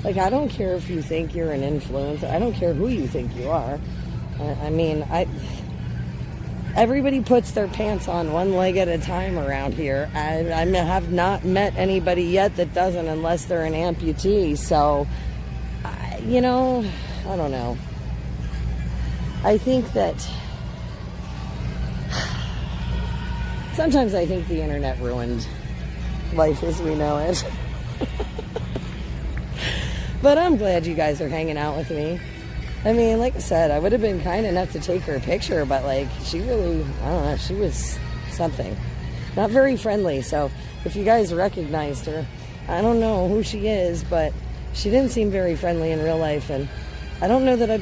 Like, I don't care if you think you're an influencer. I don't care who you think you are. Everybody puts their pants on one leg at a time around here. I have not met anybody yet that doesn't, unless they're an amputee. So, you know, I don't know. I think that sometimes I think the internet ruined life as we know it. But I'm glad you guys are hanging out with me. I mean, like I said, I would have been kind enough to take her a picture, but like, she really, I don't know, she was something. Not very friendly, so if you guys recognized her, I don't know who she is, but she didn't seem very friendly in real life, and I don't know that I'd